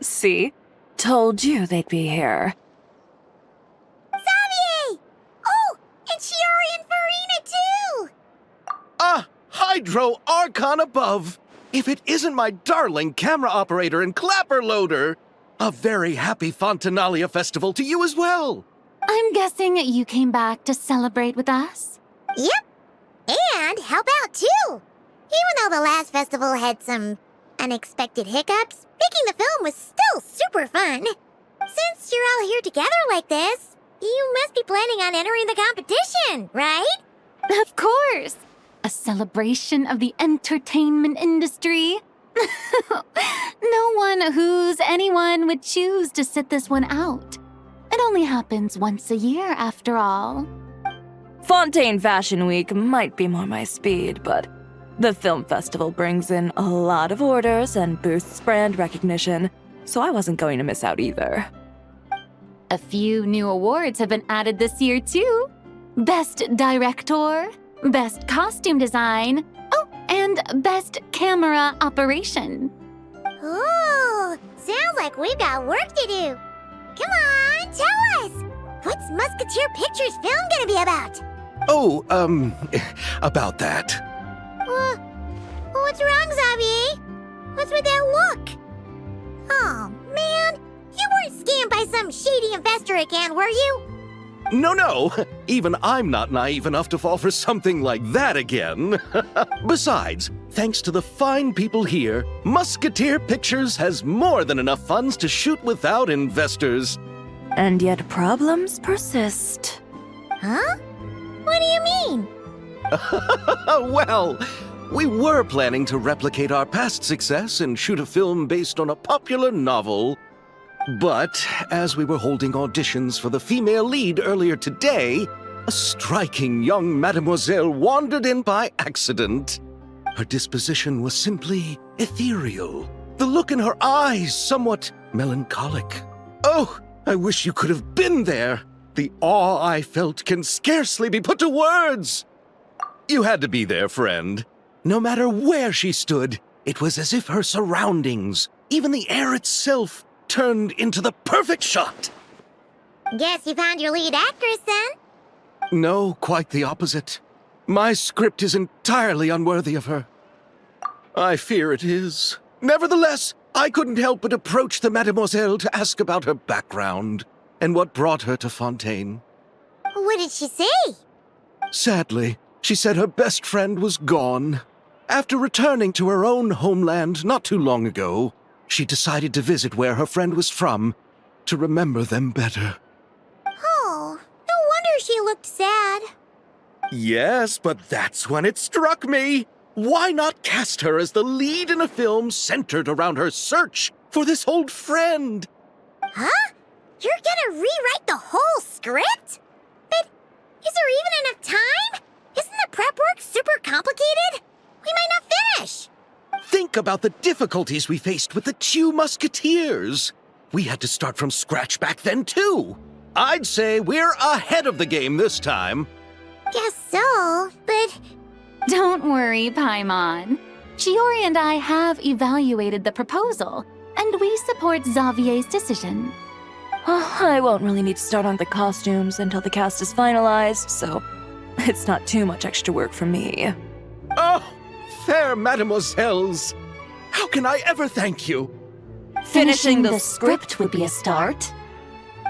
See? Told you they'd be here. Xavier! Oh, and Shiori and Farina too! Ah, Hydro Archon above! If it isn't my darling camera operator and clapper loader! A very happy Fontinalia festival to you as well! I'm guessing you came back to celebrate with us? Yep. And help out too! Even though the last festival had some unexpected hiccups, making the film was still super fun. Since you're all here together like this, you must be planning on entering the competition, right? Of course! A celebration of the entertainment industry. No one who's anyone would choose to sit this one out. It only happens once a year, after all. Fontaine Fashion Week might be more my speed, but the film festival brings in a lot of orders and boosts brand recognition, so I wasn't going to miss out either. A few new awards have been added this year, too. Best Director, Best Costume Design, oh, and Best Camera Operation. Ooh, sounds like we've got work to do. Come on, tell us! What's Musketeer Pictures film gonna be about? Oh, about that. What's wrong, Xavier? What's with that look? Oh, man, you weren't scammed by some shady investor again, were you? No, even I'm not naive enough to fall for something like that again. Besides, thanks to the fine people here, Musketeer Pictures has more than enough funds to shoot without investors. And yet problems persist. Huh? What do you mean? Well, we were planning to replicate our past success and shoot a film based on a popular novel. But as we were holding auditions for the female lead earlier today, a striking young mademoiselle wandered in by accident. Her disposition was simply ethereal, the look in her eyes somewhat melancholic. Oh, I wish you could have been there. The awe I felt can scarcely be put to words. You had to be there, friend. No matter where she stood, it was as if her surroundings, even the air itself, turned into the perfect shot. Guess you found your lead actress, then? No, quite the opposite. My script is entirely unworthy of her. I fear it is. Nevertheless, I couldn't help but approach the mademoiselle to ask about her background and what brought her to Fontaine. What did she say? Sadly, she said her best friend was gone. After returning to her own homeland not too long ago, she decided to visit where her friend was from to remember them better. Oh, no wonder she looked sad. Yes, but that's when it struck me. Why not cast her as the lead in a film centered around her search for this old friend? Huh? You're gonna rewrite the whole script? But is there even enough time? Isn't the prep work super complicated? We might not finish. Think about the difficulties we faced with the two Musketeers. We had to start from scratch back then, too. I'd say we're ahead of the game this time. Guess so, but... Don't worry, Paimon. Shiori and I have evaluated the proposal, and we support Xavier's decision. I won't really need to start on the costumes until the cast is finalized, so it's not too much extra work for me. Oh, fair mademoiselles. How can I ever thank you? Finishing the script would be a start.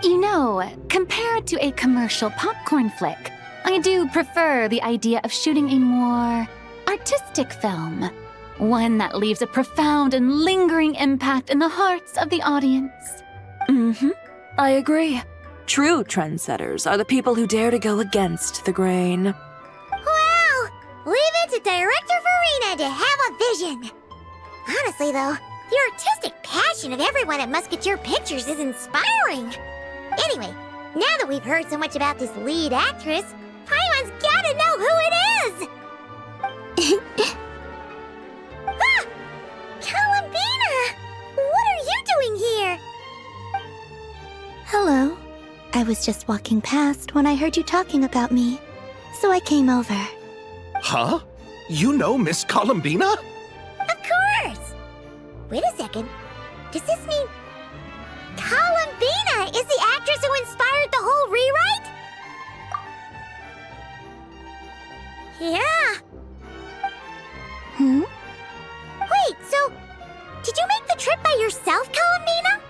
You know, compared to a commercial popcorn flick, I do prefer the idea of shooting a more artistic film. One that leaves a profound and lingering impact in the hearts of the audience. I agree. True trendsetters are the people who dare to go against the grain. Well, leave it to Director Farina to have a vision. Honestly, though, the artistic passion of everyone at Musketeer Pictures is inspiring. Anyway, now that we've heard so much about this lead actress, Paimon's gotta know who it is! Ah! Columbina! What are you doing here? Hello. I was just walking past when I heard you talking about me, so I came over. Huh? You know Miss Columbina? Of course! Wait a second. Does this mean Columbina is the actress who inspired the whole rewrite? Yeah. Hmm? Wait, so did you make the trip by yourself, Columbina?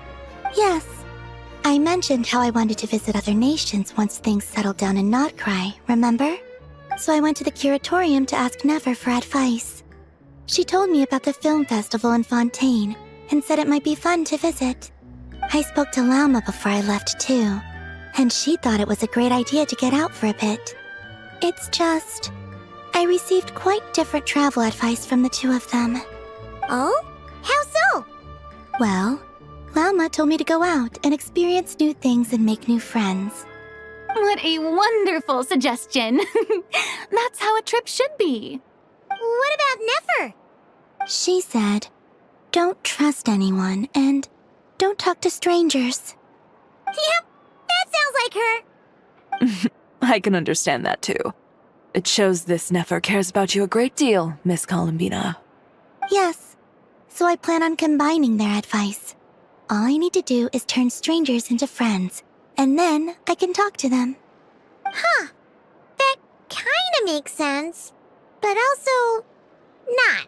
Yes. I mentioned how I wanted to visit other nations once things settled down in Notcry, remember? So I went to the curatorium to ask Never for advice. She told me about the film festival in Fontaine and said it might be fun to visit. I spoke to Lauma before I left too, and she thought it was a great idea to get out for a bit. It's just, I received quite different travel advice from the two of them. Oh? How so? Well, Lauma told me to go out and experience new things and make new friends. What a wonderful suggestion. That's how a trip should be. What about Nefer? She said, don't trust anyone and don't talk to strangers. Yep, that sounds like her. I can understand that too. It shows this Nefer cares about you a great deal, Miss Columbina. Yes, so I plan on combining their advice. All I need to do is turn strangers into friends, and then I can talk to them. Huh. That kinda makes sense. But also, not.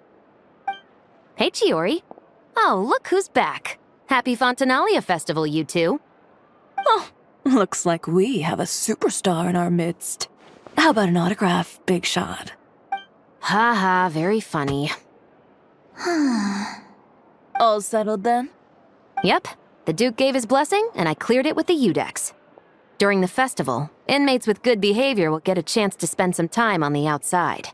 Hey, Chiori. Oh, look who's back. Happy Fontinalia Festival, you two. Oh, looks like we have a superstar in our midst. How about an autograph, big shot? Ha ha, very funny. All settled then? Yep, the Duke gave his blessing, and I cleared it with the Udex. During the festival, inmates with good behavior will get a chance to spend some time on the outside.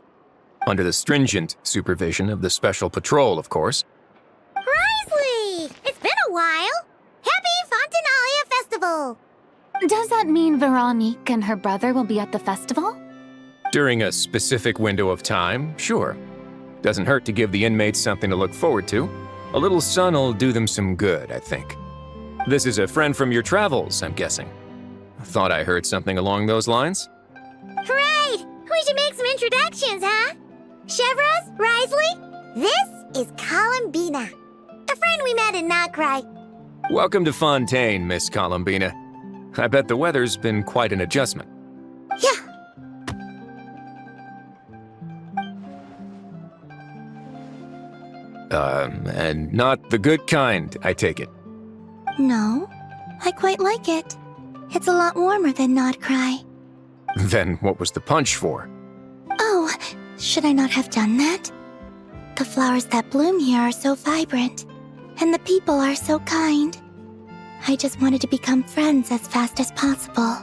Under the stringent supervision of the Special Patrol, of course. Risley! It's been a while. Happy Fontinalia Festival! Does that mean Veronique and her brother will be at the festival? During a specific window of time, sure. Doesn't hurt to give the inmates something to look forward to. A little sun'll do them some good, I think. This is a friend from your travels, I'm guessing. Thought I heard something along those lines? Right! We should make some introductions, huh? Chevros, Risley, this is Columbina, a friend we met in Notcry. Welcome to Fontaine, Miss Columbina. I bet the weather's been quite an adjustment. Yeah. And not the good kind, I take it. No, I quite like it. It's a lot warmer than Notcry. Then what was the punch for? Oh, should I not have done that? The flowers that bloom here are so vibrant, and the people are so kind. I just wanted to become friends as fast as possible.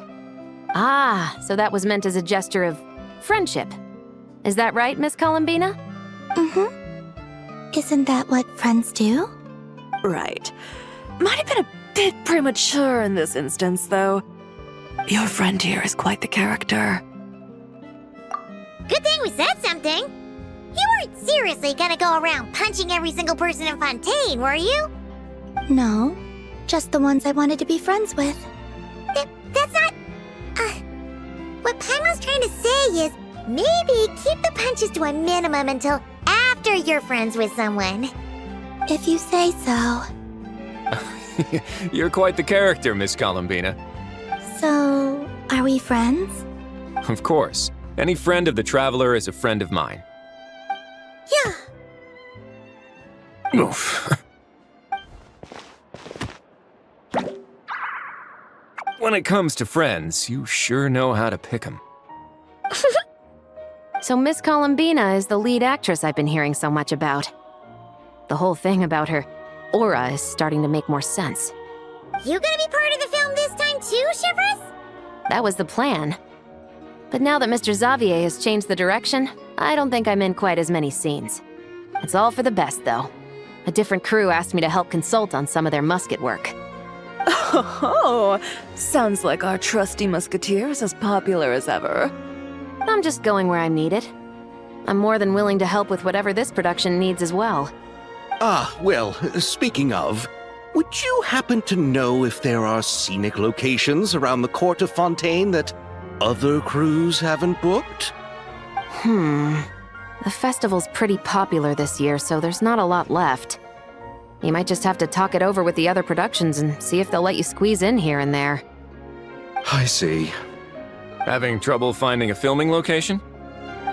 Ah, so that was meant as a gesture of friendship. Is that right, Miss Columbina? Mm-hmm. Isn't that what friends do? Right. Might have been a bit premature in this instance, though. Your friend here is quite the character. Good thing we said something. You weren't seriously gonna go around punching every single person in Fontaine, were you? No, just the ones I wanted to be friends with. That's not... What Paimon's trying to say is, maybe keep the punches to a minimum until after you're friends with someone. If you say so. You're quite the character, Miss Columbina. So, are we friends? Of course. Any friend of the Traveler is a friend of mine. Yeah. Oof. When it comes to friends, you sure know how to pick 'em. So Miss Columbina is the lead actress I've been hearing so much about. The whole thing about her aura is starting to make more sense. You gonna be part of the film this time too, Chevros? That was the plan. But now that Mr. Xavier has changed the direction, I don't think I'm in quite as many scenes. It's all for the best, though. A different crew asked me to help consult on some of their musket work. Oh, sounds like our trusty musketeer is as popular as ever. I'm just going where I'm needed. I'm more than willing to help with whatever this production needs as well. Ah, well, speaking of, would you happen to know if there are scenic locations around the court of Fontaine that other crews haven't booked? The festival's pretty popular this year, so there's not a lot left. You might just have to talk it over with the other productions and see if they'll let you squeeze in here and there. I see. Having trouble finding a filming location?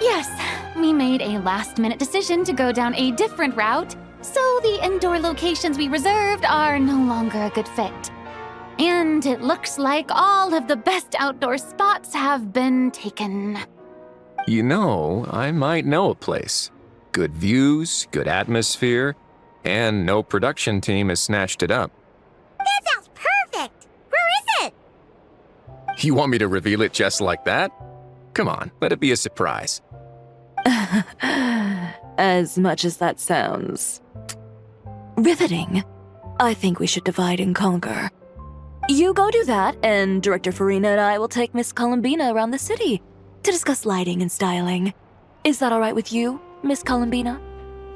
Yes, we made a last-minute decision to go down a different route, so the indoor locations we reserved are no longer a good fit. And it looks like all of the best outdoor spots have been taken. You know, I might know a place. Good views, good atmosphere, and no production team has snatched it up. That sounds perfect! Where is it? You want me to reveal it just like that? Come on, let it be a surprise. As much as that sounds riveting, I think we should divide and conquer. You go do that, and Director Farina and I will take Miss Columbina around the city to discuss lighting and styling. Is that all right with you, Miss Columbina?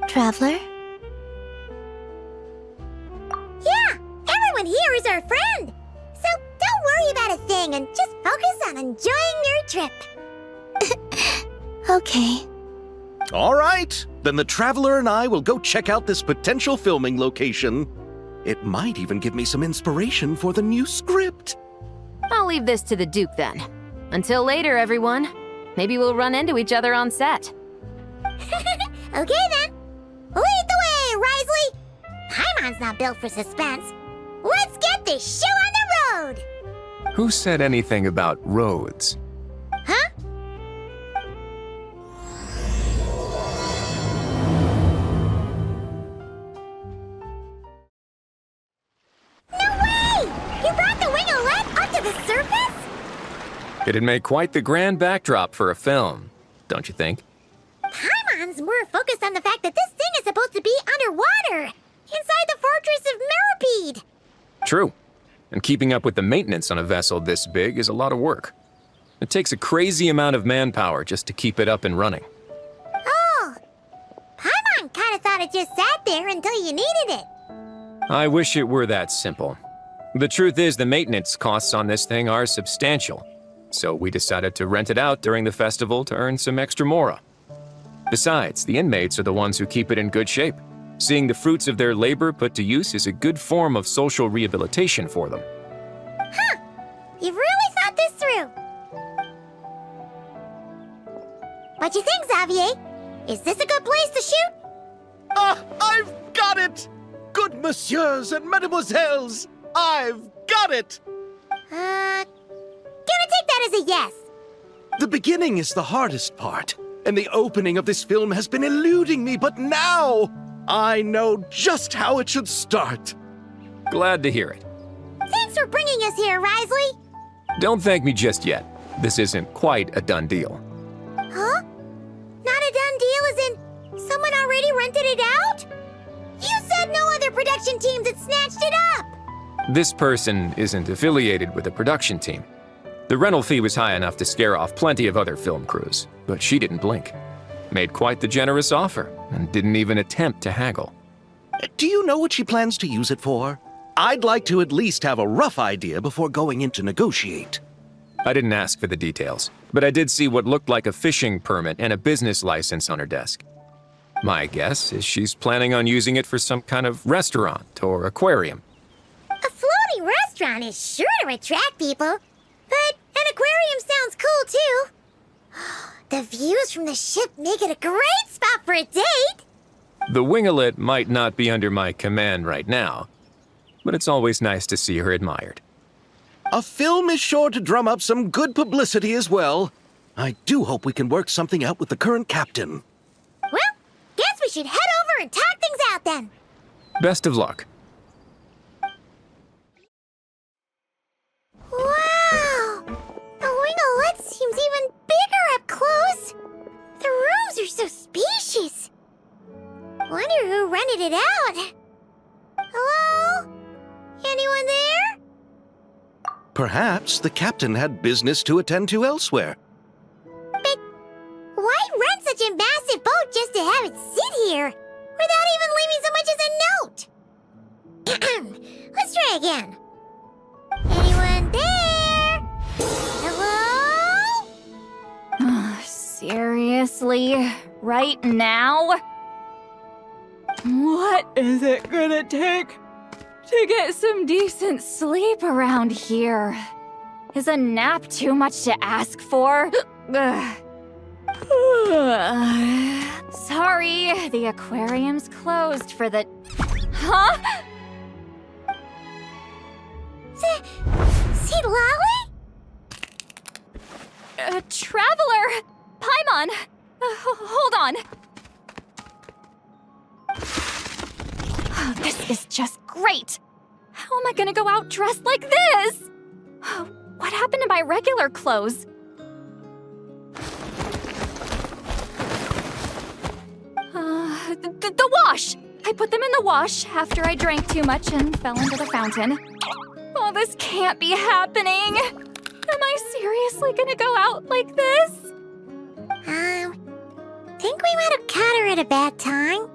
Traveler? Yeah, everyone here is our friend. So don't worry about a thing and just focus on enjoying your trip. Okay. All right, then the Traveler and I will go check out this potential filming location. It might even give me some inspiration for the new script. I'll leave this to the Duke then. Until later, everyone. Maybe we'll run into each other on set. Okay then. Lead the way, Risley. Paimon's not built for suspense. Let's get this show on the road. Who said anything about roads? Huh? No way! You brought the winglet up to the surface? It'd make quite the grand backdrop for a film, don't you think? Paimon's more focused on the fact that this thing is supposed to be underwater, inside the fortress of Mirapede. True. And keeping up with the maintenance on a vessel this big is a lot of work. It takes a crazy amount of manpower just to keep it up and running. Oh, Paimon kind of thought it just sat there until you needed it. I wish it were that simple. The truth is the maintenance costs on this thing are substantial. So we decided to rent it out during the festival to earn some extra mora. Besides, the inmates are the ones who keep it in good shape. Seeing the fruits of their labor put to use is a good form of social rehabilitation for them. Huh, you've really thought this through. What you think, Xavier? Is this a good place to shoot? Ah, I've got it! Good messieurs and mesdemoiselles, I've got it! Gonna take that as a yes. The beginning is the hardest part, and the opening of this film has been eluding me, but now I know just how it should start. Glad to hear it. Thanks for bringing us here, Risley. Don't thank me just yet. This isn't quite a done deal. Huh? Not a done deal as in someone already rented it out? You said no other production teams had snatched it up. This person isn't affiliated with a production team. The rental fee was high enough to scare off plenty of other film crews, but she didn't blink. Made quite the generous offer, and didn't even attempt to haggle. Do you know what she plans to use it for? I'd like to at least have a rough idea before going in to negotiate. I didn't ask for the details, but I did see what looked like a fishing permit and a business license on her desk. My guess is she's planning on using it for some kind of restaurant or aquarium. A floating restaurant is sure to attract people, but an aquarium sounds cool too. The views from the ship make it a great spot for a date. The winglet might not be under my command right now, but it's always nice to see her admired. A film is sure to drum up some good publicity as well. I do hope we can work something out with the current captain. Well, guess we should head over and talk things out then. Best of luck. Wow! The winglet seems even bigger up close. The rooms are so spacious. Wonder who rented it out. Hello? Anyone there? Perhaps the captain had business to attend to elsewhere. But why rent such a massive boat just to have it sit here without even leaving so much as a note? Let's try again. Anyone there? Hello? Seriously? Right now? What is it gonna take to get some decent sleep around here? Is a nap too much to ask for? Ugh. Sorry, the aquarium's closed for the... Huh? See Lolly? Traveler! Paimon! Hold on. Oh, this is just great. How am I gonna go out dressed like this? Oh, what happened to my regular clothes? The wash! I put them in the wash after I drank too much and fell into the fountain. Oh, this can't be happening. Am I seriously gonna go out like this? Think we might have caught her at a bad time.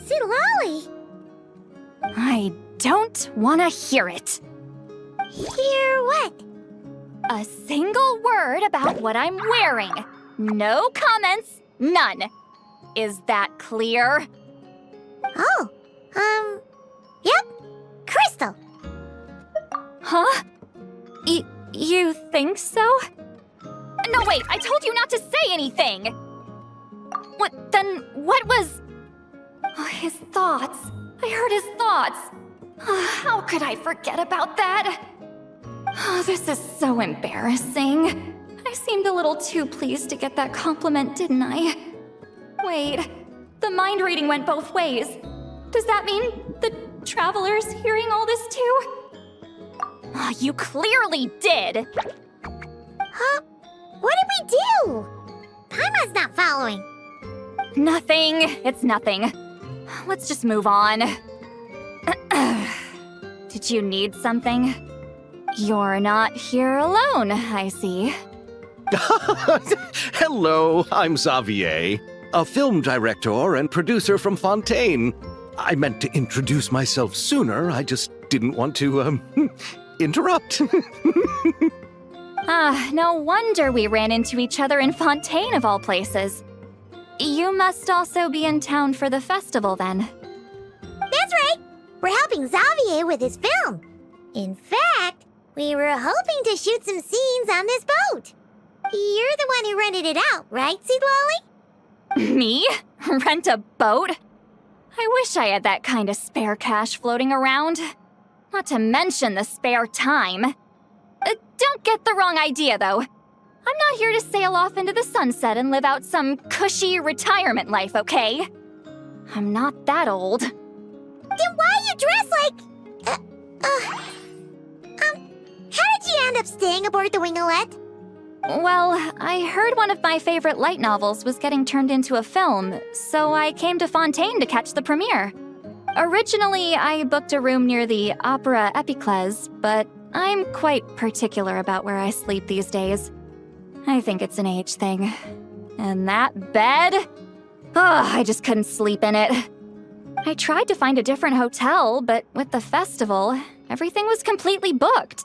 See Lolly? I don't want to hear it. Hear what? A single word about what I'm wearing. No comments, none. Is that clear? Oh, yep. Crystal. Huh? You think so? No, wait, I told you not to say anything! What was... Oh, his thoughts. I heard his thoughts. How could I forget about that? Oh, this is so embarrassing. I seemed a little too pleased to get that compliment, didn't I? Wait, the mind reading went both ways. Does that mean the Traveler's hearing all this too? Oh, you clearly did! Huh? What did we do? Paimon's not following. Nothing. It's nothing. Let's just move on. Did you need something? You're not here alone, I see. Hello, I'm Xavier, a film director and producer from Fontaine. I meant to introduce myself sooner, I just didn't want to, interrupt. No wonder we ran into each other in Fontaine of all places. You must also be in town for the festival then. That's right. We're helping Xavier with his film. In fact, we were hoping to shoot some scenes on this boat. You're the one who rented it out, right, Seed Lolly? Me? Rent a boat? I wish I had that kind of spare cash floating around. Not to mention the spare time. Don't get the wrong idea, though. I'm not here to sail off into the sunset and live out some cushy retirement life, okay? I'm not that old. Then why you dress like... how did you end up staying aboard the Winglet? Well, I heard one of my favorite light novels was getting turned into a film, so I came to Fontaine to catch the premiere. Originally, I booked a room near the Opera Epiclese, but I'm quite particular about where I sleep these days. I think it's an age thing. And that bed? I just couldn't sleep in it. I tried to find a different hotel, but with the festival, everything was completely booked.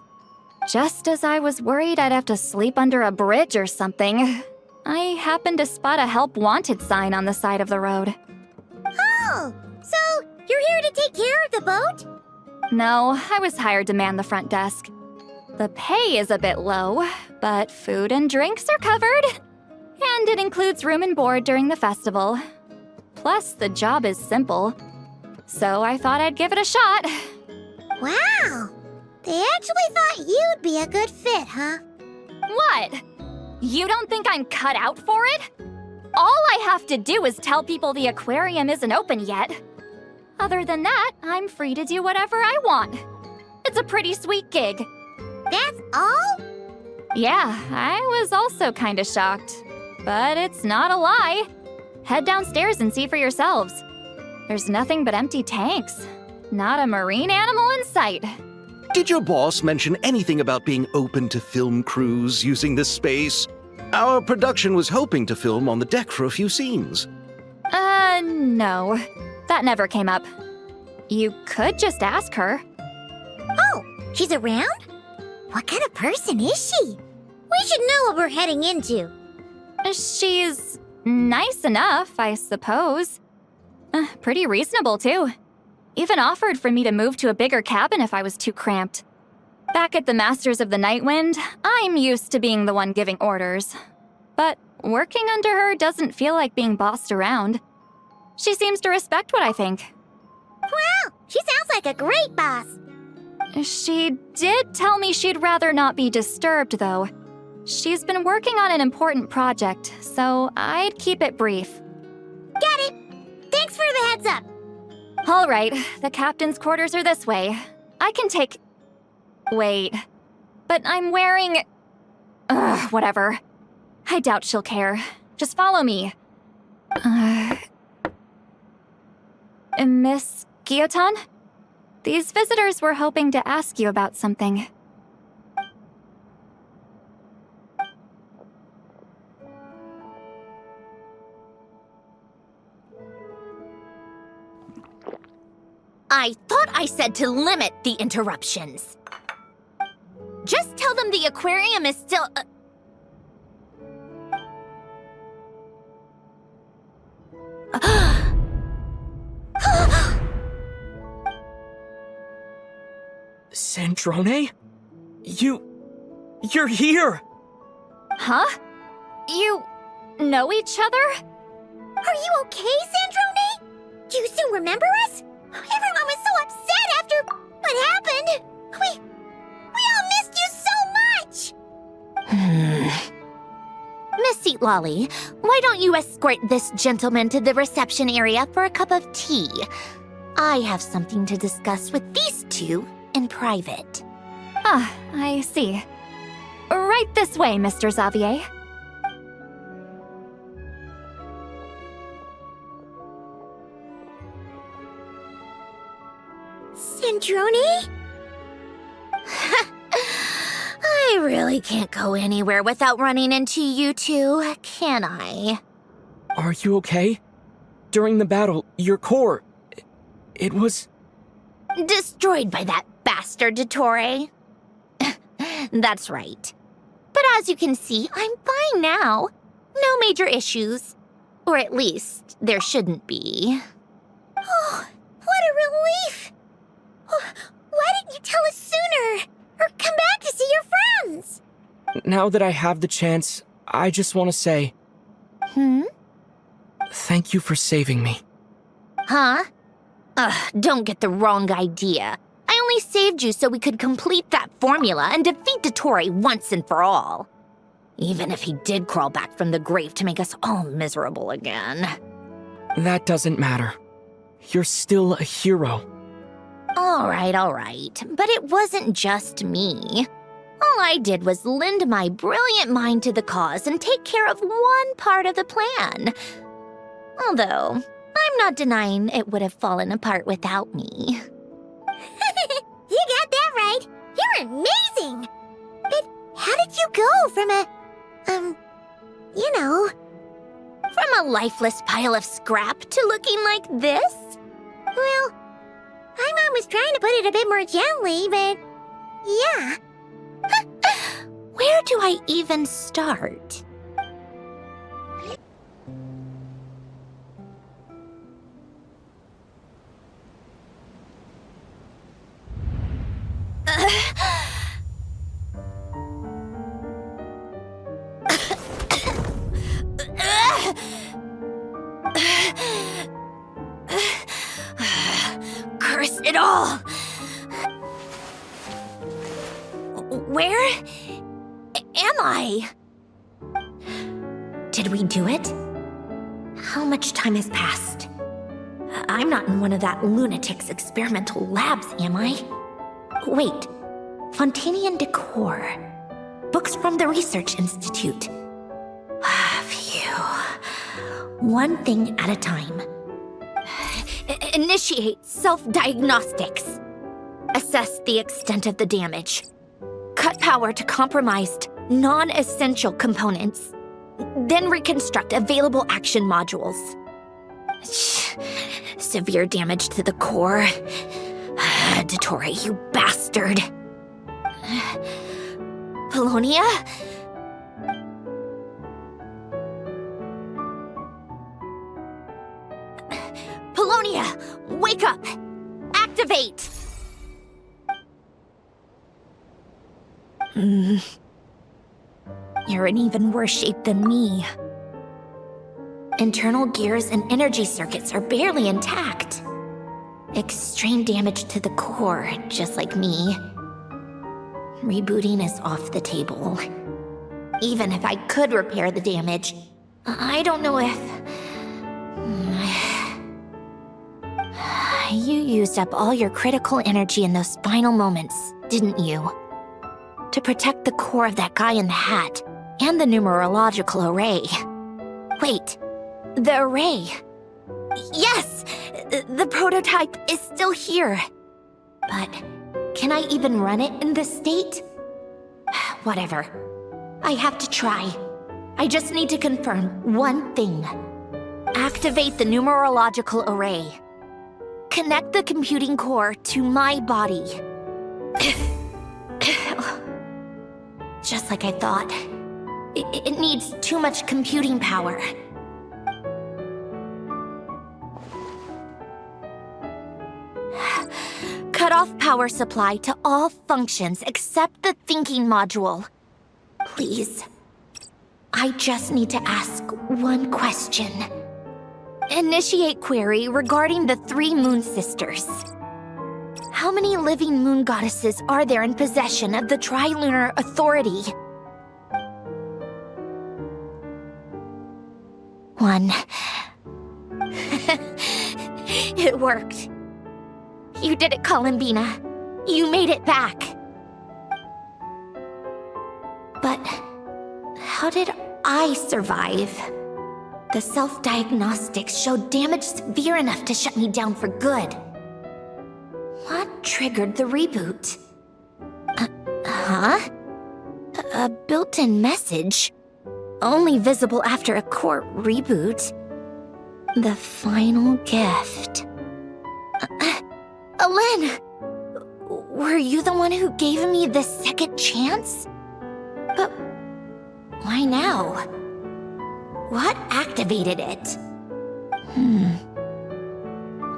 Just as I was worried I'd have to sleep under a bridge or something, I happened to spot a help wanted sign on the side of the road. Oh, so you're here to take care of the boat? No, I was hired to man the front desk. The pay is a bit low, but food and drinks are covered. And it includes room and board during the festival. Plus, the job is simple. So I thought I'd give it a shot. Wow! They actually thought you'd be a good fit, huh? What? You don't think I'm cut out for it? All I have to do is tell people the aquarium isn't open yet. Other than that, I'm free to do whatever I want. It's a pretty sweet gig. That's all? Yeah, I was also kinda shocked. But it's not a lie. Head downstairs and see for yourselves. There's nothing but empty tanks. Not a marine animal in sight. Did your boss mention anything about being open to film crews using this space? Our production was hoping to film on the deck for a few scenes. No. That never came up. You could just ask her. Oh, she's around? What kind of person is she? We should know what we're heading into. She's Nice enough, I suppose. Pretty reasonable, too. Even offered for me to move to a bigger cabin if I was too cramped. Back at the Masters of the Nightwind, I'm used to being the one giving orders. But working under her doesn't feel like being bossed around. She seems to respect what I think. Wow, she sounds like a great boss. She did tell me she'd rather not be disturbed, though. She's been working on an important project, so I'd keep it brief. Got it. Thanks for the heads up. All right, the captain's quarters are this way. I can take... Wait. But I'm wearing... whatever. I doubt she'll care. Just follow me. Miss Guillotin? These visitors were hoping to ask you about something. I thought I said to limit the interruptions. Just tell them the aquarium is still... Sandrone? You're here! Huh? You know each other? Are you okay, Sandrone? Do you still remember us? Everyone was so upset after what happened. We all missed you so much. Miss Seat Lolly, why don't you escort this gentleman to the reception area for a cup of tea? I have something to discuss with these two in private. Ah, I see. Right this way, Mr. Xavier. Sandrone? I really can't go anywhere without running into you two, can I? Are you okay? During the battle, your core... It was... Destroyed by that bastard Dottore. That's right. But as you can see, I'm fine now. No major issues. Or at least, there shouldn't be. Oh, what a relief! Why didn't you tell us sooner? Or come back to see your friends? Now that I have the chance, I just want to say... Thank you for saving me. Huh? Don't get the wrong idea. I only saved you so we could complete that formula and defeat Dottore once and for all. Even if he did crawl back from the grave to make us all miserable again. That doesn't matter. You're still a hero. All right. But it wasn't just me. All I did was lend my brilliant mind to the cause and take care of one part of the plan. Although, I'm not denying it would have fallen apart without me. You got that right. You're amazing. But how did you go from From a lifeless pile of scrap to looking like this? Well, my mom was trying to put it a bit more gently, but yeah. Where do I even start? Curse it all! Where am I? Did we do it? How much time has passed? I'm not in one of that lunatic's experimental labs, am I? Wait, Fontanian decor. Books from the Research Institute. Phew. One thing at a time. Initiate self-diagnostics. Assess the extent of the damage. Cut power to compromised, non-essential components. Then reconstruct available action modules. Severe damage to the core. Dottore, you bastard. Polonia? Sonia! Wake up! Activate! You're in even worse shape than me. Internal gears and energy circuits are barely intact. Extreme damage to the core, just like me. Rebooting is off the table. Even if I could repair the damage, I don't know if... You used up all your critical energy in those final moments, didn't you? To protect the core of that guy in the hat, and the numerological array. Wait, the array. Yes! The prototype is still here. But can I even run it in this state? Whatever. I have to try. I just need to confirm one thing. Activate the numerological array. Connect the computing core to my body. Just like I thought. It needs too much computing power. Cut off power supply to all functions except the thinking module. Please. I just need to ask one question. Initiate query regarding the 3 moon sisters. How many living moon goddesses are there in possession of the Trilunar Authority? 1. It worked. You did it, Columbina. You made it back. But how did I survive? The self-diagnostics showed damage severe enough to shut me down for good. What triggered the reboot? A built-in message? Only visible after a core reboot? The final gift. Alen! Were you the one who gave me the second chance? But why now? What activated it?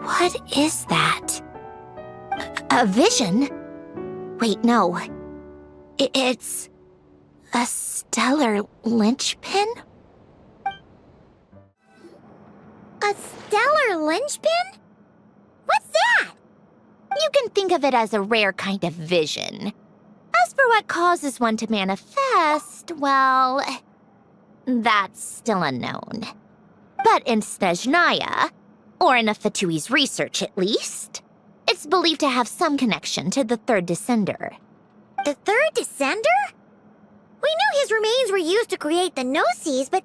What is that? A vision? Wait, no. It's a stellar linchpin? A stellar linchpin? What's that? You can think of it as a rare kind of vision. As for what causes one to manifest, well, that's still unknown. But in Snezhnaya, or in Afatui's research at least, it's believed to have some connection to the third descender. The third descender? We knew his remains were used to create the Gnosis, but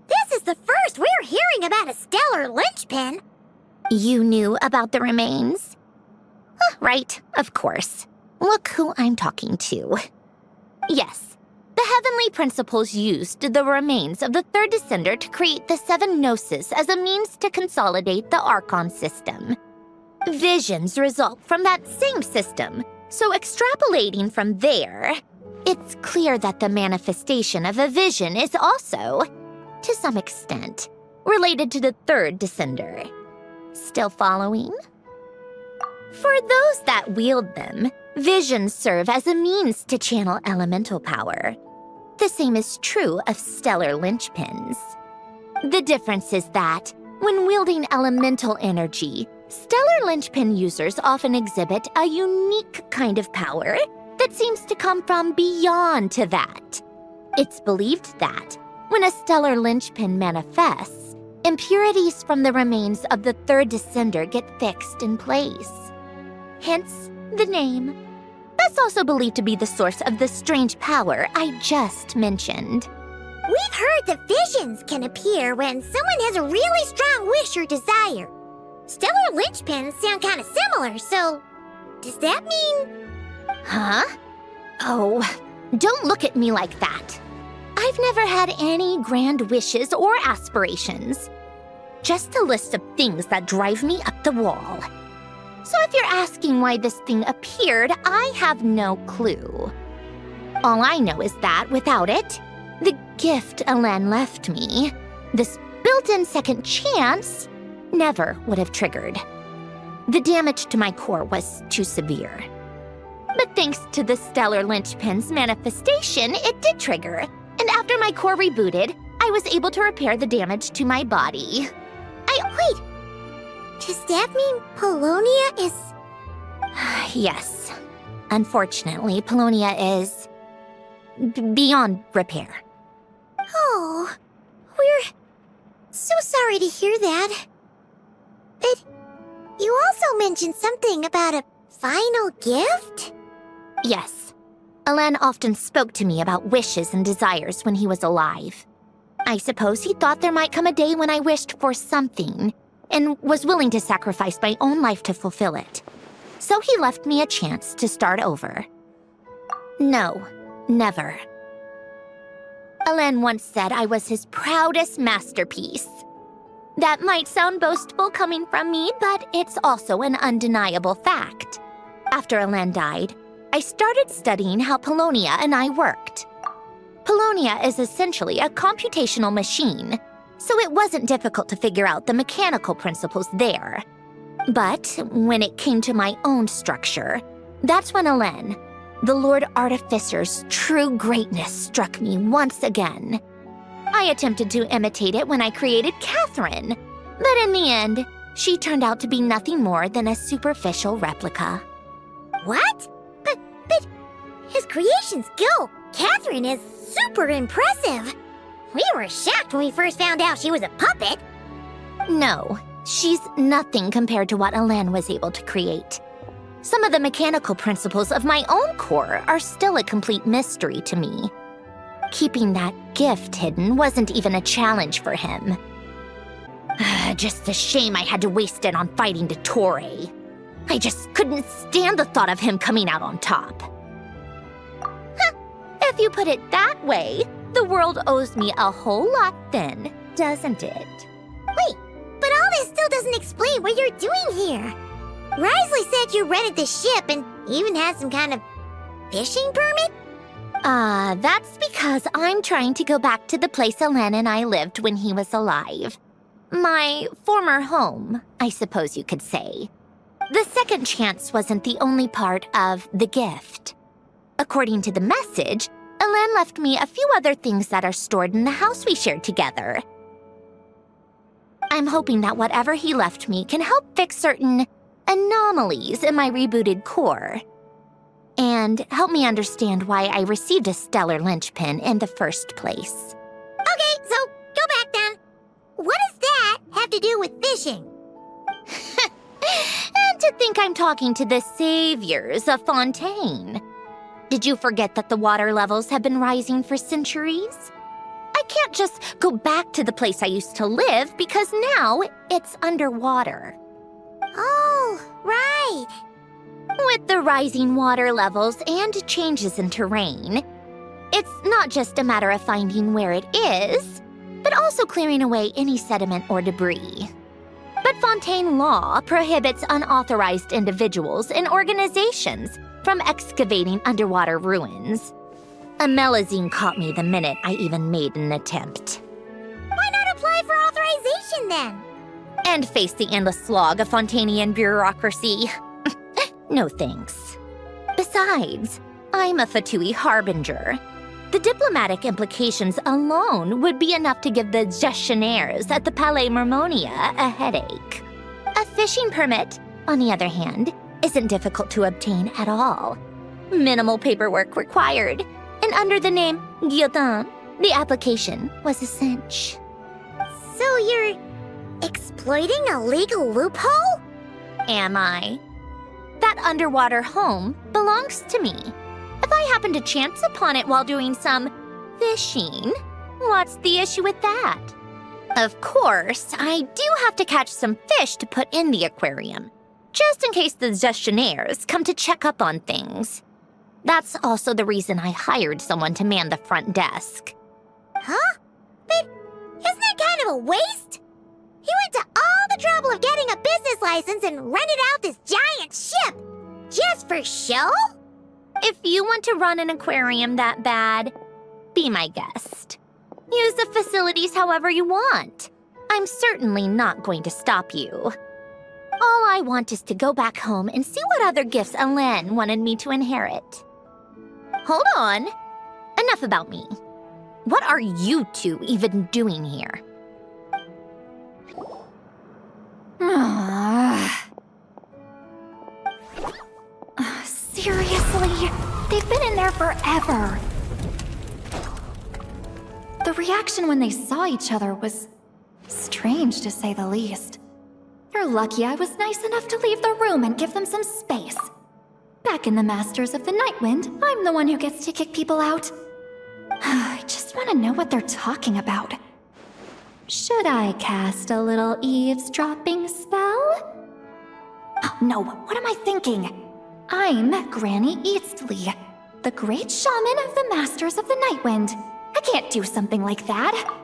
this is the first we're hearing about a stellar linchpin. You knew about the remains? Right, of course. Look who I'm talking to. Yes, the Heavenly Principles used the remains of the third descender to create the 7 Gnosis as a means to consolidate the Archon system. Visions result from that same system, so extrapolating from there, it's clear that the manifestation of a vision is also, to some extent, related to the third descender. Still following? For those that wield them, visions serve as a means to channel elemental power. The same is true of stellar linchpins. The difference is that, when wielding elemental energy, stellar linchpin users often exhibit a unique kind of power that seems to come from beyond to that. It's believed that, when a stellar linchpin manifests, impurities from the remains of the third descender get fixed in place. Hence, the name. That's also believed to be the source of the strange power I just mentioned. We've heard that visions can appear when someone has a really strong wish or desire. Stellar linchpins sound kind of similar, so does that mean... Huh? Oh, don't look at me like that. I've never had any grand wishes or aspirations. Just a list of things that drive me up the wall. So if you're asking why this thing appeared, I have no clue. All I know is that without it, the gift Alen left me, this built-in second chance, never would have triggered. The damage to my core was too severe. But thanks to the stellar linchpin's manifestation, it did trigger. And after my core rebooted, I was able to repair the damage to my body. Wait! Does that mean Polonia is... Yes. Unfortunately, Polonia is... beyond repair. Oh, we're so sorry to hear that. But you also mentioned something about a final gift? Yes. Alen often spoke to me about wishes and desires when he was alive. I suppose he thought there might come a day when I wished for something, and was willing to sacrifice my own life to fulfill it. So he left me a chance to start over. No, never. Alen once said I was his proudest masterpiece. That might sound boastful coming from me, but it's also an undeniable fact. After Alen died, I started studying how Polonia and I worked. Polonia is essentially a computational machine, so it wasn't difficult to figure out the mechanical principles there. But when it came to my own structure, that's when Alen, the Lord Artificer's true greatness, struck me once again. I attempted to imitate it when I created Catherine, but in the end, she turned out to be nothing more than a superficial replica. What? But his creation skill, Catherine, is super impressive. We were shocked when we first found out she was a puppet. No, she's nothing compared to what Alen was able to create. Some of the mechanical principles of my own core are still a complete mystery to me. Keeping that gift hidden wasn't even a challenge for him. Just a shame I had to waste it on fighting Dottore. I just couldn't stand the thought of him coming out on top. If you put it that way, the world owes me a whole lot then, doesn't it? Wait, but all this still doesn't explain what you're doing here. Risley said you rented the ship and even had some kind of fishing permit? That's because I'm trying to go back to the place Alen and I lived when he was alive. My former home, I suppose you could say. The second chance wasn't the only part of the gift. According to the message, Alen left me a few other things that are stored in the house we shared together. I'm hoping that whatever he left me can help fix certain anomalies in my rebooted core. And help me understand why I received a stellar linchpin in the first place. Okay, so go back then. What does that have to do with fishing? And to think I'm talking to the saviors of Fontaine. Did you forget that the water levels have been rising for centuries? I can't just go back to the place I used to live because now it's underwater. Oh, right. With the rising water levels and changes in terrain, it's not just a matter of finding where it is, but also clearing away any sediment or debris. But Fontaine law prohibits unauthorized individuals and organizations from excavating underwater ruins. A Melazine caught me the minute I even made an attempt. Why not apply for authorization then? And face the endless slog of Fontanian bureaucracy. No thanks. Besides, I'm a Fatui harbinger. The diplomatic implications alone would be enough to give the gestionnaires at the Palais Mermonia a headache. A fishing permit, on the other hand, isn't difficult to obtain at all. Minimal paperwork required, and under the name Guillotin, the application was a cinch. So you're exploiting a legal loophole? Am I? That underwater home belongs to me. If I happen to chance upon it while doing some fishing, what's the issue with that? Of course, I do have to catch some fish to put in the aquarium, just in case the gestionnaires come to check up on things. That's also the reason I hired someone to man the front desk. Huh? But isn't that kind of a waste? He went to all the trouble of getting a business license and rented out this giant ship, just for show? If you want to run an aquarium that bad, be my guest. Use the facilities however you want. I'm certainly not going to stop you. All I want is to go back home and see what other gifts Alain wanted me to inherit. Hold on. Enough about me. What are you two even doing here? Seriously? They've been in there forever. The reaction when they saw each other was strange, to say the least. They're lucky I was nice enough to leave the room and give them some space. Back in the Masters of the Nightwind, I'm the one who gets to kick people out. I just want to know what they're talking about. Should I cast a little eavesdropping spell? Oh, no, what am I thinking? I'm Granny Eastley, the great shaman of the Masters of the Nightwind. I can't do something like that.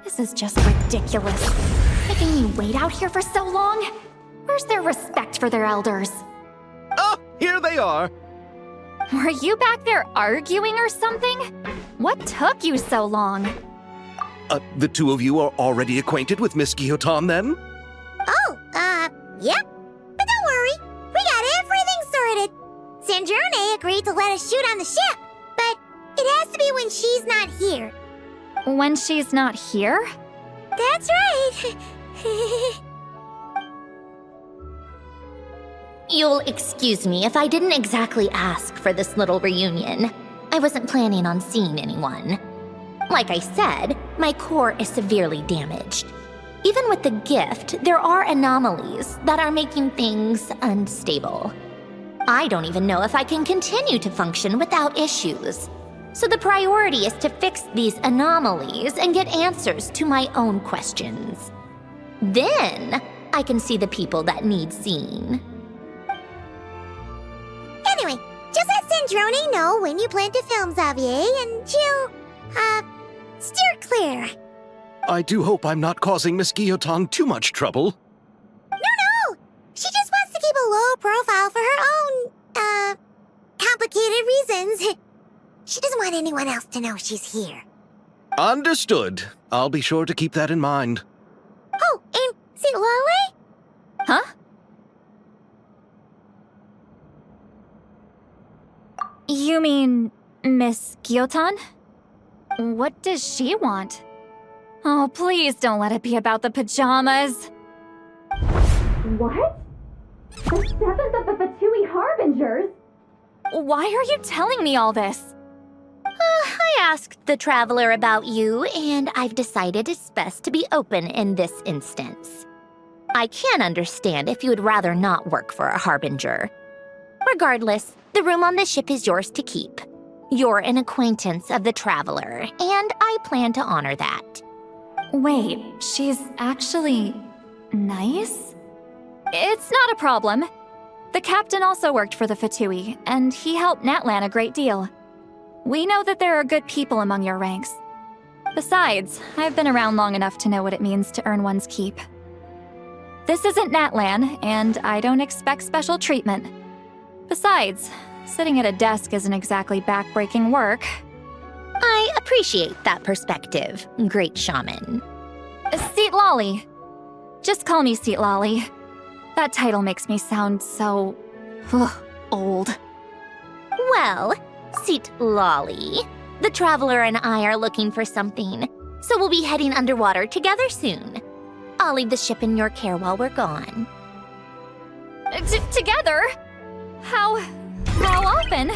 This is just ridiculous. Making me wait out here for so long? Where's their respect for their elders? Oh, here they are. Were you back there arguing or something? What took you so long? The two of you are already acquainted with Miss Guillotin, then? Oh, yep. But don't worry, we got everything sorted. Sandrone agreed to let us shoot on the ship, but it has to be when she's not here. When she's not here? That's right. You'll excuse me if I didn't exactly ask for this little reunion. I wasn't planning on seeing anyone. Like I said, my core is severely damaged. Even with the gift, there are anomalies that are making things unstable. I don't even know if I can continue to function without issues. So the priority is to fix these anomalies and get answers to my own questions. Then, I can see the people that need seeing. Anyway, just let Sandrone know when you plan to film Xavier, and she'll, steer clear. I do hope I'm not causing Miss Guillotin too much trouble. No! She just wants to keep a low profile for her own, complicated reasons. She doesn't want anyone else to know she's here. Understood. I'll be sure to keep that in mind. Oh, and see Lale? Huh? You mean Miss Guillotin? What does she want? Oh, please don't let it be about the pajamas. What? The 7th of the Fatui Harbingers? Why are you telling me all this? I asked the Traveler about you, and I've decided it's best to be open in this instance. I can understand if you would rather not work for a Harbinger. Regardless, the room on the ship is yours to keep. You're an acquaintance of the Traveler, and I plan to honor that. Wait, she's actually nice? It's not a problem. The captain also worked for the Fatui, and he helped Natlan a great deal. We know that there are good people among your ranks. Besides, I've been around long enough to know what it means to earn one's keep. This isn't Natlan, and I don't expect special treatment. Besides, sitting at a desk isn't exactly back-breaking work. I appreciate that perspective, great shaman. Seat Lolly. Just call me Seat Lolly. That title makes me sound so... old. Well, Seat Lolly, the Traveler and I are looking for something, so we'll be heading underwater together soon. I'll leave the ship in your care while we're gone. Together? How often?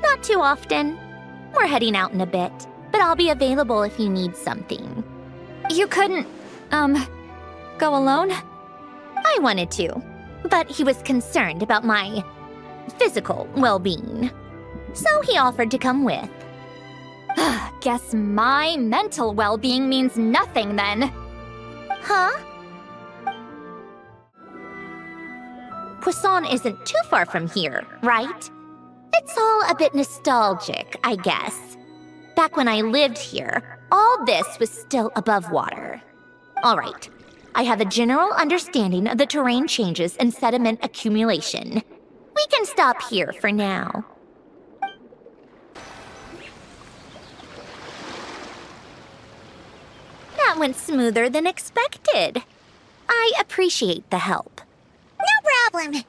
Not too often. We're heading out in a bit, but I'll be available if you need something. You couldn't, go alone? I wanted to, but he was concerned about my physical well-being. So he offered to come with. Guess my mental well-being means nothing then. Huh? Poisson isn't too far from here, right? It's all a bit nostalgic, I guess. Back when I lived here, all this was still above water. All right, I have a general understanding of the terrain changes and sediment accumulation. We can stop here for now. That went smoother than expected. I appreciate the help. No problem. You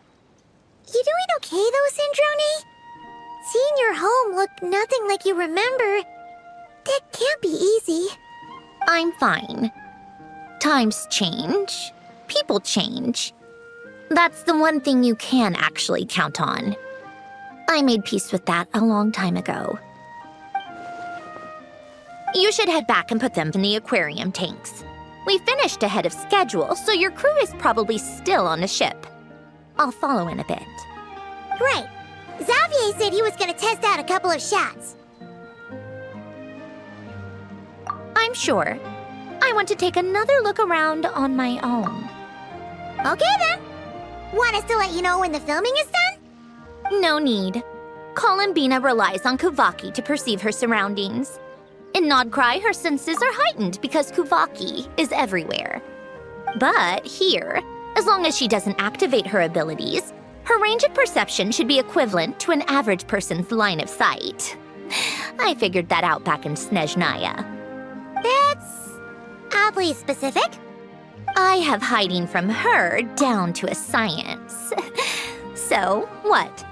doing okay though, Syndrome? Seeing your home look nothing like you remember, that can't be easy. I'm fine. Times change. People change. That's the one thing you can actually count on. I made peace with that a long time ago. You should head back and put them in the aquarium tanks. We finished ahead of schedule, so your crew is probably still on the ship. I'll follow in a bit. Right. Xavier said he was gonna test out a couple of shots. I'm sure. I want to take another look around on my own. Okay then. Want us to let you know when the filming is done? No need. Columbina relies on Kuvaki to perceive her surroundings. In Nodcry, her senses are heightened because Kuvaki is everywhere. But here, as long as she doesn't activate her abilities, her range of perception should be equivalent to an average person's line of sight. I figured that out back in Snezhnaya. That's oddly specific. I have hiding from her down to a science. So, what?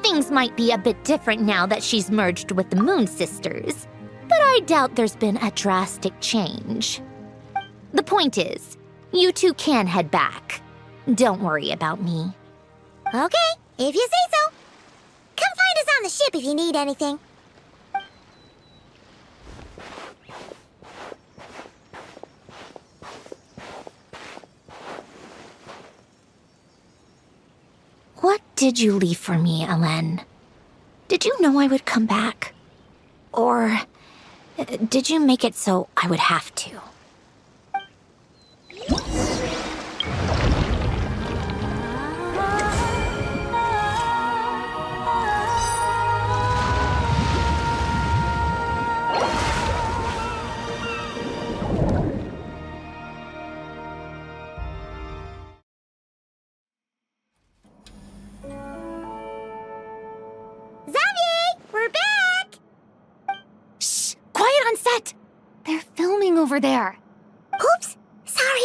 Things might be a bit different now that she's merged with the Moon Sisters, but I doubt there's been a drastic change. The point is, you two can head back. Don't worry about me. Okay, if you say so. Come find us on the ship if you need anything. What did you leave for me, Elen? Did you know I would come back? Or did you make it so I would have to? We're back! Shh! Quiet on set! They're filming over there. Oops, sorry.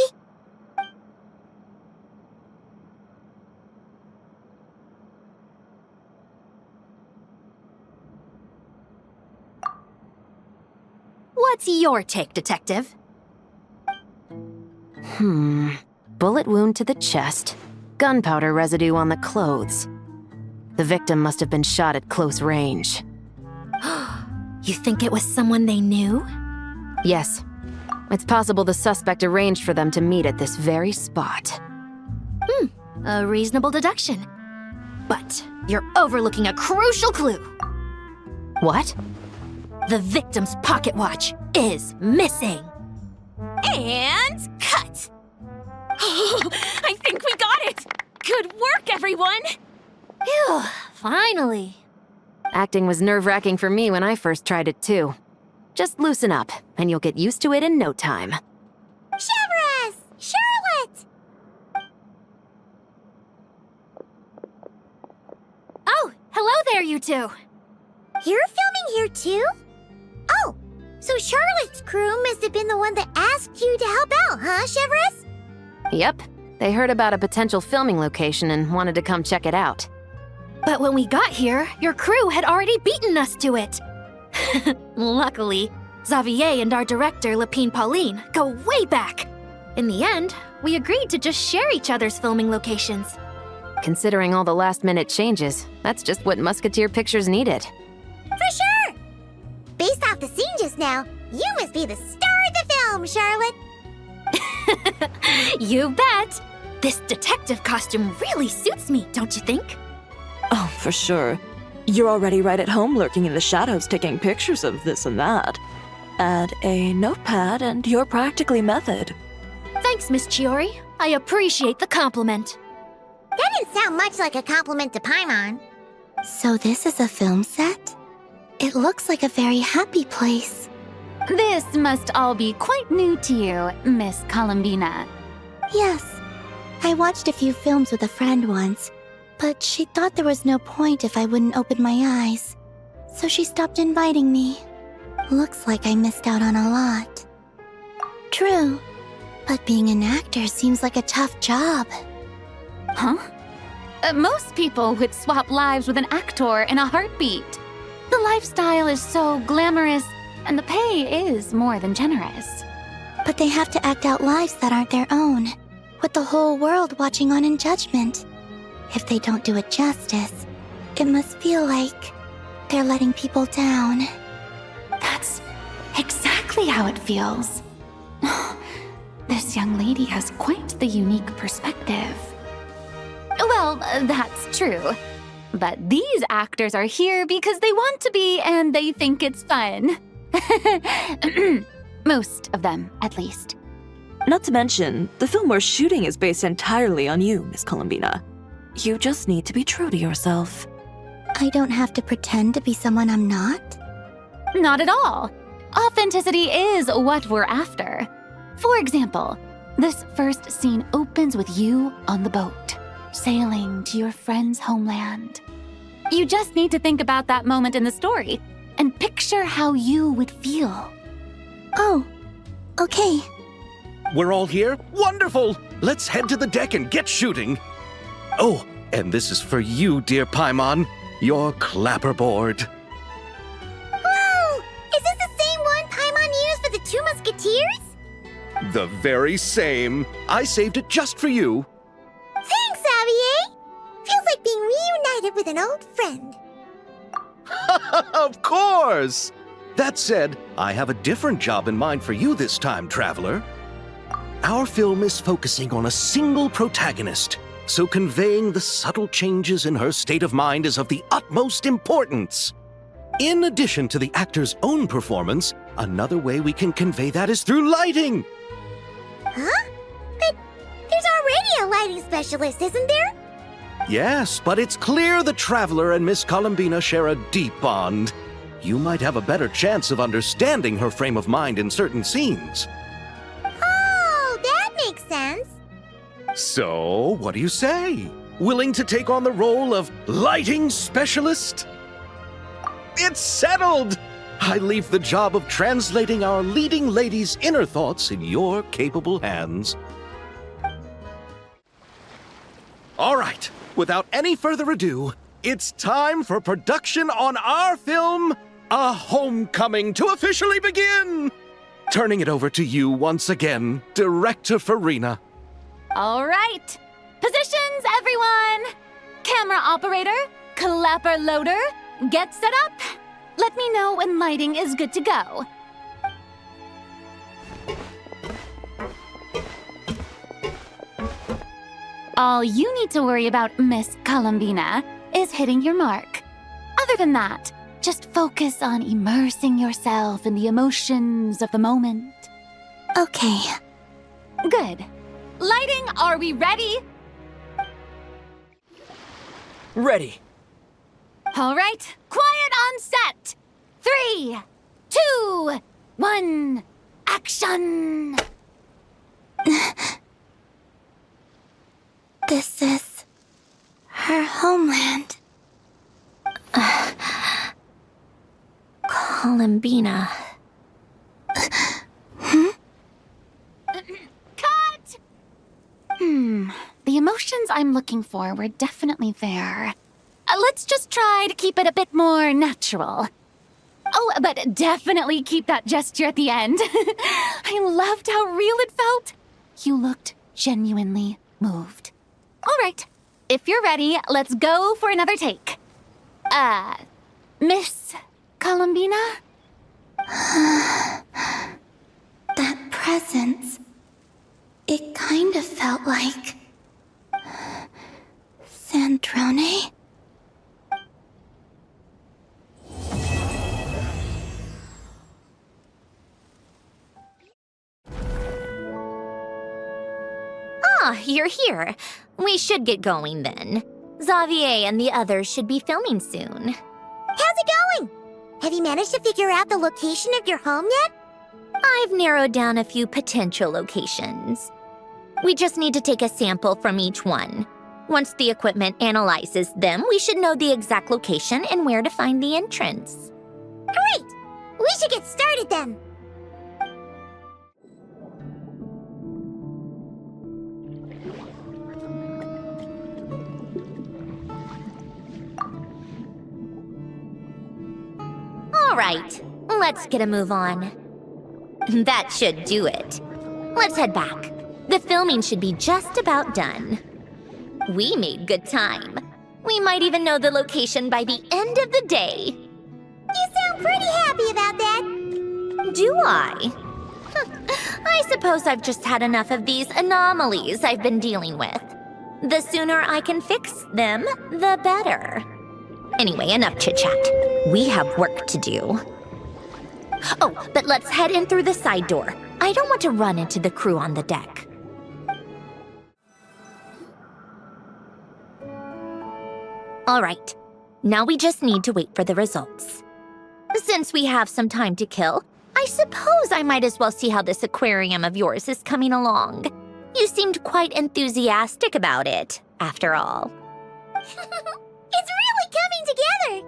What's your take, Detective? Bullet wound to the chest. Gunpowder residue on the clothes. The victim must have been shot at close range. You think it was someone they knew? Yes. It's possible the suspect arranged for them to meet at this very spot. A reasonable deduction. But you're overlooking a crucial clue. What? The victim's pocket watch is missing. And cut! I think we got it! Good work, everyone! Phew, finally. Acting was nerve-wracking for me when I first tried it too. Just loosen up, and you'll get used to it in no time. Chevres! Charlotte! Oh, hello there, you two! You're filming here too? Oh, so Charlotte's crew must have been the one that asked you to help out, huh, Chevres? Yep. They heard about a potential filming location and wanted to come check it out. But when we got here, your crew had already beaten us to it. Luckily, Xavier and our director, Lapine Pauline, go way back. In the end, we agreed to just share each other's filming locations. Considering all the last-minute changes, that's just what Musketeer Pictures needed. For sure! Based off the scene just now, you must be the star of the film, Charlotte! You bet! This detective costume really suits me, don't you think? Oh, for sure. You're already right at home lurking in the shadows taking pictures of this and that. Add a notepad and you're practically method. Thanks, Miss Chiori. I appreciate the compliment. That didn't sound much like a compliment to Paimon. So this is a film set? It looks like a very happy place. This must all be quite new to you, Miss Columbina. Yes. I watched a few films with a friend once, but she thought there was no point if I wouldn't open my eyes. So she stopped inviting me. Looks like I missed out on a lot. True. But being an actor seems like a tough job. Huh? Most people would swap lives with an actor in a heartbeat. The lifestyle is so glamorous, and the pay is more than generous. But they have to act out lives that aren't their own, with the whole world watching on in judgment. If they don't do it justice, it must feel like they're letting people down. That's exactly how it feels. This young lady has quite the unique perspective. Well, that's true. But these actors are here because they want to be and they think it's fun. Most of them, at least. Not to mention, the film we're shooting is based entirely on you, Miss Columbina. You just need to be true to yourself. I don't have to pretend to be someone I'm not? Not at all. Authenticity is what we're after. For example, this first scene opens with you on the boat, sailing to your friend's homeland. You just need to think about that moment in the story and picture how you would feel. Oh, okay. We're all here? Wonderful! Let's head to the deck and get shooting. Oh, and this is for you, dear Paimon, your clapperboard. Whoa! Is this the same one Paimon used for the Two Musketeers? The very same. I saved it just for you. Thanks, Xavier! Feels like being reunited with an old friend. Of course! That said, I have a different job in mind for you this time, traveler. Our film is focusing on a single protagonist, so conveying the subtle changes in her state of mind is of the utmost importance. In addition to the actor's own performance, another way we can convey that is through lighting. Huh? But there's already a lighting specialist, isn't there? Yes, but it's clear the traveler and Miss Columbina share a deep bond. You might have a better chance of understanding her frame of mind in certain scenes. Oh, that makes sense. So, what do you say? Willing to take on the role of lighting specialist? It's settled! I leave the job of translating our leading lady's inner thoughts in your capable hands. All right, without any further ado, it's time for production on our film, A Homecoming, to officially begin! Turning it over to you once again, Director Farina. All right. Positions, everyone. Camera operator, clapper loader, get set up. Let me know when lighting is good to go. All you need to worry about, Miss Columbina, is hitting your mark. Other than that, just focus on immersing yourself in the emotions of the moment. Okay. Good. Lighting, are we ready? Ready. All right, quiet on set. 3, 2, 1, action! This is her homeland. Columbina. Cut! The emotions I'm looking for were definitely there. Let's just try to keep it a bit more natural. Oh, but definitely keep that gesture at the end. I loved how real it felt. You looked genuinely moved. All right, if you're ready, let's go for another take. Miss Columbina? That presence. It kind of felt like Sandrone? Ah, you're here. We should get going then. Xavier and the others should be filming soon. How's it going? Have you managed to figure out the location of your home yet? I've narrowed down a few potential locations. We just need to take a sample from each one. Once the equipment analyzes them, we should know the exact location and where to find the entrance. Great! We should get started then. right, let's get a move on. That should do it. Let's head back. The filming should be just about done. We made good time. We might even know the location by the end of the day. You sound pretty happy about that. Do I? I suppose I've just had enough of these anomalies I've been dealing with. The sooner I can fix them, the better. Anyway, enough chit-chat. We have work to do. Oh, but let's head in through the side door. I don't want to run into the crew on the deck. All right, now we just need to wait for the results. Since we have some time to kill, I suppose I might as well see how this aquarium of yours is coming along. You seemed quite enthusiastic about it, after all. It's really coming together.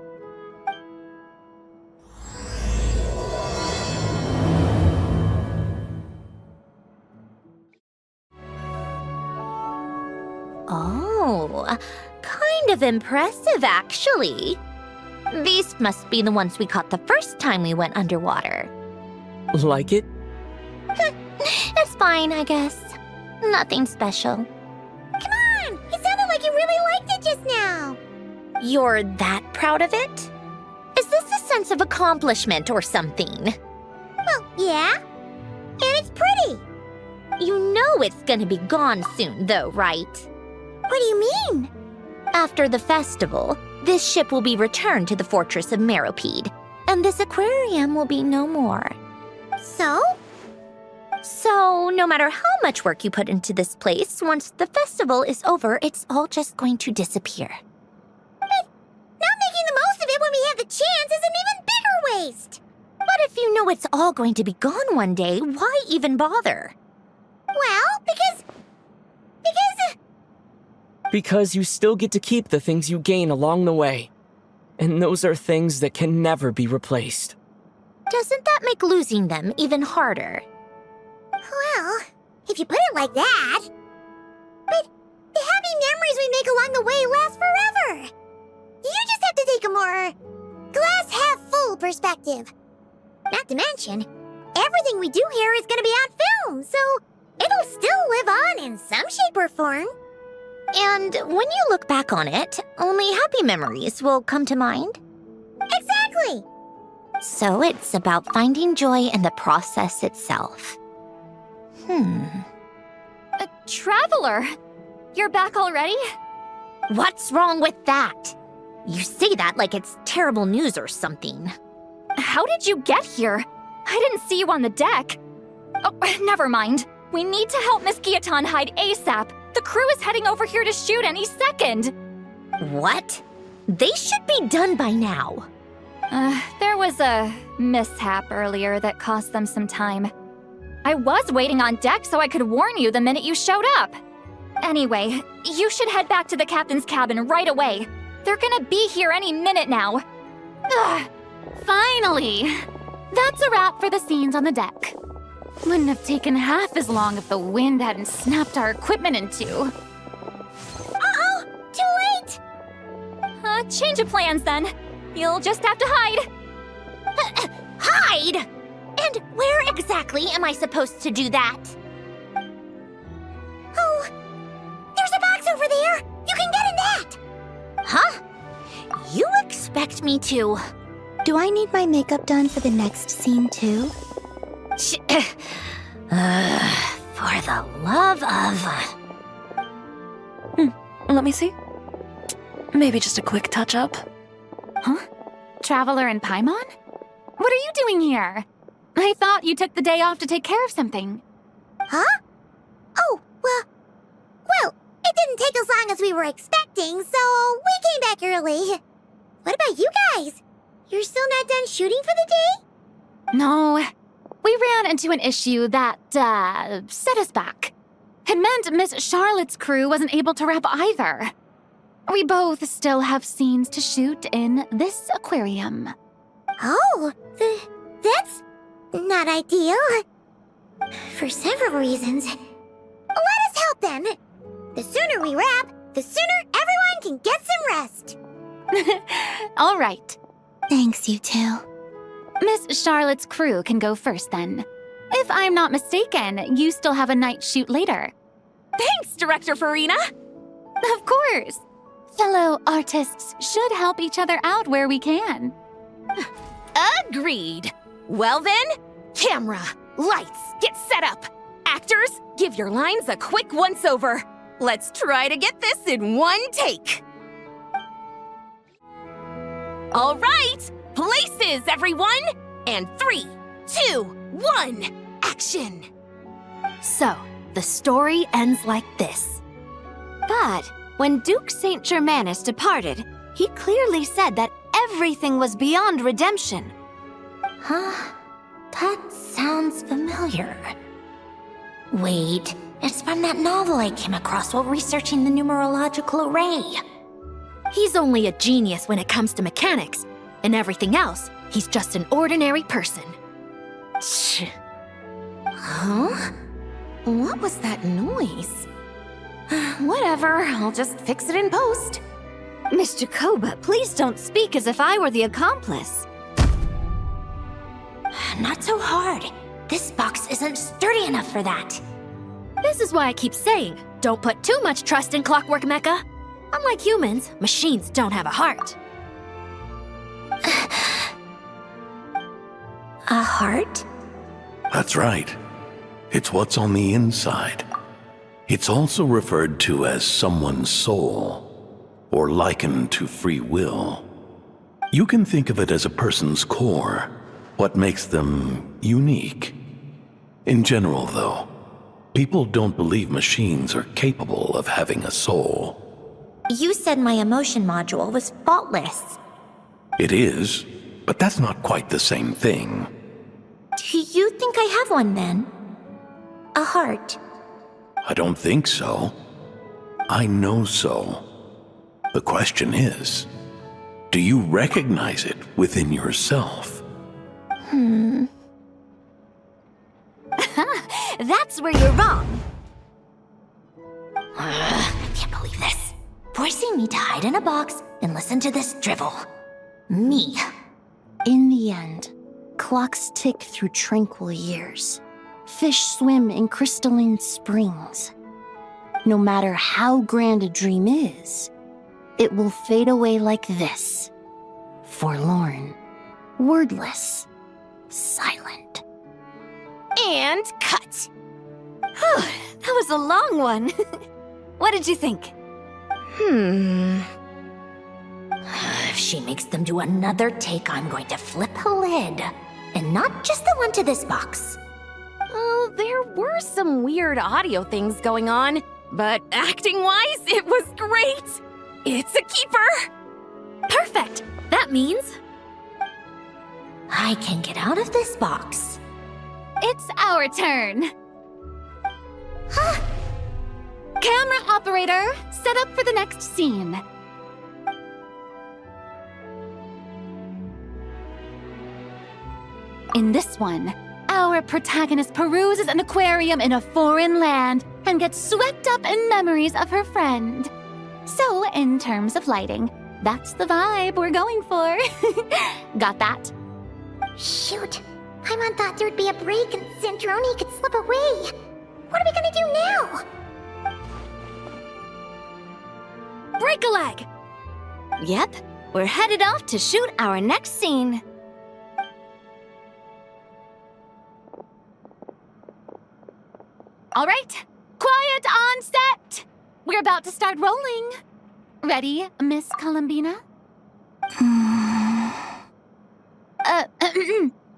Oh, kind of impressive, actually. These must be the ones we caught the first time we went underwater. Like it? It's fine, I guess. Nothing special. Come on! It sounded like you really liked it just now. You're that proud of it? Is this a sense of accomplishment or something? Well, yeah. And it's pretty. You know it's gonna be gone soon, though, right? What do you mean? After the festival, this ship will be returned to the fortress of Meropide, and this aquarium will be no more. So? So, no matter how much work you put into this place, once the festival is over, it's all just going to disappear. But not making the most of it when we have the chance is an even bigger waste. But if you know it's all going to be gone one day, why even bother? Well, because... Because you still get to keep the things you gain along the way. And those are things that can never be replaced. Doesn't that make losing them even harder? Well, if you put it like that. But the happy memories we make along the way last forever. You just have to take a more glass-half-full perspective. Not to mention, everything we do here is going to be on film, so it'll still live on in some shape or form. And when you look back on it, only happy memories will come to mind? Exactly! So it's about finding joy in the process itself. Traveler! You're back already? What's wrong with that? You say that like it's terrible news or something. How did you get here? I didn't see you on the deck. Oh, never mind. We need to help Miss Guillotin hide ASAP. The crew is heading over here to shoot any second. What? They should be done by now. There was a mishap earlier that cost them some time. I was waiting on deck so I could warn you the minute you showed up. Anyway, you should head back to the captain's cabin right away. They're gonna be here any minute now. Ugh, finally! That's a wrap for the scenes on the deck. Wouldn't have taken half as long if the wind hadn't snapped our equipment in two. Uh-oh! Too late! Change of plans then. You'll just have to hide. Hide? And where exactly am I supposed to do that? Oh, there's a box over there! You can get in that! Huh? You expect me to... Do I need my makeup done for the next scene too? For the love of... Let me see. Maybe just a quick touch-up. Huh? Traveler and Paimon? What are you doing here? I thought you took the day off to take care of something. Huh? Oh, well, it didn't take as long as we were expecting, so we came back early. What about you guys? You're still not done shooting for the day? No. We ran into an issue that, set us back. It meant Miss Charlotte's crew wasn't able to wrap either. We both still have scenes to shoot in this aquarium. Oh, that's not ideal. For several reasons. Let us help then. The sooner we wrap, the sooner everyone can get some rest. All right. Thanks, you two. Miss Charlotte's crew can go first then. If I'm not mistaken, you still have a night shoot later. Thanks, Director Farina! Of course. Fellow artists should help each other out where we can. Agreed. Well then, camera, lights, get set up. Actors, give your lines a quick once-over. Let's try to get this in one take. All right, places, everyone! And 3, 2, 1, action! So, the story ends like this. But when Duke St. Germanus departed, he clearly said that everything was beyond redemption. Huh? That sounds familiar. Wait, it's from that novel I came across while researching the numerological array. He's only a genius when it comes to mechanics, and everything else, he's just an ordinary person. Huh? What was that noise? Whatever, I'll just fix it in post. Miss Jacoba, please don't speak as if I were the accomplice. Not so hard. This box isn't sturdy enough for that. This is why I keep saying, don't put too much trust in Clockwork Mecha. Unlike humans, machines don't have a heart. A heart? That's right. It's what's on the inside. It's also referred to as someone's soul, or likened to free will. You can think of it as a person's core, what makes them unique. In general, though, people don't believe machines are capable of having a soul. You said my emotion module was faultless. It is, but that's not quite the same thing. Do you think I have one then? A heart? I don't think so. I know so. The question is, do you recognize it within yourself? That's where you're wrong. I can't believe this. Forcing me to hide in a box and listen to this drivel. Me. In the end, clocks tick through tranquil years. Fish swim in crystalline springs. No matter how grand a dream is, it will fade away like this. Forlorn, wordless, silent. And cut. That was a long one. What did you think? If she makes them do another take, I'm going to flip a lid. And not just the one to this box. Oh, there were some weird audio things going on, but acting-wise, it was great. It's a keeper. Perfect. That means I can get out of this box. It's our turn. Camera operator, set up for the next scene. In this one, our protagonist peruses an aquarium in a foreign land and gets swept up in memories of her friend. So, in terms of lighting, that's the vibe we're going for. Got that? Shoot. Paimon thought there'd be a break and Zandroni could slip away. What are we gonna do now? break a leg. Yep, we're headed off to shoot our next scene. All right, quiet on set. We're about to start rolling. Ready, Miss Columbina?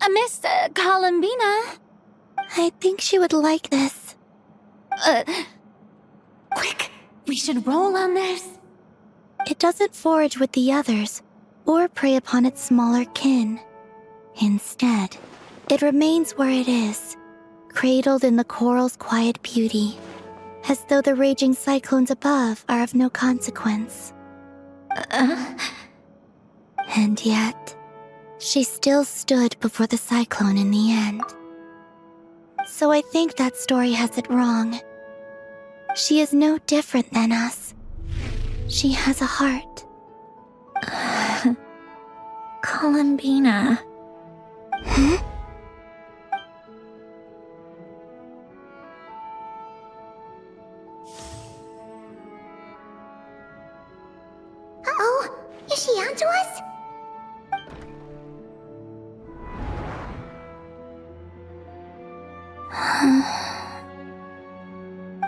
Miss Columbina? I think she would like this. Quick, we should roll on this. It doesn't forage with the others, or prey upon its smaller kin. Instead, it remains where it is, cradled in the coral's quiet beauty, as though the raging cyclones above are of no consequence. And yet, she still stood before the cyclone in the end. So I think that story has it wrong. She is no different than us. She has a heart. Columbina. Uh-oh, is she onto us?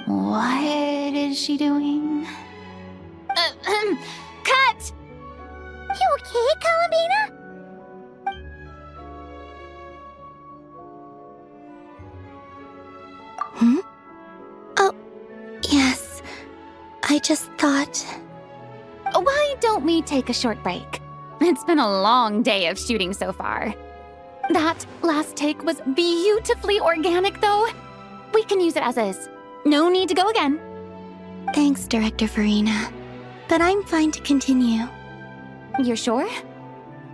What is she doing? Cut! You okay, Columbina? Oh, yes. I just thought... Why don't we take a short break? It's been a long day of shooting so far. That last take was beautifully organic, though. We can use it as is. No need to go again. Thanks, Director Farina. But I'm fine to continue. You're sure?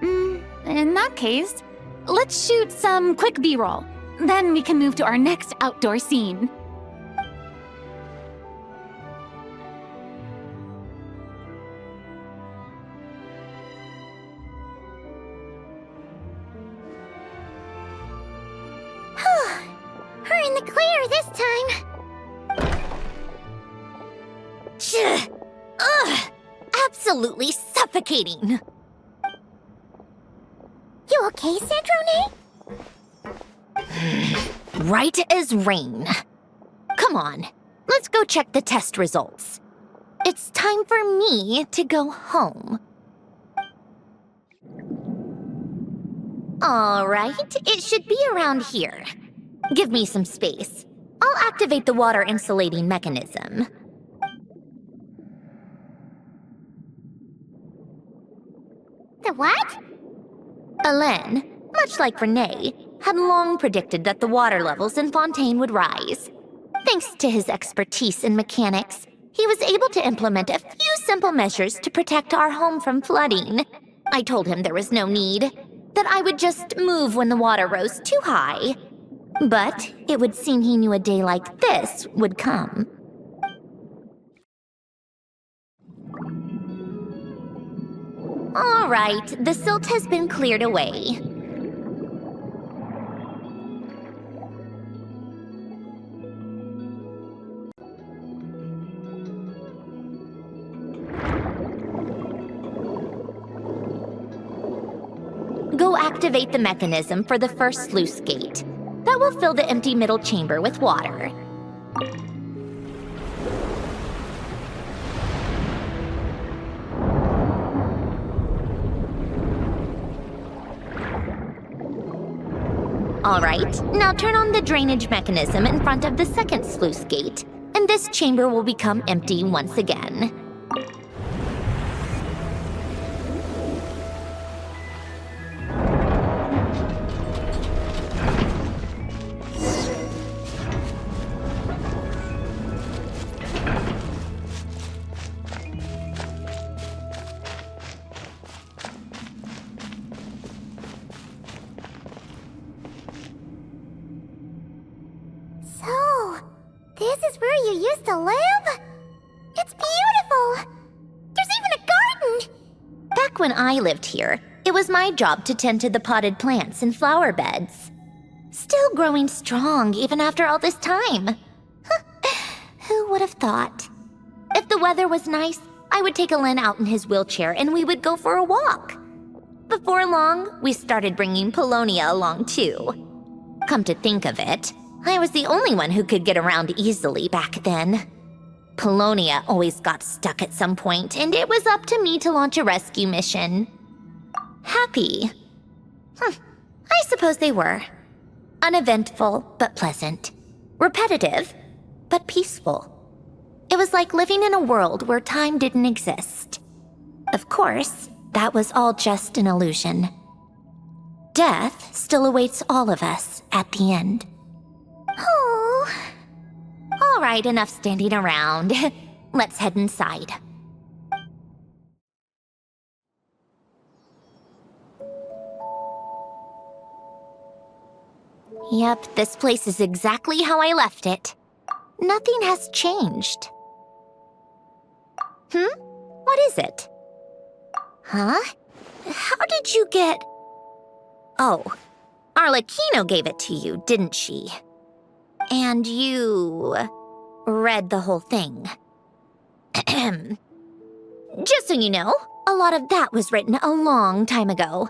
In that case, let's shoot some quick B-roll. Then we can move to our next outdoor scene. We're in the clear this time. Ugh! Absolutely suffocating! You okay, Sandrone? Right as rain. Come on, let's go check the test results. It's time for me to go home. All right, it should be around here. Give me some space. I'll activate the water insulating mechanism. The what? Alain, much like Renee, had long predicted that the water levels in Fontaine would rise. Thanks to his expertise in mechanics, he was able to implement a few simple measures to protect our home from flooding. I told him there was no need, that I would just move when the water rose too high. But it would seem he knew a day like this would come. All right, the silt has been cleared away. Go activate the mechanism for the first sluice gate. That will fill the empty middle chamber with water. All right, now turn on the drainage mechanism in front of the second sluice gate, and this chamber will become empty once again. So, this is where you used to live? It's beautiful! There's even a garden! Back when I lived here, it was my job to tend to the potted plants and flower beds. Still growing strong even after all this time. Who would have thought? If the weather was nice, I would take Alain out in his wheelchair and we would go for a walk. Before long, we started bringing Polonia along too. Come to think of it, I was the only one who could get around easily back then. Polonia always got stuck at some point, and it was up to me to launch a rescue mission. Happy? I suppose they were. Uneventful, but pleasant. Repetitive, but peaceful. It was like living in a world where time didn't exist. Of course, that was all just an illusion. Death still awaits all of us at the end. Oh. All right, enough standing around. Let's head inside. Yep, this place is exactly how I left it. Nothing has changed. What is it? Huh? How did you get... Oh, Arlecchino gave it to you, didn't she? And you read the whole thing. Just so you know, a lot of that was written a long time ago.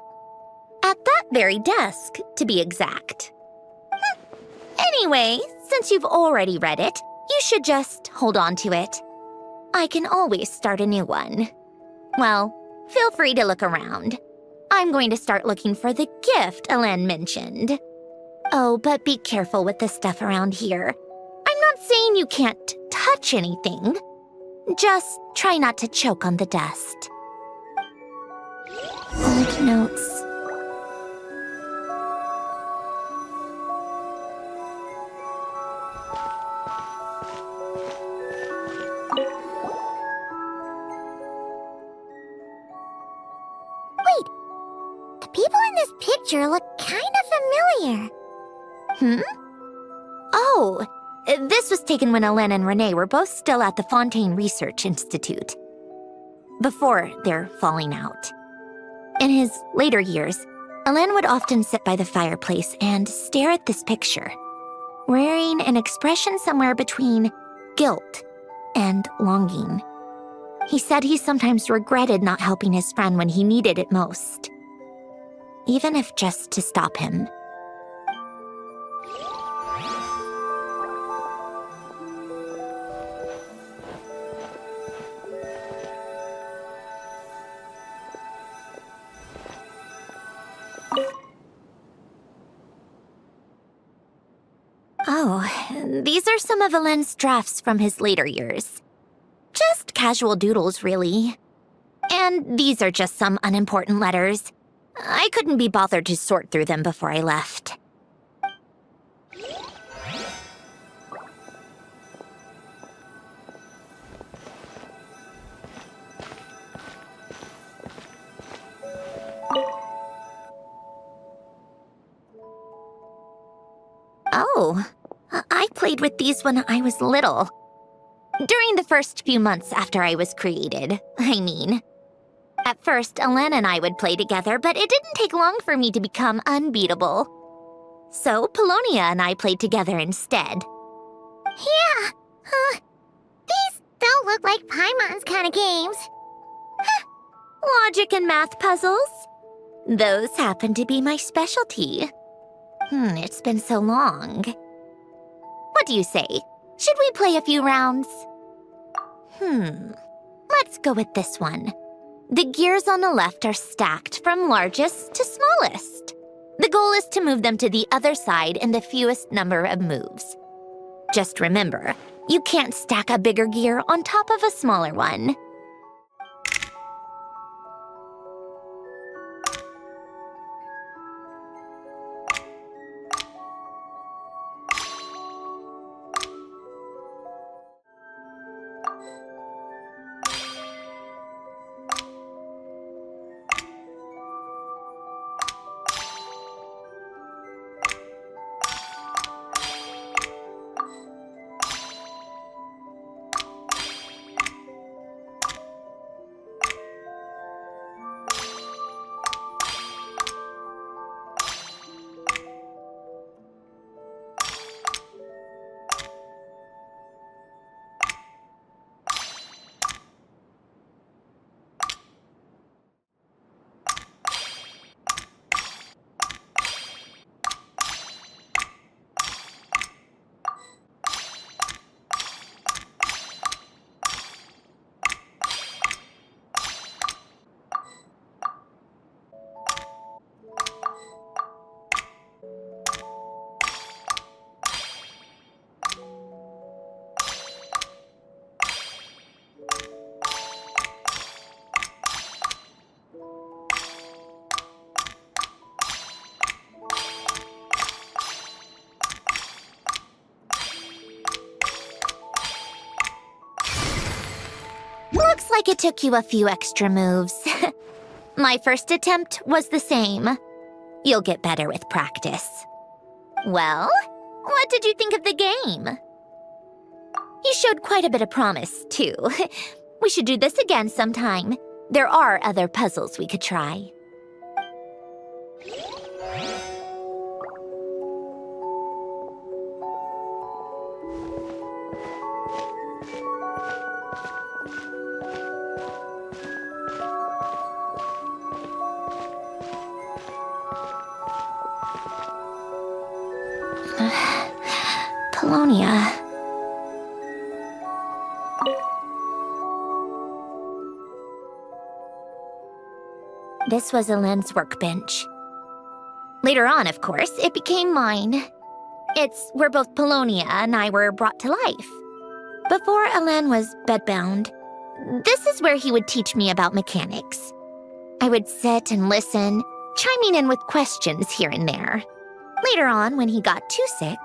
At that very desk, to be exact. Anyway, since you've already read it, you should just hold on to it. I can always start a new one. Well, feel free to look around. I'm going to start looking for the gift Elen mentioned. Oh, but be careful with the stuff around here. I'm not saying you can't touch anything. Just try not to choke on the dust. Old notes. Wait, the people in this picture look kind of familiar. Oh, this was taken when Elen and Renee were both still at the Fontaine Research Institute. Before their falling out. In his later years, Elen would often sit by the fireplace and stare at this picture, wearing an expression somewhere between guilt and longing. He said he sometimes regretted not helping his friend when he needed it most, even if just to stop him. Oh, these are some of Elen's drafts from his later years. Just casual doodles, really. And these are just some unimportant letters. I couldn't be bothered to sort through them before I left. Oh, I played with these when I was little. During the first few months after I was created, I mean. At first, Elen and I would play together, but it didn't take long for me to become unbeatable. So, Polonia and I played together instead. Yeah, these don't look like Paimon's kind of games. Logic and math puzzles? Those happen to be my specialty. It's been so long. What do you say? Should we play a few rounds? Let's go with this one. The gears on the left are stacked from largest to smallest. The goal is to move them to the other side in the fewest number of moves. Just remember, you can't stack a bigger gear on top of a smaller one. Looks like it took you a few extra moves. My first attempt was the same. You'll get better with practice. Well, what did you think of the game? You showed quite a bit of promise, too. We should do this again sometime. There are other puzzles we could try. Polonia. This was Elend's workbench. Later on, of course, it became mine. It's where both Polonia and I were brought to life. Before Elend was bedbound, this is where he would teach me about mechanics. I would sit and listen, chiming in with questions here and there. Later on, when he got too sick,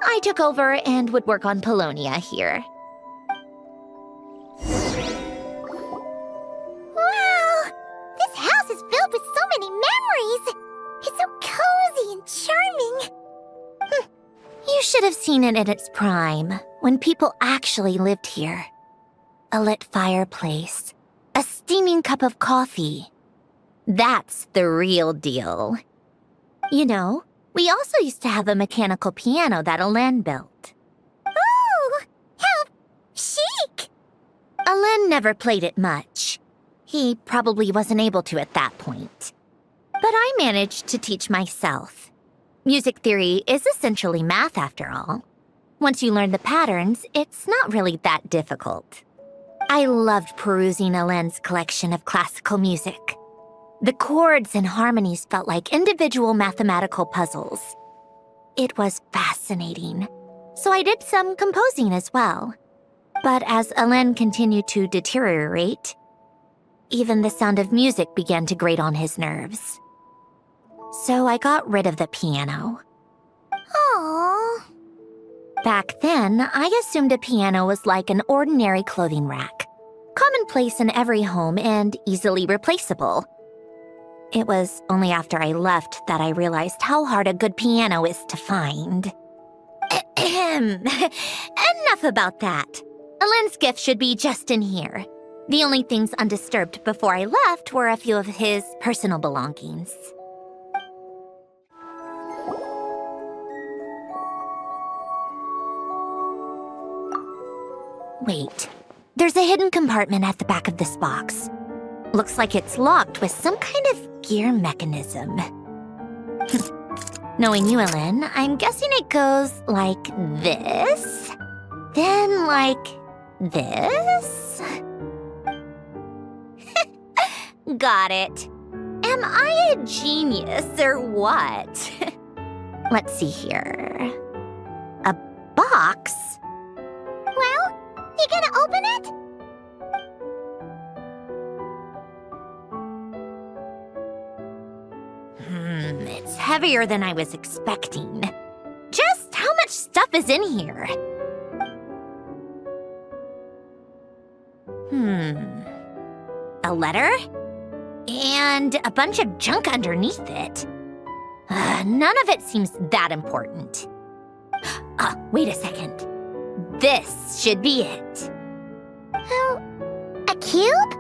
I took over and would work on Polonia here. Wow! This house is filled with so many memories! It's so cozy and charming! You should have seen it in its prime, when people actually lived here. A lit fireplace, a steaming cup of coffee. That's the real deal. You know, we also used to have a mechanical piano that Elend built. Oh! How chic! Elend never played it much. He probably wasn't able to at that point. But I managed to teach myself. Music theory is essentially math after all. Once you learn the patterns, it's not really that difficult. I loved perusing Elend's collection of classical music. The chords and harmonies felt like individual mathematical puzzles. It was fascinating, so I did some composing as well. But as Elend continued to deteriorate, even the sound of music began to grate on his nerves. So I got rid of the piano. Aww. Back then, I assumed a piano was like an ordinary clothing rack, commonplace in every home and easily replaceable. It was only after I left that I realized how hard a good piano is to find. Enough about that. Elend's gift should be just in here. The only things undisturbed before I left were a few of his personal belongings. Wait, there's a hidden compartment at the back of this box. Looks like it's locked with some kind of gear mechanism. Knowing you, Elend, I'm guessing it goes like this, then like this. Got it. Am I a genius or what? Let's see here. A box? Well, you gonna open it? It's heavier than I was expecting. Just how much stuff is in here? A letter? And a bunch of junk underneath it. None of it seems that important. Wait a second. This should be it. A cube?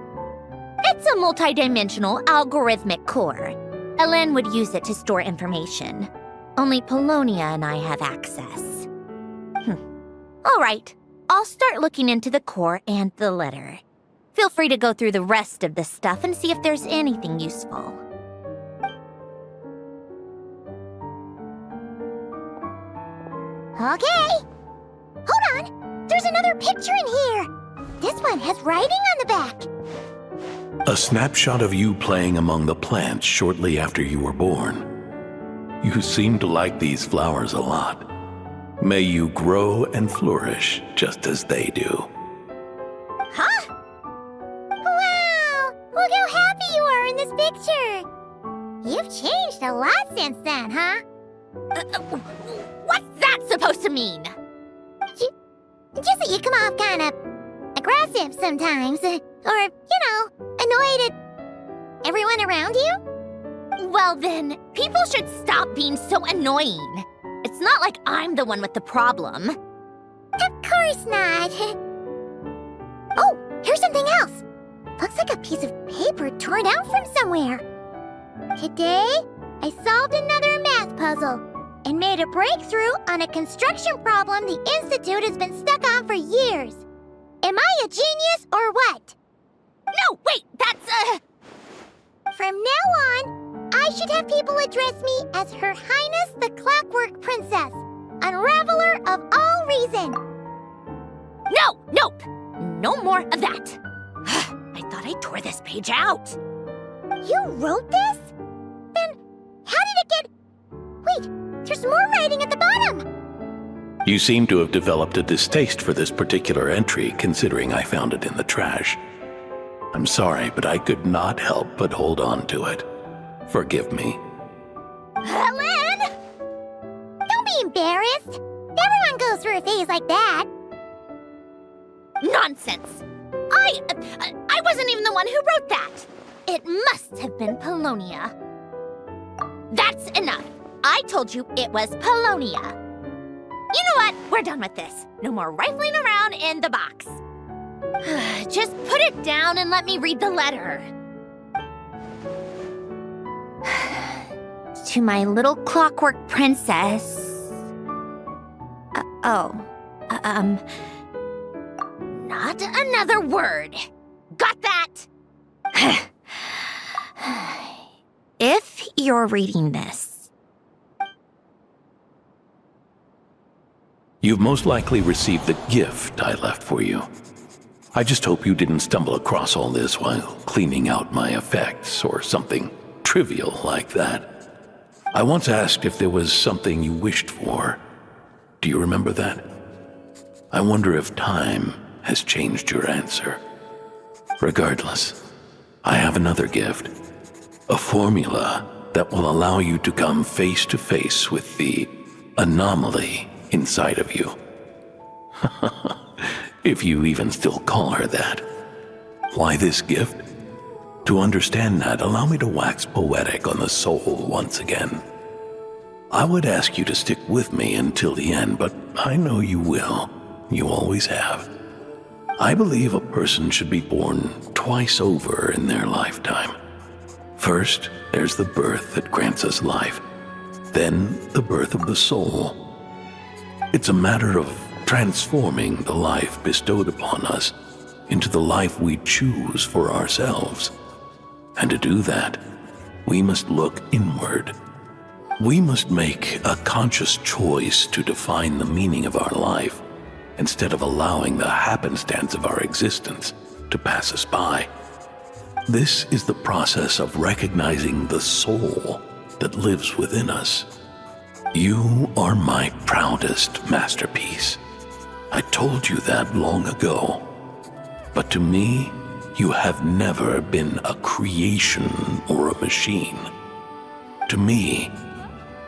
It's a multidimensional algorithmic core. Elend would use it to store information. Only Polonia and I have access. All right, I'll start looking into the core and the letter. Feel free to go through the rest of the stuff and see if there's anything useful. Okay. Hold on. There's another picture in here. This one has writing on the back. A snapshot of you playing among the plants shortly after you were born. You seem to like these flowers a lot. May you grow and flourish just as they do. Huh? Wow! Look how happy you are in this picture. You've changed a lot since then, huh? What's that supposed to mean? Just that you come off kind of aggressive sometimes. Or, annoyed at everyone around you? Well then, people should stop being so annoying. It's not like I'm the one with the problem. Of course not. Oh, here's something else. Looks like a piece of paper torn out from somewhere. Today, I solved another math puzzle and made a breakthrough on a construction problem the Institute has been stuck on for years. Am I a genius or what? No, wait, that's From now on, I should have people address me as Her Highness the Clockwork Princess, unraveler of all this page out. You wrote this? Then how did it get... Wait, there's more writing at the bottom. You seem to have developed a distaste for this particular entry, considering I found it in the trash. I'm sorry, but I could not help but hold on to it. Forgive me. Lynn! Don't be embarrassed. Everyone goes through a phase like that. Nonsense! I wasn't even the one who wrote that. It must have been Polonia. That's enough. I told you it was Polonia. You know what? We're done with this. No more rifling around in the box. Just put it down and let me read the letter. To my little clockwork princess. Not another word. Got that? If you're reading this, You've most likely received the gift I left for you. I just hope you didn't stumble across all this while cleaning out my effects or something trivial like that. I once asked if there was something you wished for. Do you remember that? I wonder if time has changed your answer. Regardless, I have another gift. A formula that will allow you to come face to face with the anomaly inside of you. If you even still call her that. Why this gift? To understand that, allow me to wax poetic on the soul once again. I would ask you to stick with me until the end, but I know you will. You always have. I believe a person should be born twice over in their lifetime. First, there's the birth that grants us life. Then, the birth of the soul. It's a matter of transforming the life bestowed upon us into the life we choose for ourselves. And to do that, we must look inward. We must make a conscious choice to define the meaning of our life instead of allowing the happenstance of our existence to pass us by. This is the process of recognizing the soul that lives within us. You are my proudest masterpiece. I told you that long ago. But to me, you have never been a creation or a machine. To me,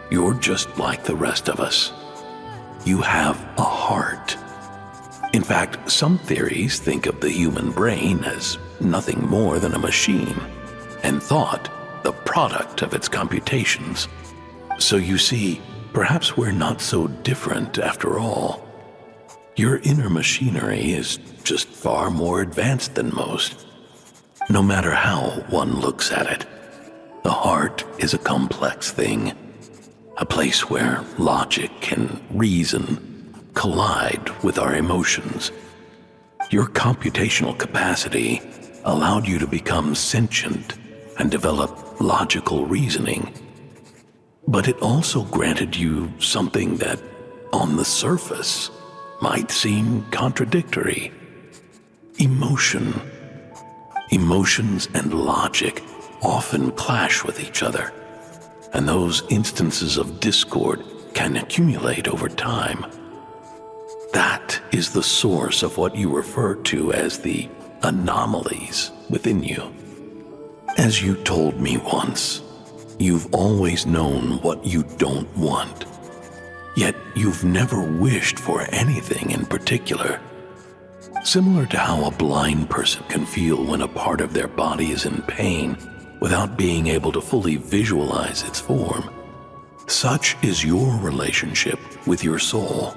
you're just like the rest of us. You have a heart. In fact, some theories think of the human brain as nothing more than a machine, and thought the product of its computations. So you see, perhaps we're not so different after all. Your inner machinery is just far more advanced than most. No matter how one looks at it, the heart is a complex thing, a place where logic and reason collide with our emotions. Your computational capacity allowed you to become sentient and develop logical reasoning. But it also granted you something that, on the surface, might seem contradictory. Emotion. Emotions and logic often clash with each other, and those instances of discord can accumulate over time. That is the source of what you refer to as the anomalies within you. As you told me once, you've always known what you don't want. Yet you've never wished for anything in particular. Similar to how a blind person can feel when a part of their body is in pain without being able to fully visualize its form, such is your relationship with your soul.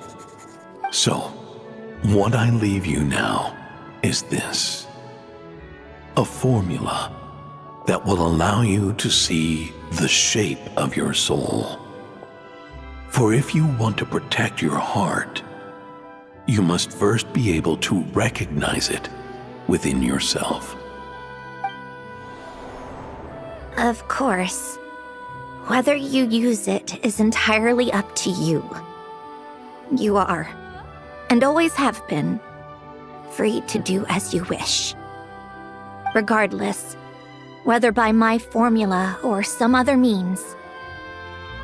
So, what I leave you now is this: a formula that will allow you to see the shape of your soul. For if you want to protect your heart, you must first be able to recognize it within yourself. of course. Whether you use it is entirely up to you. You are, and always have been, free to do as you wish. Regardless, whether by my formula or some other means,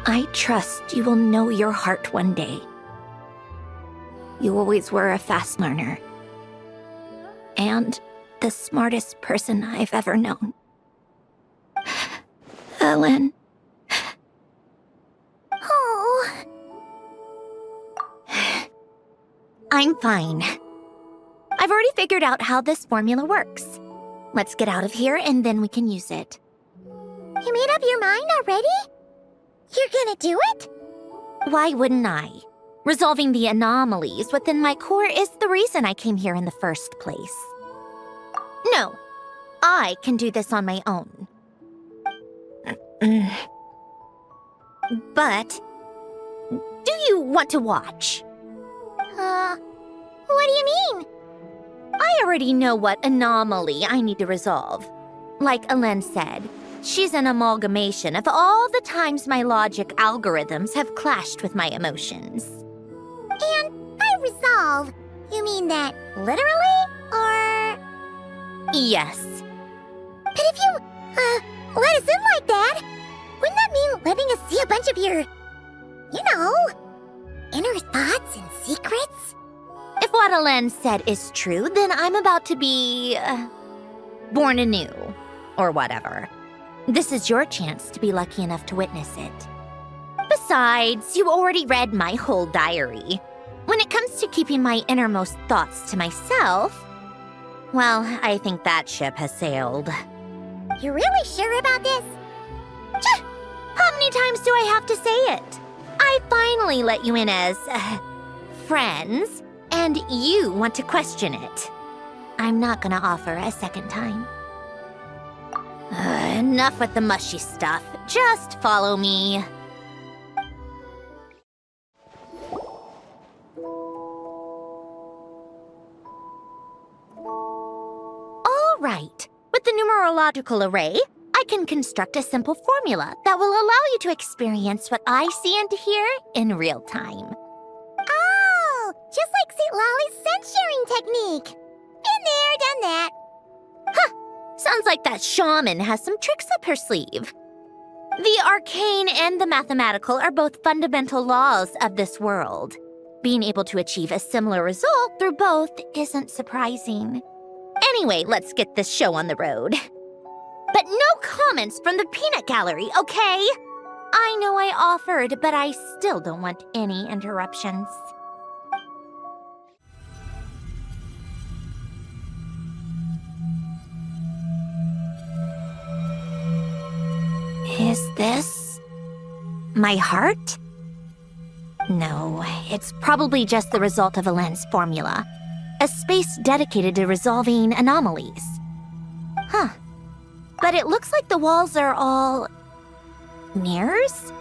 I trust you will know your heart one day. You always were a fast learner. And the smartest person I've ever known. Ellen. Oh. I'm fine. I've already figured out how this formula works. Let's get out of here and then we can use it. You made up your mind already? You're gonna do it? Why wouldn't I? Resolving the anomalies within my core is the reason I came here in the first place. No, I can do this on my own. But, do you want to watch? What do you mean? I already know what anomaly I need to resolve. Like Alen said, she's an amalgamation of all the times my logic algorithms have clashed with my emotions. And by resolve, you mean that literally, or...? Yes. But if you, let us in like that, wouldn't that mean letting us see a bunch of your, inner thoughts and secrets? If what Alen said is true, then I'm about to be, born anew, or whatever. This is your chance to be lucky enough to witness it. Besides, you already read my whole diary. When it comes to keeping my innermost thoughts to myself, well, I think that ship has sailed. You're really sure about this? How many times do I have to say it? I finally let you in as, friends, and you want to question it. I'm not gonna offer a second time. Enough with the mushy stuff. Just follow me. All right. With the numerological array, I can construct a simple formula that will allow you to experience what I see and hear in real time. Oh, just like St. Lolly's scent-sharing technique. Been there, done that. Sounds like that shaman has some tricks up her sleeve. The arcane and the mathematical are both fundamental laws of this world. Being able to achieve a similar result through both isn't surprising. Anyway, let's get this show on the road. But no comments from the peanut gallery, okay? I know I offered, but I still don't want any interruptions. Is this my heart? No, it's probably just the result of Alen's formula. A space dedicated to resolving anomalies. Huh. But it looks like the walls are all... mirrors?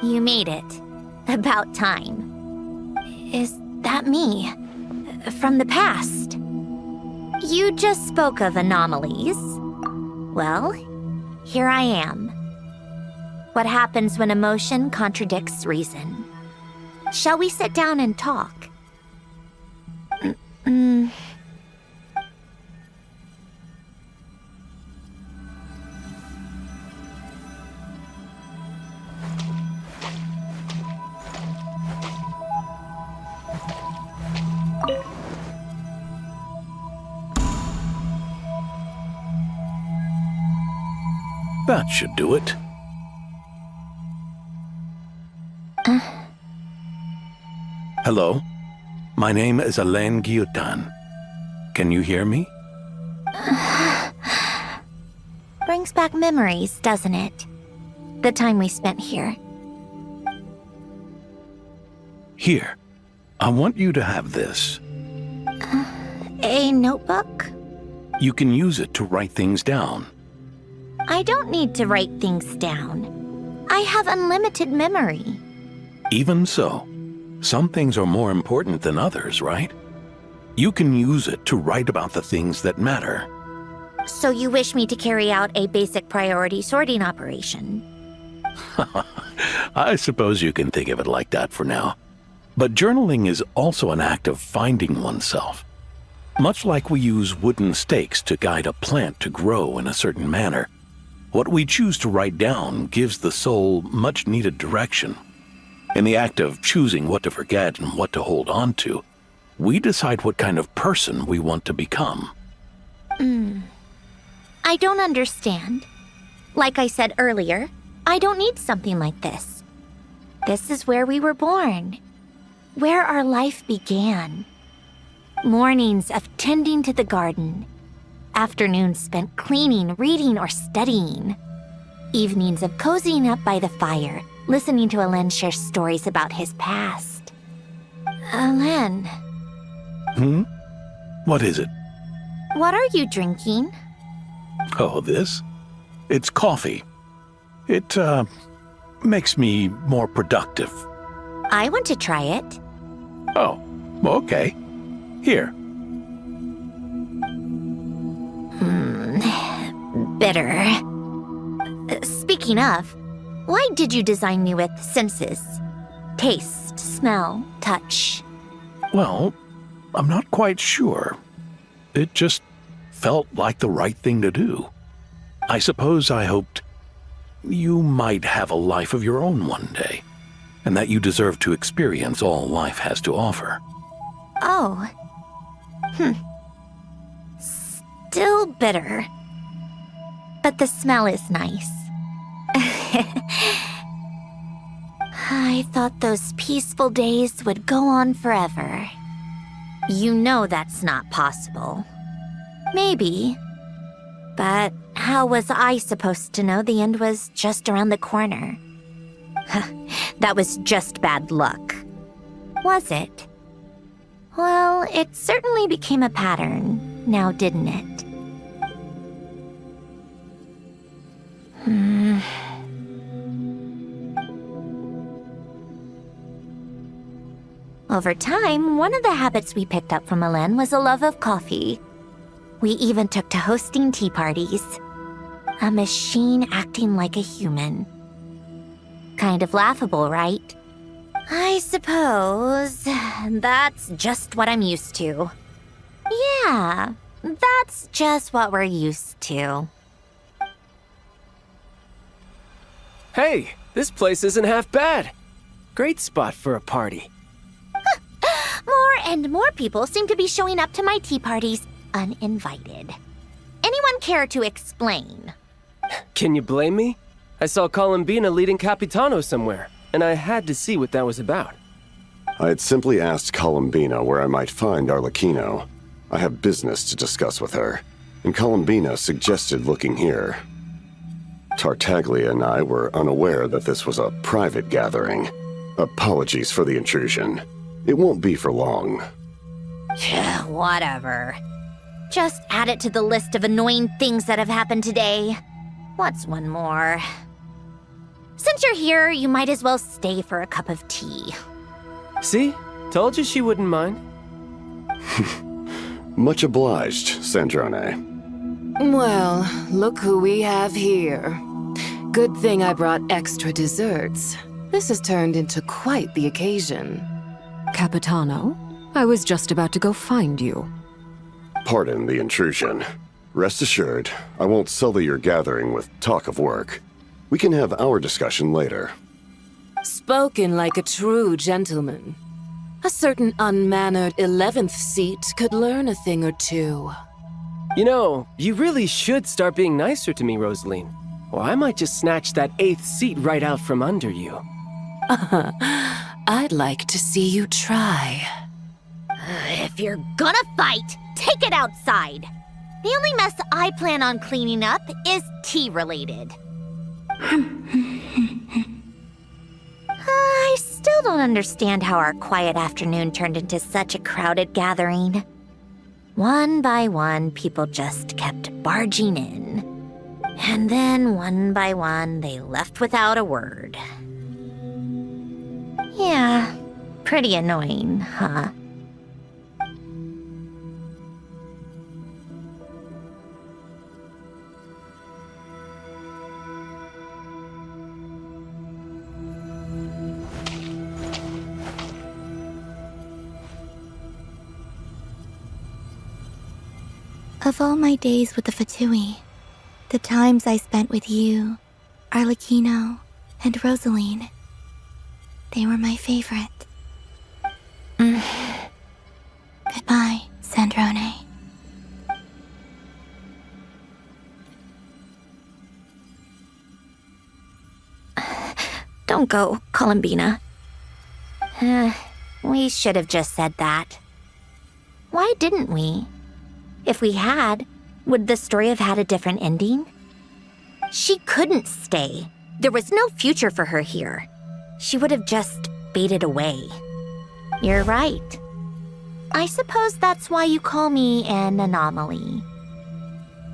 You made it. About time. Is that me? From the past? You just spoke of anomalies. Well, here I am. What happens when emotion contradicts reason? Shall we sit down and talk? That should do it. Hello? My name is Alain Guillotin. Can you hear me? Brings back memories, doesn't it? The time we spent here. Here. I want you to have this. A notebook? You can use it to write things down. I don't need to write things down. I have unlimited memory. Even so, some things are more important than others, right? You can use it to write about the things that matter. So you wish me to carry out a basic priority sorting operation? I suppose you can think of it like that for now. But journaling is also an act of finding oneself. Much like we use wooden stakes to guide a plant to grow in a certain manner, what we choose to write down gives the soul much needed direction. In the act of choosing what to forget and what to hold on to, we decide what kind of person we want to become. I don't understand. Like I said earlier, I don't need something like this. This is where we were born, where our life began. Mornings of tending to the garden, afternoons spent cleaning, reading, or studying, evenings of cozying up by the fire, listening to Alen share stories about his past. Alen, What is it? what are you drinking? Oh, this? It's coffee. It, makes me more productive. I want to try it. Oh, okay. Here. Bitter. Speaking of, why did you design me with senses? Taste, smell, touch. Well, I'm not quite sure. It just felt like the right thing to do. I suppose I hoped you might have a life of your own one day, and that you deserve to experience all life has to offer. Oh. Still bitter. But the smell is nice. I thought those peaceful days would go on forever. You know that's not possible. Maybe. But how was I supposed to know the end was just around the corner? That was just bad luck. Was it? Well, it certainly became a pattern, now didn't it? Over time, one of the habits we picked up from Alen was a love of coffee. We even took to hosting tea parties. A machine acting like a human. Kind of laughable, right? I suppose that's just what I'm used to. Yeah, that's just what we're used to. Hey, this place isn't half bad. Great spot for a party. More and more people seem to be showing up to my tea parties uninvited. Anyone care to explain? Can you blame me? I saw Columbina leading Capitano somewhere, and I had to see what that was about. I had simply asked Columbina where I might find Arlecchino. I have business to discuss with her, and Columbina suggested looking here. Tartaglia and I were unaware that this was a private gathering. Apologies for the intrusion. It won't be for long. Whatever. Just add it to the list of annoying things that have happened today. What's one more? Since you're here, you might as well stay for a cup of tea. See? Told you she wouldn't mind. Much obliged, Sandrone. Well, look who we have here. Good thing I brought extra desserts. This has turned into quite the occasion. Capitano, I was just about to go find you. Pardon the intrusion. Rest assured, I won't sully your gathering with talk of work. We can have our discussion later. Spoken like a true gentleman. A certain unmannered 11th seat could learn a thing or two. You know, you really should start being nicer to me, Rosaline. Or I might just snatch that 8th seat right out from under you. I'd like to see you try. If you're gonna fight, take it outside. The only mess I plan on cleaning up is tea-related. I still don't understand how our quiet afternoon turned into such a crowded gathering. One by one, people just kept barging in. And then, one by one, they left without a word. Yeah, pretty annoying, huh? Of all my days with the Fatui, the times I spent with you, Arlecchino, and Rosaline, they were my favorite. Goodbye, Sandrone. Don't go, Columbina. We should have just said that. Why didn't we? If we had, would the story have had a different ending? She couldn't stay. There was no future for her here. She would have just faded away. You're right. I suppose that's why you call me an anomaly.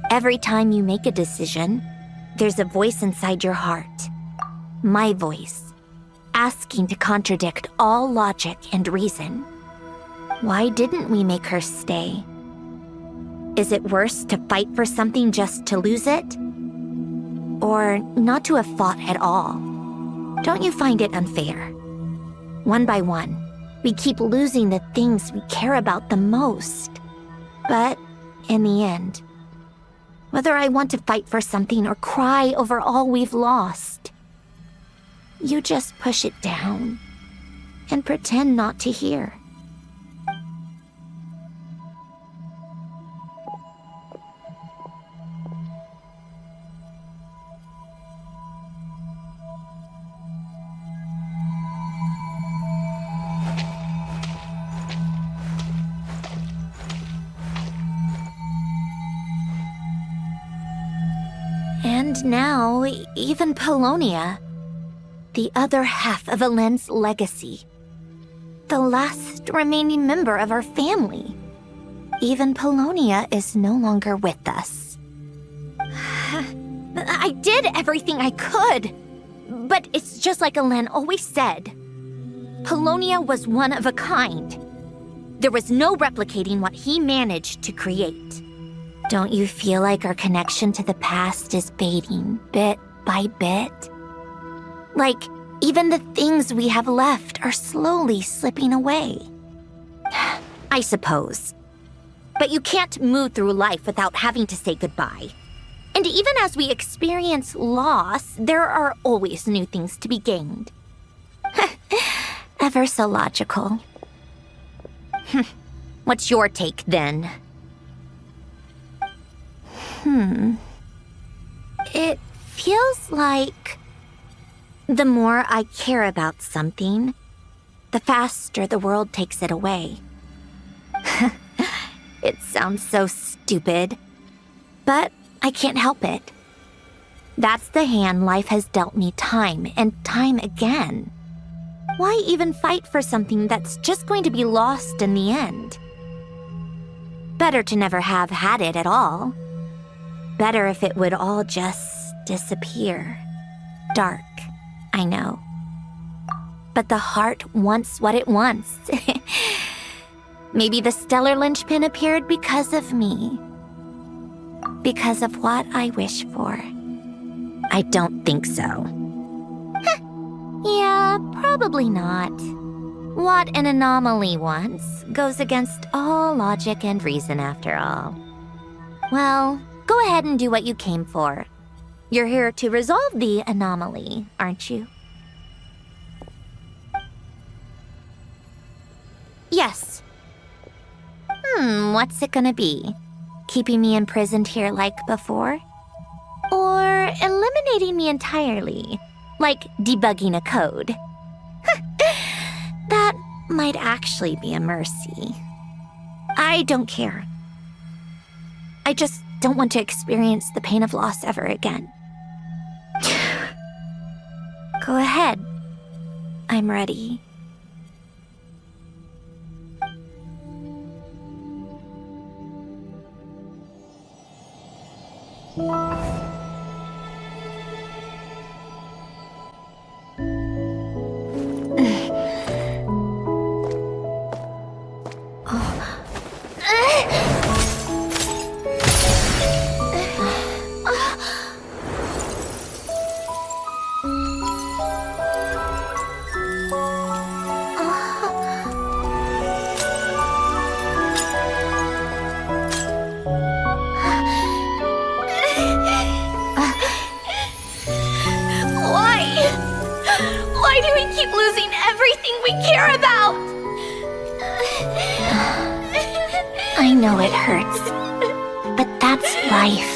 Every time you make a decision, there's a voice inside your heart. My voice, asking to contradict all logic and reason. Why didn't we make her stay? Is it worse to fight for something just to lose it? Or not to have fought at all? Don't you find it unfair? One by one, we keep losing the things we care about the most. But in the end, whether I want to fight for something or cry over all we've lost, you just push it down and pretend not to hear. And now, even Polonia, the other half of Elend's legacy, the last remaining member of our family. Even Polonia is no longer with us. I did everything I could, but it's just like Elend always said. Polonia was one of a kind. There was no replicating what he managed to create. Don't you feel like our connection to the past is fading bit by bit? Like, even the things we have left are slowly slipping away. I suppose. But you can't move through life without having to say goodbye. And even as we experience loss, there are always new things to be gained. Ever so logical. What's your take, then? It feels like the more I care about something, the faster the world takes it away. It sounds so stupid, but I can't help it. That's the hand life has dealt me time and time again. Why even fight for something that's just going to be lost in the end? Better to never have had it at all. Better if it would all just disappear. Dark, I know. But the heart wants what it wants. Maybe the stellar linchpin appeared because of me. Because of what I wish for. I don't think so. Yeah, probably not. What an anomaly wants goes against all logic and reason after all. Well, go ahead and do what you came for. You're here to resolve the anomaly, aren't you? Yes. What's it gonna be? Keeping me imprisoned here like before? Or eliminating me entirely, like debugging a code? That might actually be a mercy. I don't care. I just don't want to experience the pain of loss ever again. Go ahead. I'm ready. losing everything we care about! I know it hurts, but that's life.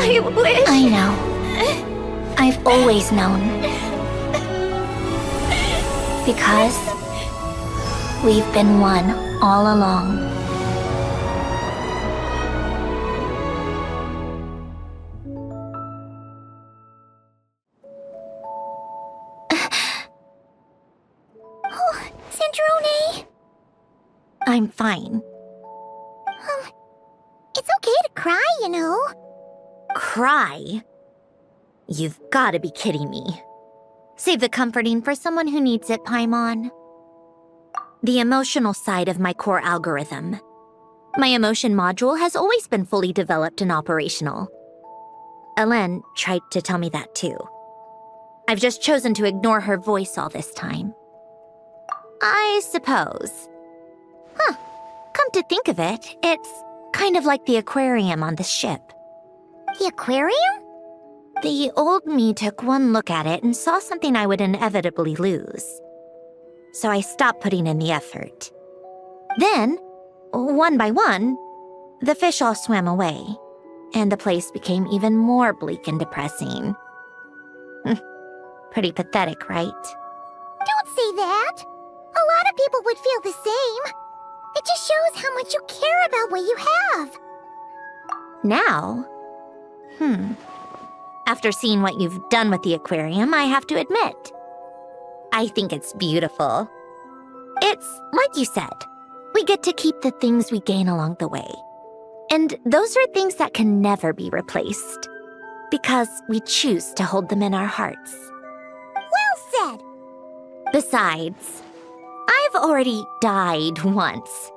I wish... I know. I've always known. Because we've been one all along. Cendrone! I'm fine. It's okay to cry, you know. Cry? You've gotta be kidding me. Save the comforting for someone who needs it, Paimon. The emotional side of my core algorithm. My emotion module has always been fully developed and operational. Elen tried to tell me that too. I've just chosen to ignore her voice all this time. I suppose. Come to think of it, it's kind of like the aquarium on the ship. The aquarium? The old me took one look at it and saw something I would inevitably lose. So I stopped putting in the effort. Then, one by one, the fish all swam away, and the place became even more bleak and depressing. Pretty pathetic, right? Don't say that! A lot of people would feel the same. It just shows how much you care about what you have. Now? After seeing what you've done with the aquarium, I have to admit, I think it's beautiful. It's like you said, we get to keep the things we gain along the way. And those are things that can never be replaced, because we choose to hold them in our hearts. Well said! Besides, I've already died once.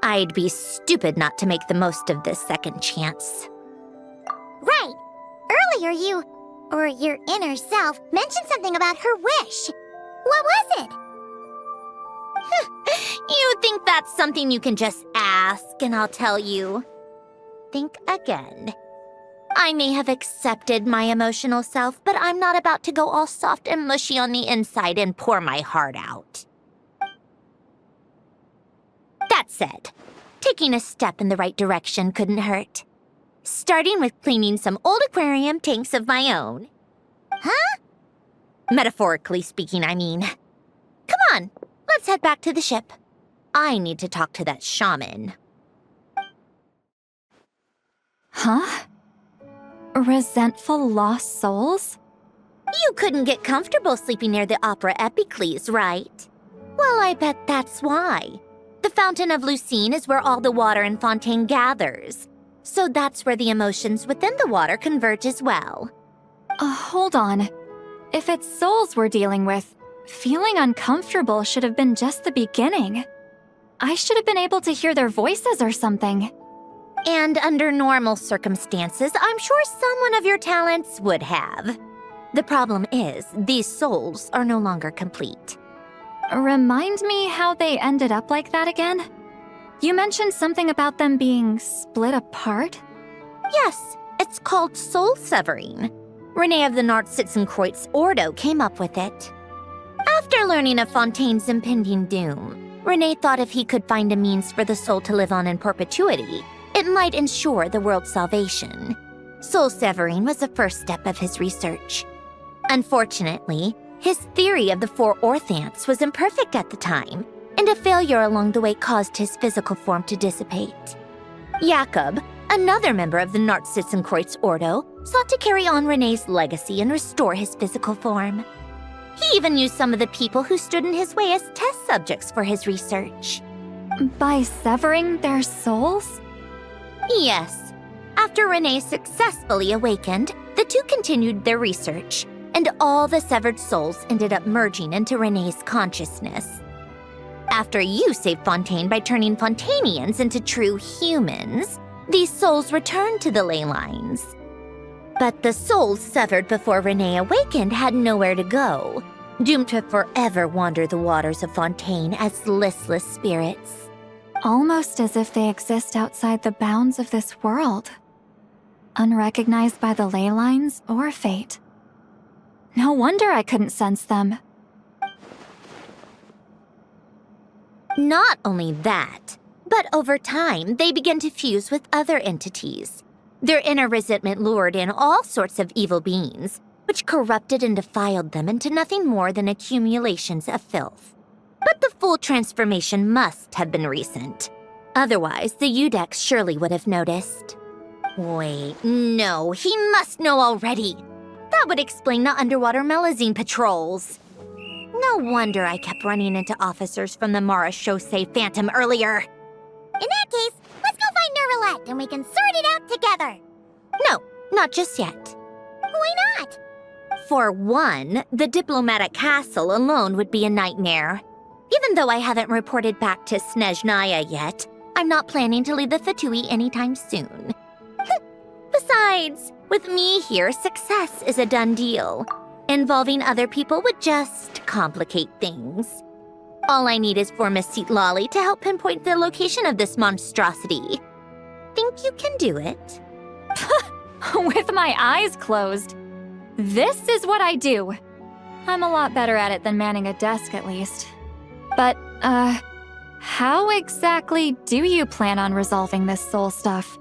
I'd be stupid not to make the most of this second chance. Right! Earlier you, or your inner self, mentioned something about her wish. What was it? You think that's something you can just ask and I'll tell you? Think again. I may have accepted my emotional self, but I'm not about to go all soft and mushy on the inside and pour my heart out. That said, taking a step in the right direction couldn't hurt. Starting with cleaning some old aquarium tanks of my own. Huh? Metaphorically speaking, I mean. Come on, let's head back to the ship. I need to talk to that shaman. Huh? Resentful lost souls? You couldn't get comfortable sleeping near the Opera Epicles, right? Well, I bet that's why. The Fountain of Lucine is where all the water in Fontaine gathers. So that's where the emotions within the water converge as well. Hold on. If it's souls we're dealing with, feeling uncomfortable should have been just the beginning. I should have been able to hear their voices or something. And under normal circumstances, I'm sure someone of your talents would have. The problem is, these souls are no longer complete. Remind me how they ended up like that again? You mentioned something about them being split apart? Yes, it's called soul severing. Renee of the Nartsitzenkreuz Ordo came up with it. After learning of Fontaine's impending doom, Renee thought if he could find a means for the soul to live on in perpetuity, it might ensure the world's salvation. Soul severing was the first step of his research. Unfortunately, his theory of the four orthants was imperfect at the time, and a failure along the way caused his physical form to dissipate. Jakob, another member of the Nartsitzenkreuz Ordo, sought to carry on Renee's legacy and restore his physical form. He even used some of the people who stood in his way as test subjects for his research. By severing their souls? Yes. After Renee successfully awakened, the two continued their research, and all the severed souls ended up merging into Renee's consciousness. After you saved Fontaine by turning Fontainians into true humans, these souls returned to the ley lines. But the souls severed before Renee awakened had nowhere to go, doomed to forever wander the waters of Fontaine as listless spirits. Almost as if they exist outside the bounds of this world. Unrecognized by the ley lines or fate. No wonder I couldn't sense them. Not only that, but over time, they begin to fuse with other entities. Their inner resentment lured in all sorts of evil beings, which corrupted and defiled them into nothing more than accumulations of filth. But the full transformation must have been recent. Otherwise, the Udex surely would have noticed. Wait, no, he must know already. That would explain the underwater Melazine patrols. No wonder I kept running into officers from the Mara Chaussee Phantom earlier. In that case, let's go find Nervalette and we can sort it out together. No, not just yet. Why not? For one, the diplomatic castle alone would be a nightmare. Even though I haven't reported back to Snezhnaya yet, I'm not planning to leave the Fatui anytime soon. Besides, with me here, success is a done deal. Involving other people would just complicate things. All I need is for Miss Citlali to help pinpoint the location of this monstrosity. Think you can do it? With my eyes closed. This is what I do. I'm a lot better at it than manning a desk, at least. But, how exactly do you plan on resolving this soul stuff?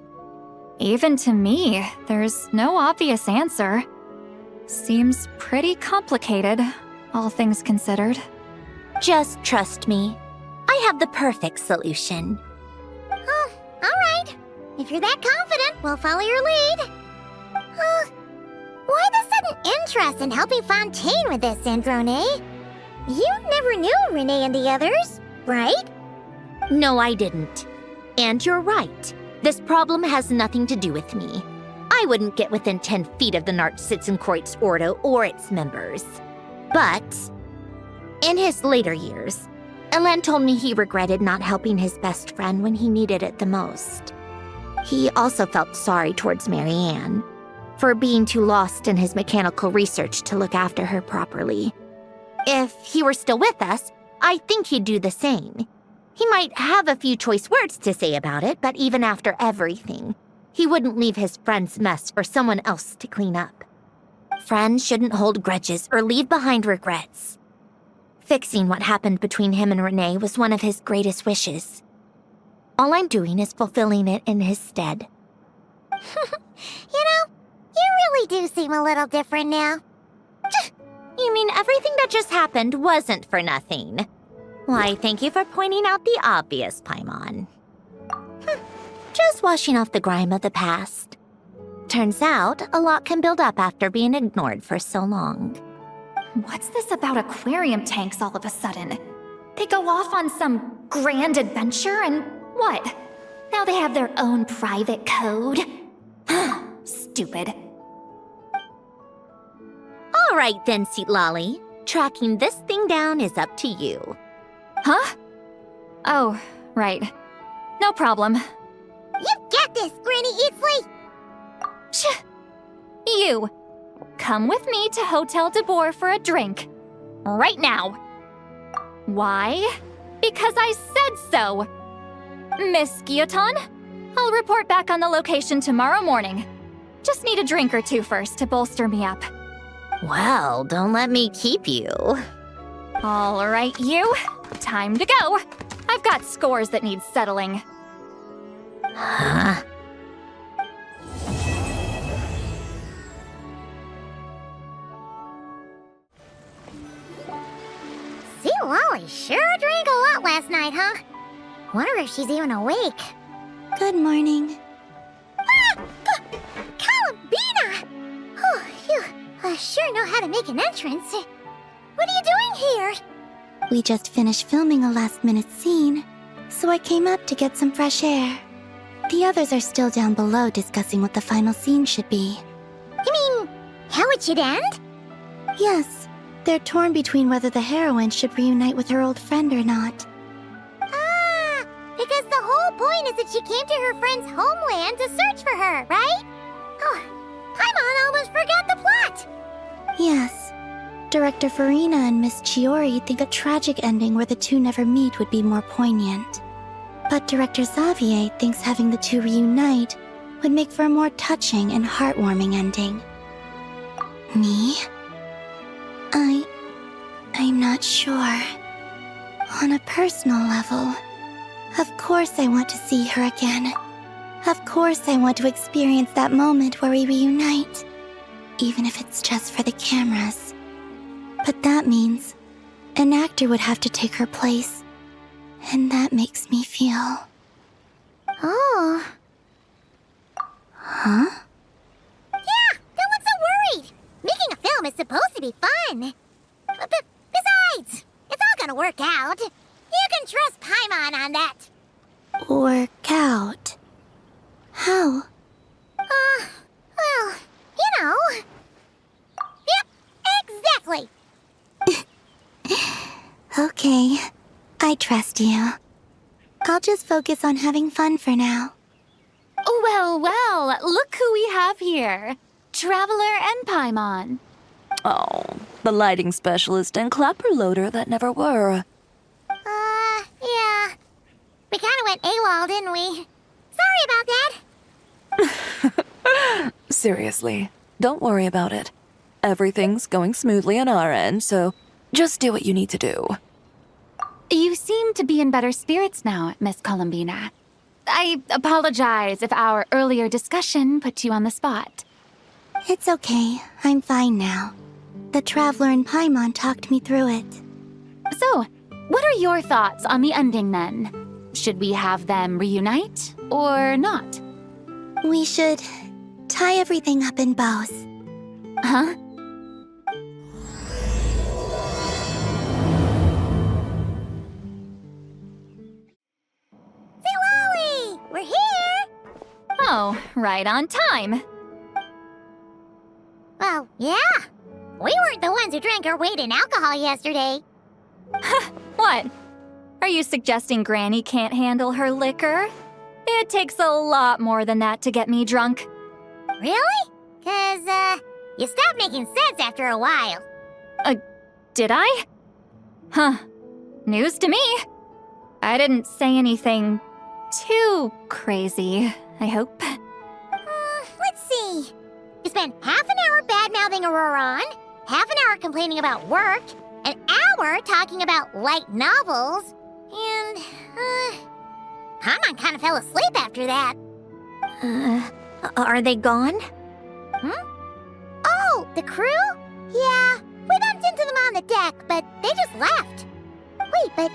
Even to me, there's no obvious answer. Seems pretty complicated, all things considered. Just trust me. I have the perfect solution. Oh, all right. If you're that confident, we'll follow your lead. Why the sudden interest in helping Fontaine with this, Androne? You never knew Renee and the others, right? No, I didn't. And you're right. This problem has nothing to do with me. I wouldn't get within 10 feet of the Nartsitzenkreuz Ordo or its members. But in his later years, Elan told me he regretted not helping his best friend when he needed it the most. He also felt sorry towards Marianne for being too lost in his mechanical research to look after her properly. If he were still with us, I think he'd do the same. He might have a few choice words to say about it, but even after everything, he wouldn't leave his friend's mess for someone else to clean up. Friends shouldn't hold grudges or leave behind regrets. Fixing what happened between him and Renee was one of his greatest wishes. All I'm doing is fulfilling it in his stead. You know, you really do seem a little different now. You mean everything that just happened wasn't for nothing? Why, thank you for pointing out the obvious, Paimon. Just washing off the grime of the past. Turns out, a lot can build up after being ignored for so long. What's this about aquarium tanks all of a sudden? They go off on some grand adventure and what? Now they have their own private code? Stupid. All right then, Citlali. Tracking this thing down is up to you. Huh? Oh, right. No problem. You get this, Granny Eatsley! You! Come with me to Hotel de Boer for a drink. Right now. Why? Because I said so! Miss Guillotin, I'll report back on the location tomorrow morning. Just need a drink or two first to bolster me up. Well, don't let me keep you. All right, you. Time to go. I've got scores that need settling. Huh? Citlali sure drank a lot last night, huh? Wonder if she's even awake. Good morning. Ah! Columbina! Oh, you sure know how to make an entrance. What are you doing here? We just finished filming a last-minute scene, so I came up to get some fresh air. The others are still down below discussing what the final scene should be. You mean, how it should end? Yes, they're torn between whether the heroine should reunite with her old friend or not. Ah, because the whole point is that she came to her friend's homeland to search for her, right? Oh, Paimon almost forgot the plot! Yes. Director Farina and Miss Chiori think a tragic ending where the two never meet would be more poignant. But Director Xavier thinks having the two reunite would make for a more touching and heartwarming ending. Me? I'm not sure. On a personal level, of course I want to see her again. Of course I want to experience that moment where we reunite, even if it's just for the cameras. But that means an actor would have to take her place, and that makes me feel... Oh. Huh? Yeah, don't look so worried. Making a film is supposed to be fun. But besides, it's all gonna work out. You can trust Paimon on that. Work out? How? Well, you know. Yep, exactly. Okay, I trust you. I'll just focus on having fun for now. Well, well, look who we have here. Traveler and Paimon. Oh, the lighting specialist and clapper loader that never were. Yeah. We kinda went AWOL, didn't we? Sorry about that. Seriously, don't worry about it. Everything's going smoothly on our end, so just do what you need to do. You seem to be in better spirits now, Miss Columbina. I apologize if our earlier discussion put you on the spot. It's okay, I'm fine now. The Traveler and Paimon talked me through it. So, what are your thoughts on the ending then? Should we have them reunite or not? We should tie everything up in bows. Huh? Lolly, we're here! Oh, right on time. Well, yeah. We weren't the ones who drank our weight in alcohol yesterday. What? Are you suggesting Granny can't handle her liquor? It takes a lot more than that to get me drunk. Really? 'Cause, you stopped making sense after a while. Did I? Huh. News to me. I didn't say anything too crazy, I hope. Let's see. You spent half an hour bad-mouthing Auroron, half an hour complaining about work, an hour talking about light novels, and, Paimon kind of fell asleep after that. Are they gone? Oh, the crew? Yeah, we bumped into them on the deck, but they just left. Wait, but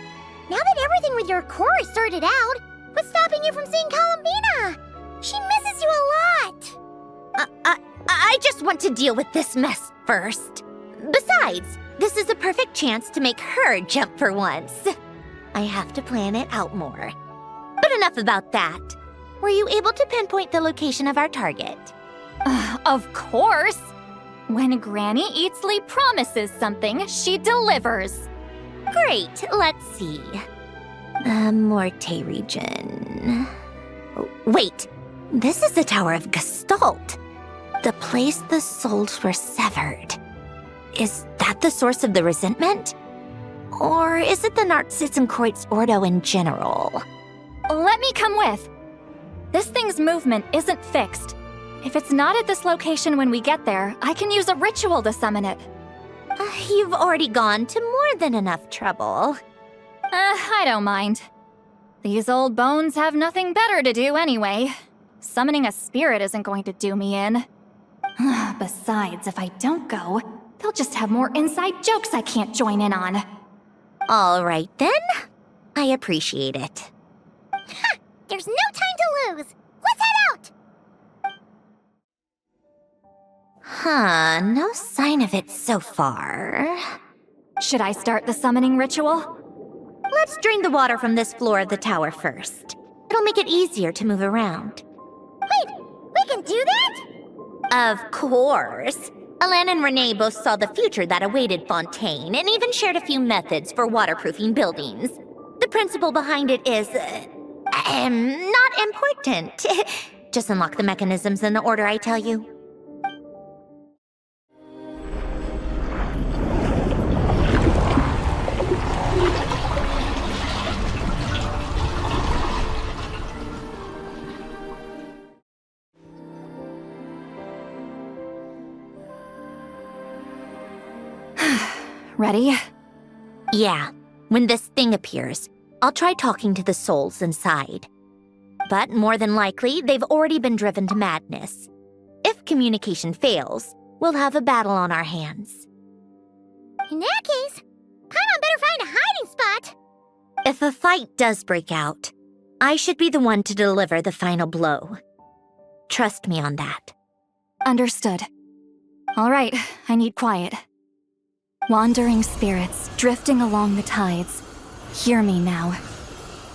now that everything with your core is sorted out, what's stopping you from seeing Columbina? She misses you a lot. I just want to deal with this mess first. Besides, this is a perfect chance to make her jump for once. I have to plan it out more. But enough about that. Were you able to pinpoint the location of our target? Of course! When Granny Eatsley promises something, she delivers. Great, let's see. Morte region. Wait, this is the Tower of Gestalt. The place the souls were severed. Is that the source of the resentment? Or is it the Narzizenkreuz Ordo in general? Let me come with. This thing's movement isn't fixed. If it's not at this location when we get there, I can use a ritual to summon it. You've already gone to more than enough trouble. I don't mind. These old bones have nothing better to do anyway. Summoning a spirit isn't going to do me in. Besides, if I don't go, they'll just have more inside jokes I can't join in on. All right then. I appreciate it. There's no time to lose. Let's head out! Huh, no sign of it so far. Should I start the summoning ritual? Let's drain the water from this floor of the tower first. It'll make it easier to move around. Wait, we can do that? Of course. Alan and Renee both saw the future that awaited Fontaine and even shared a few methods for waterproofing buildings. The principle behind it is, not important. Just unlock the mechanisms in the order I tell you. Ready? Yeah, when this thing appears, I'll try talking to the souls inside. But more than likely, they've already been driven to madness. If communication fails, we'll have a battle on our hands. In that case, Paimon better find a hiding spot. If a fight does break out, I should be the one to deliver the final blow. Trust me on that. Understood. All right, I need quiet. Wandering spirits drifting along the tides. Hear me now.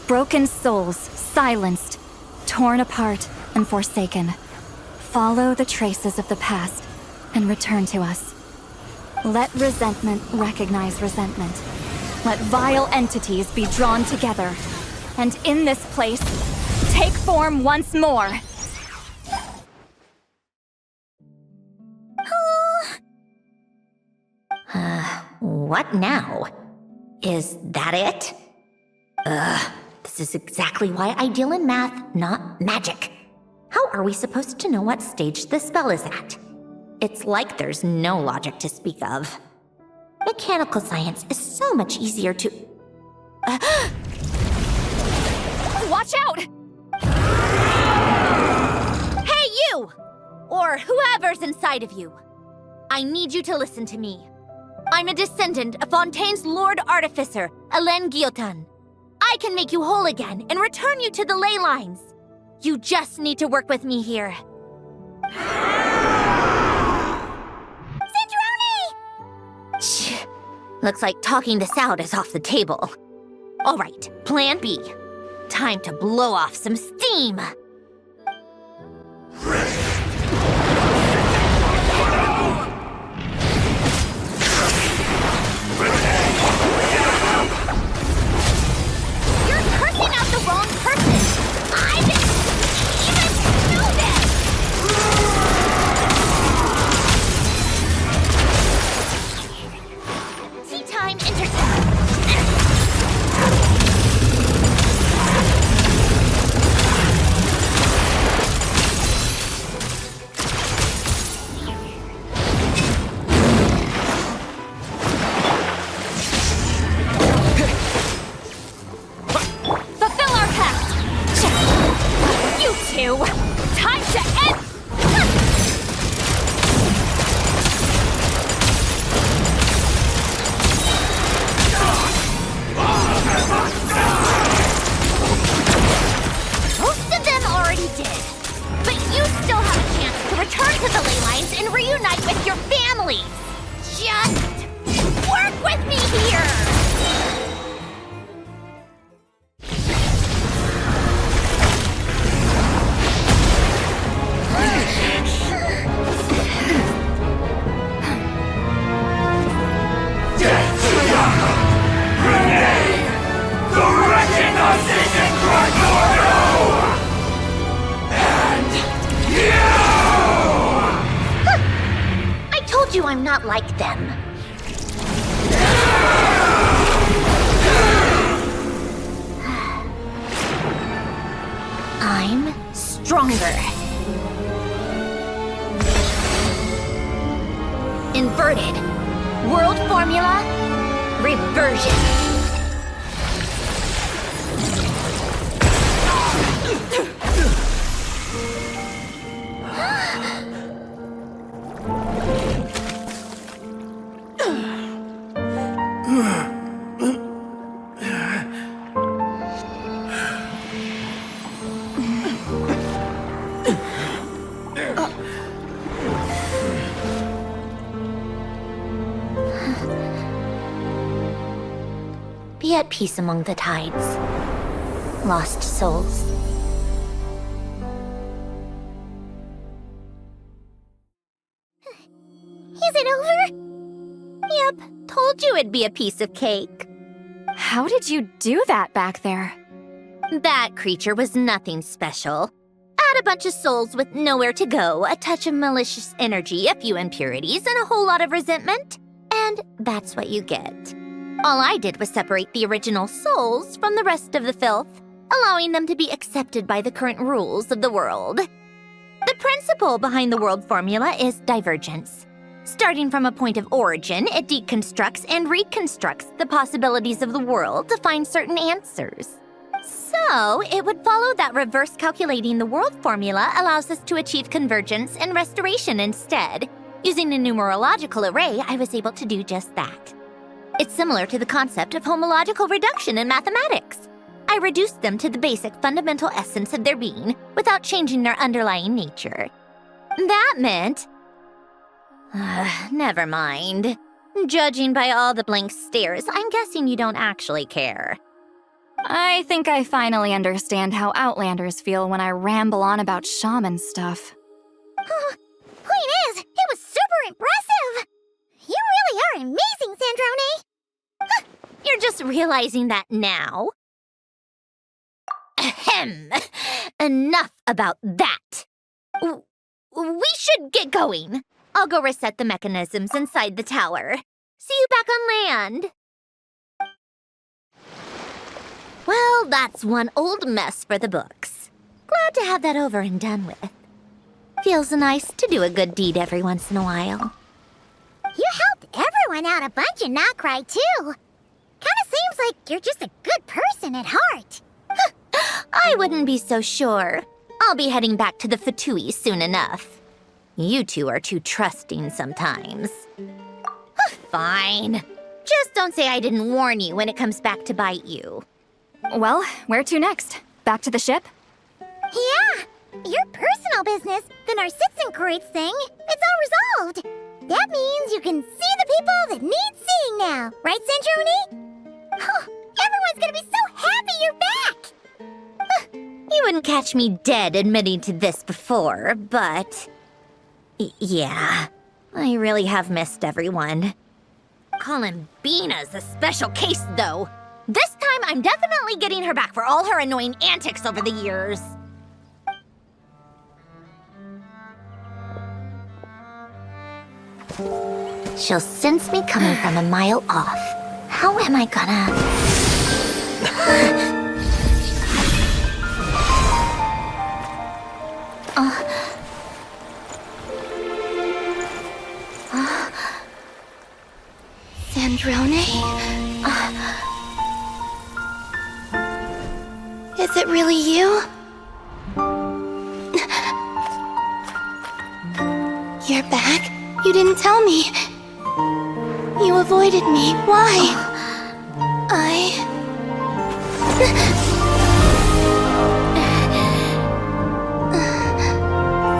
Broken souls, silenced, torn apart, and forsaken. Follow the traces of the past and return to us. Let resentment recognize resentment. Let vile entities be drawn together. And in this place, take form once more. What now? Is that it? This is exactly why I deal in math, not magic. How are we supposed to know what stage the spell is at? It's like there's no logic to speak of. Mechanical science is so much easier to... Watch out! Hey, you! Or whoever's inside of you. I need you to listen to me. I'm a descendant of Fontaine's Lord Artificer, Alain Guillotin. I can make you whole again and return you to the ley lines. You just need to work with me here. Cinderoni! Looks like talking this out is off the table. All right, plan B. Time to blow off some steam. You're cursing out the wrong person! I didn't even know this! Tea time intercept! Fulfill our pact! You two! Time to end! Most of them already did. But you still have a chance to return to the ley lines and reunite with your families. Just work with me here! I told you I'm not like them. I'm stronger. Inverted. World formula. Reversion. Be at peace among the tides. Lost souls. Is it over? Yep, told you it'd be a piece of cake. How did you do that back there? That creature was nothing special. Add a bunch of souls with nowhere to go, a touch of malicious energy, a few impurities, and a whole lot of resentment. And that's what you get. All I did was separate the original souls from the rest of the filth, allowing them to be accepted by the current rules of the world. The principle behind the world formula is divergence. Starting from a point of origin, it deconstructs and reconstructs the possibilities of the world to find certain answers. So, it would follow that reverse calculating the world formula allows us to achieve convergence and restoration instead. Using a numerological array, I was able to do just that. It's similar to the concept of homological reduction in mathematics. I reduced them to the basic fundamental essence of their being without changing their underlying nature. That meant... never mind. Judging by all the blank stares, I'm guessing you don't actually care. I think I finally understand how Outlanders feel when I ramble on about shaman stuff. Point is, it was super impressive! You really are amazing, Sandrone! You're just realizing that now? Ahem. Enough about that. We should get going. I'll go reset the mechanisms inside the tower. See you back on land. Well, that's one old mess for the books. Glad to have that over and done with. Feels nice to do a good deed every once in a while. You helped everyone out a bunch and not cry, too. Kinda seems like you're just a good person at heart. I wouldn't be so sure. I'll be heading back to the Fatui soon enough. You two are too trusting sometimes. Fine. Just don't say I didn't warn you when it comes back to bite you. Well, where to next? Back to the ship? Yeah, your personal business, the Narcitsan thing, it's all resolved. That means you can see the people that need seeing now, right, Sandrone? Oh, everyone's gonna be so happy you're back! You wouldn't catch me dead admitting to this before, but... yeah, I really have missed everyone. Columbina's a special case, though. This time, I'm definitely getting her back for all her annoying antics over the years. She'll sense me coming from a mile off. How am I gonna... Sandrone? Is it really you? You're back? You didn't tell me. You avoided me. Why?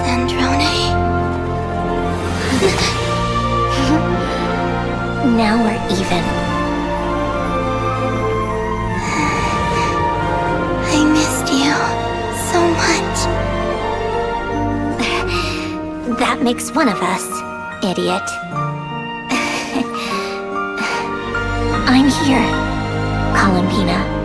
Sandrone? Now we're even. I missed you so much. That makes one of us, idiot. I'm here, Columbina.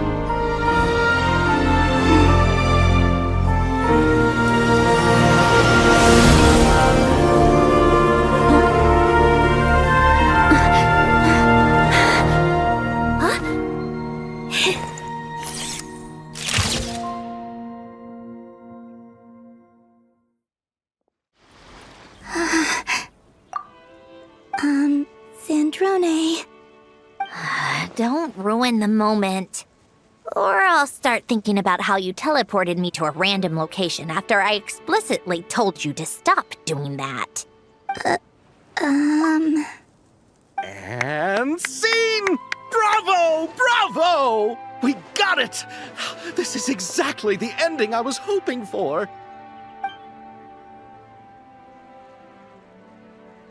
Sandrone. Don't ruin the moment. Or I'll start thinking about how you teleported me to a random location after I explicitly told you to stop doing that. And scene! Bravo! Bravo! We got it! This is exactly the ending I was hoping for.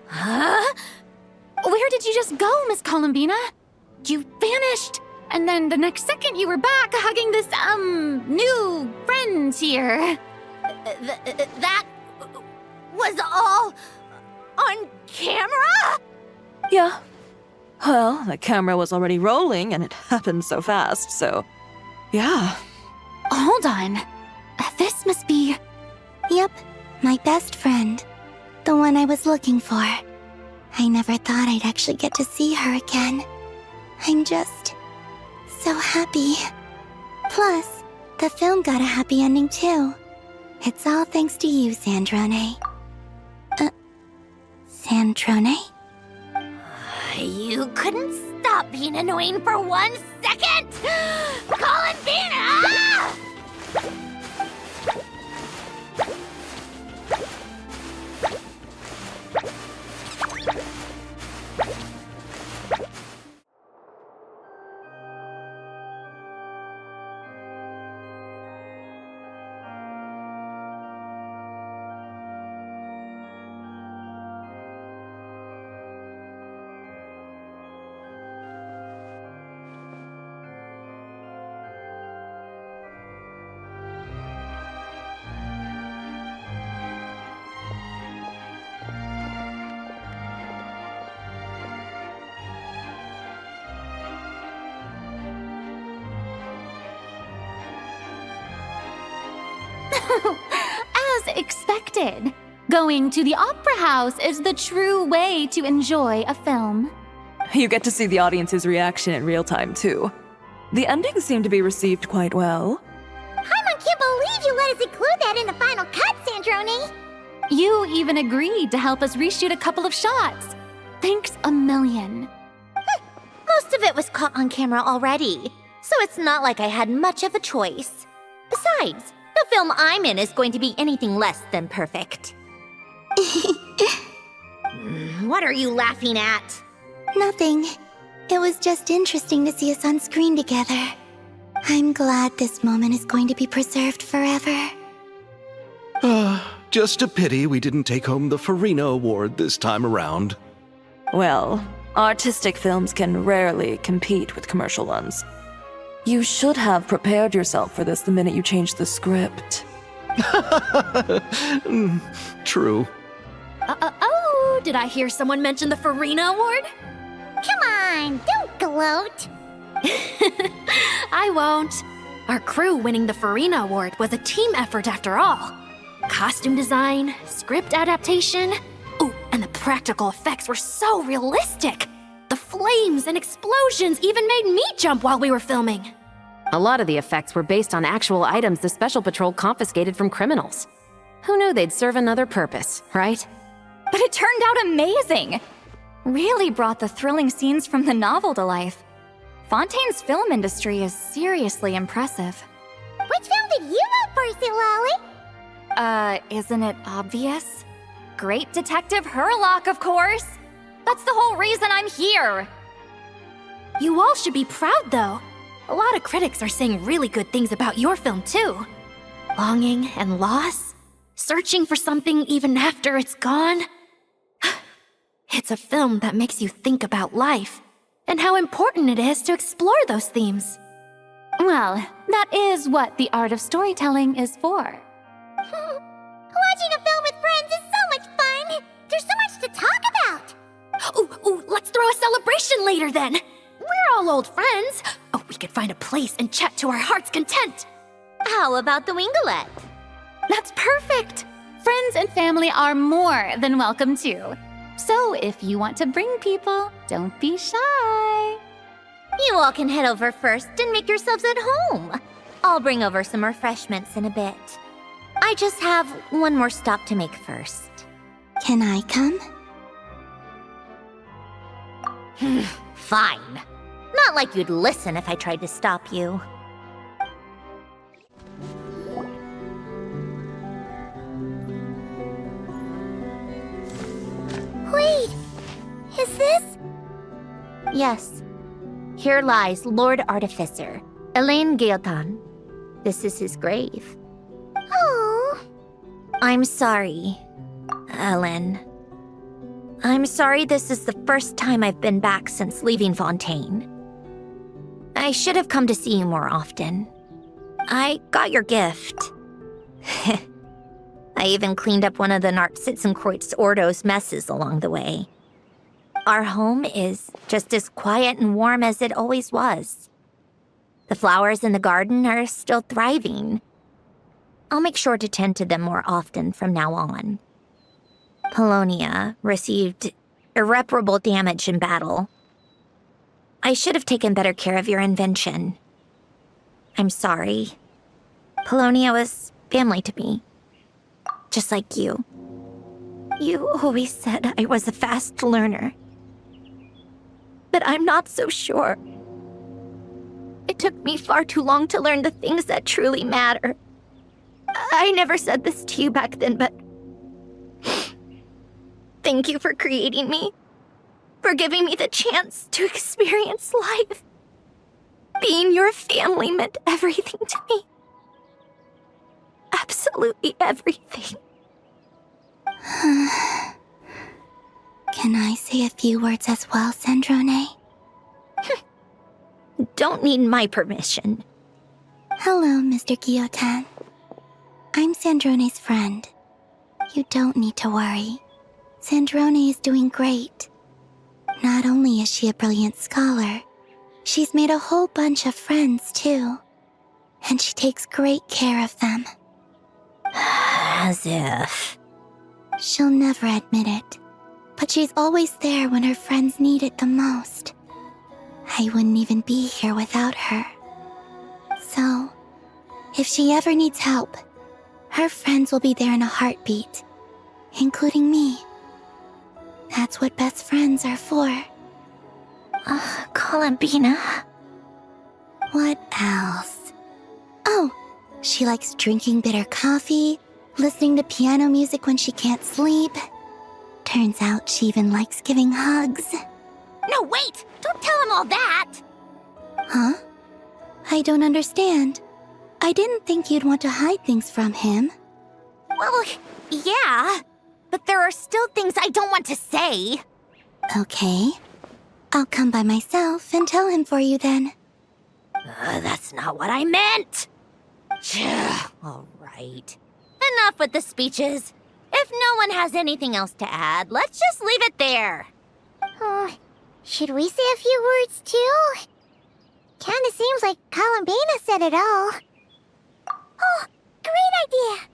Huh? Where did you just go, Miss Columbina? You vanished, and then the next second you were back hugging this, new friend here. That was all on camera? Yeah. Well, the camera was already rolling and it happened so fast, so... yeah. Hold on. This must be... Yep, my best friend. The one I was looking for. I never thought I'd actually get to see her again. I'm just... so happy. Plus, the film got a happy ending too. It's all thanks to you, Sandrone. Sandrone? You couldn't stop being annoying for 1 second! Columbina! Ah! As expected, going to the opera house is the true way to enjoy a film. You get to see the audience's reaction in real time, too. The endings seem to be received quite well. Paimon can't believe you let us include that in the final cut, Sandrone! You even agreed to help us reshoot a couple of shots. Thanks a million. Most of it was caught on camera already, so it's not like I had much of a choice. Besides, the film I'm in is going to be anything less than perfect. What are you laughing at? Nothing. It was just interesting to see us on screen together. I'm glad this moment is going to be preserved forever. Just a pity we didn't take home the Farina Award this time around. Well, artistic films can rarely compete with commercial ones. You should have prepared yourself for this the minute you changed the script. True. Oh, did I hear someone mention the Farina Award? Come on, don't gloat! I won't. Our crew winning the Farina Award was a team effort after all. Costume design, script adaptation. Ooh, and the practical effects were so realistic. The flames and explosions even made me jump while we were filming. A lot of the effects were based on actual items the Special Patrol confiscated from criminals. Who knew they'd serve another purpose, right? But it turned out amazing! Really brought the thrilling scenes from the novel to life. Fontaine's film industry is seriously impressive. Which film did you vote for, Silali? Isn't it obvious? Great Detective Hurlock, of course! That's the whole reason I'm here! You all should be proud, though. A lot of critics are saying really good things about your film, too. Longing and loss, searching for something even after it's gone. It's a film that makes you think about life and how important it is to explore those themes. Well, that is what the art of storytelling is for. Watching a film with friends is so much fun! There's so much to talk about! Ooh, let's throw a celebration later then! We're all old friends. Oh, we could find a place and chat to our heart's content. How about the Wingalette? That's perfect! Friends and family are more than welcome too. So if you want to bring people, don't be shy. You all can head over first and make yourselves at home. I'll bring over some refreshments in a bit. I just have one more stop to make first. Can I come? Fine. Not like you'd listen if I tried to stop you. Wait, is this? Yes. Here lies Lord Artificer, Elaine Gaeltan. This is his grave. Oh. I'm sorry, Ellen. I'm sorry this is the first time I've been back since leaving Fontaine. I should have come to see you more often. I got your gift. I even cleaned up one of the Nartsitzenkreuz Ordo's messes along the way. Our home is just as quiet and warm as it always was. The flowers in the garden are still thriving. I'll make sure to tend to them more often from now on. Polonia received irreparable damage in battle. I should have taken better care of your invention. I'm sorry. Polonia was family to me. Just like you. You always said I was a fast learner. But I'm not so sure. It took me far too long to learn the things that truly matter. I never said this to you back then, but thank you for creating me, for giving me the chance to experience life. Being your family meant everything to me. Absolutely everything. Can I say a few words as well, Sandrone? Don't need my permission. Hello, Mr. Guillotin. I'm Sandrone's friend. You don't need to worry. Sandrone is doing great. Not only is she a brilliant scholar, she's made a whole bunch of friends, too. And she takes great care of them. As if. She'll never admit it, but she's always there when her friends need it the most. I wouldn't even be here without her. So, if she ever needs help, her friends will be there in a heartbeat, including me. That's what best friends are for. Columbina. What else? Oh, she likes drinking bitter coffee, listening to piano music when she can't sleep. Turns out she even likes giving hugs. No, wait! Don't tell him all that! Huh? I don't understand. I didn't think you'd want to hide things from him. Well, yeah, but there are still things I don't want to say. Okay. I'll come by myself and tell him for you then. That's not what I meant! All right. Enough with the speeches. If no one has anything else to add, let's just leave it there. Should we say a few words too? Kinda seems like Columbina said it all. Oh, great idea!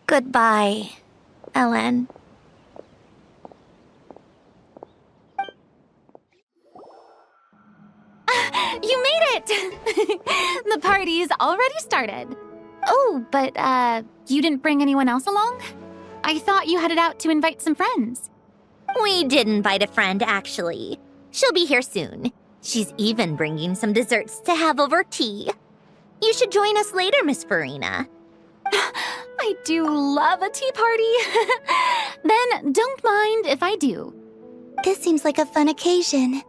Goodbye, Ellen. You made it! The party's already started. Oh, but, you didn't bring anyone else along? I thought you headed out to invite some friends. We did invite a friend, actually. She'll be here soon. She's even bringing some desserts to have over tea. You should join us later, Miss Farina. I do love a tea party. Then don't mind if I do. This seems like a fun occasion.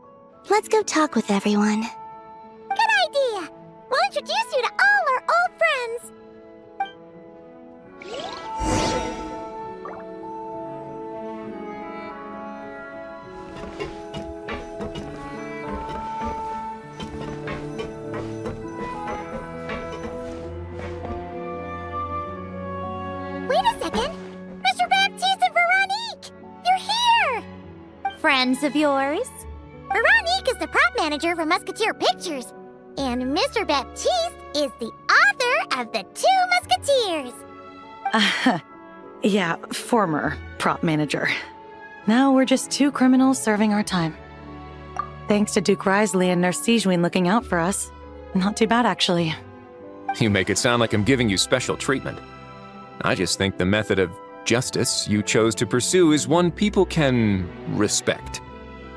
Let's go talk with everyone. Good idea! We'll introduce you to all our old friends. Wait a second! Mr. Baptiste and Veronique! You're here! Friends of yours? Veronique is the prop manager for Musketeer Pictures, and Mr. Baptiste is the author of The Two Musketeers. Yeah, former prop manager. Now we're just two criminals serving our time. Thanks to Duke Risley and Nurse Sigewin looking out for us. Not too bad, actually. You make it sound like I'm giving you special treatment. I just think the method of justice you chose to pursue is one people can respect.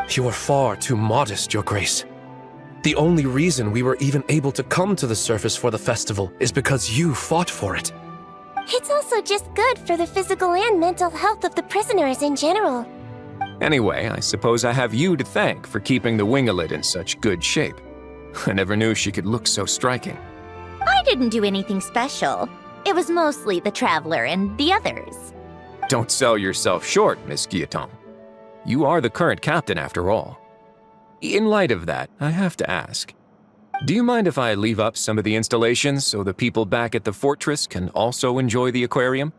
You are far too modest, Your Grace. The only reason we were even able to come to the surface for the festival is because you fought for it. It's also just good for the physical and mental health of the prisoners in general. Anyway, I suppose I have you to thank for keeping the Winglet in such good shape. I never knew she could look so striking. I didn't do anything special. It was mostly the Traveler and the others. Don't sell yourself short, Miss Guillotin. You are the current captain, after all. In light of that, I have to ask, do you mind if I leave up some of the installations so the people back at the fortress can also enjoy the aquarium?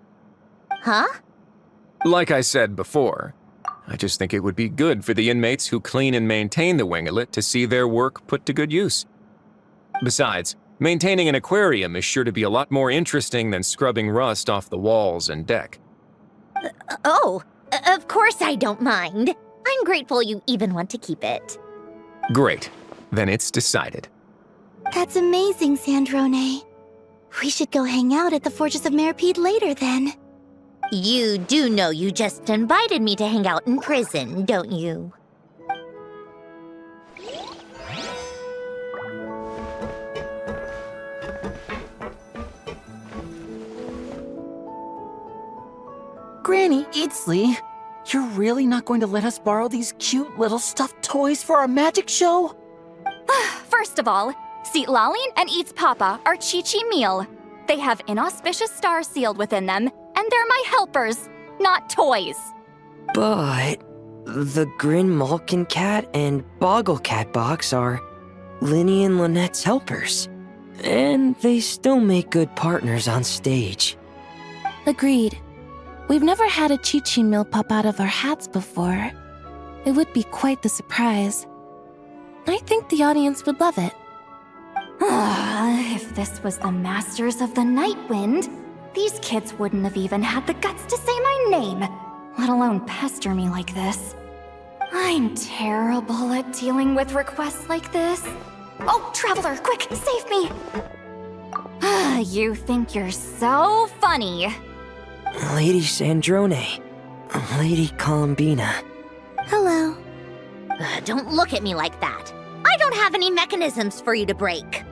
Huh? Like I said before, I just think it would be good for the inmates who clean and maintain the winglet to see their work put to good use. Besides, maintaining an aquarium is sure to be a lot more interesting than scrubbing rust off the walls and deck. Oh, Of course I don't mind. I'm grateful you even want to keep it. Great. Then it's decided. That's amazing, Sandrone. We should go hang out at the Fortress of Meripede later then. You do know you just invited me to hang out in prison, don't you? Granny Eatsley, you're really not going to let us borrow these cute little stuffed toys for our magic show? First of all, Seat Lallian and Eats Papa are Chi-Chi meal. They have inauspicious stars sealed within them, and they're my helpers, not toys. But the Grin Malkin Cat and Boggle Cat box are Linny and Lynette's helpers. And they still make good partners on stage. Agreed. We've never had a Chi-Chi meal pop out of our hats before. It would be quite the surprise. I think the audience would love it. If this was the Masters of the Night Wind, these kids wouldn't have even had the guts to say my name, let alone pester me like this. I'm terrible at dealing with requests like this. Oh, Traveler, quick, save me! You think you're so funny. Lady Sandrone, Lady Columbina. Hello. Don't look at me like that. I don't have any mechanisms for you to break.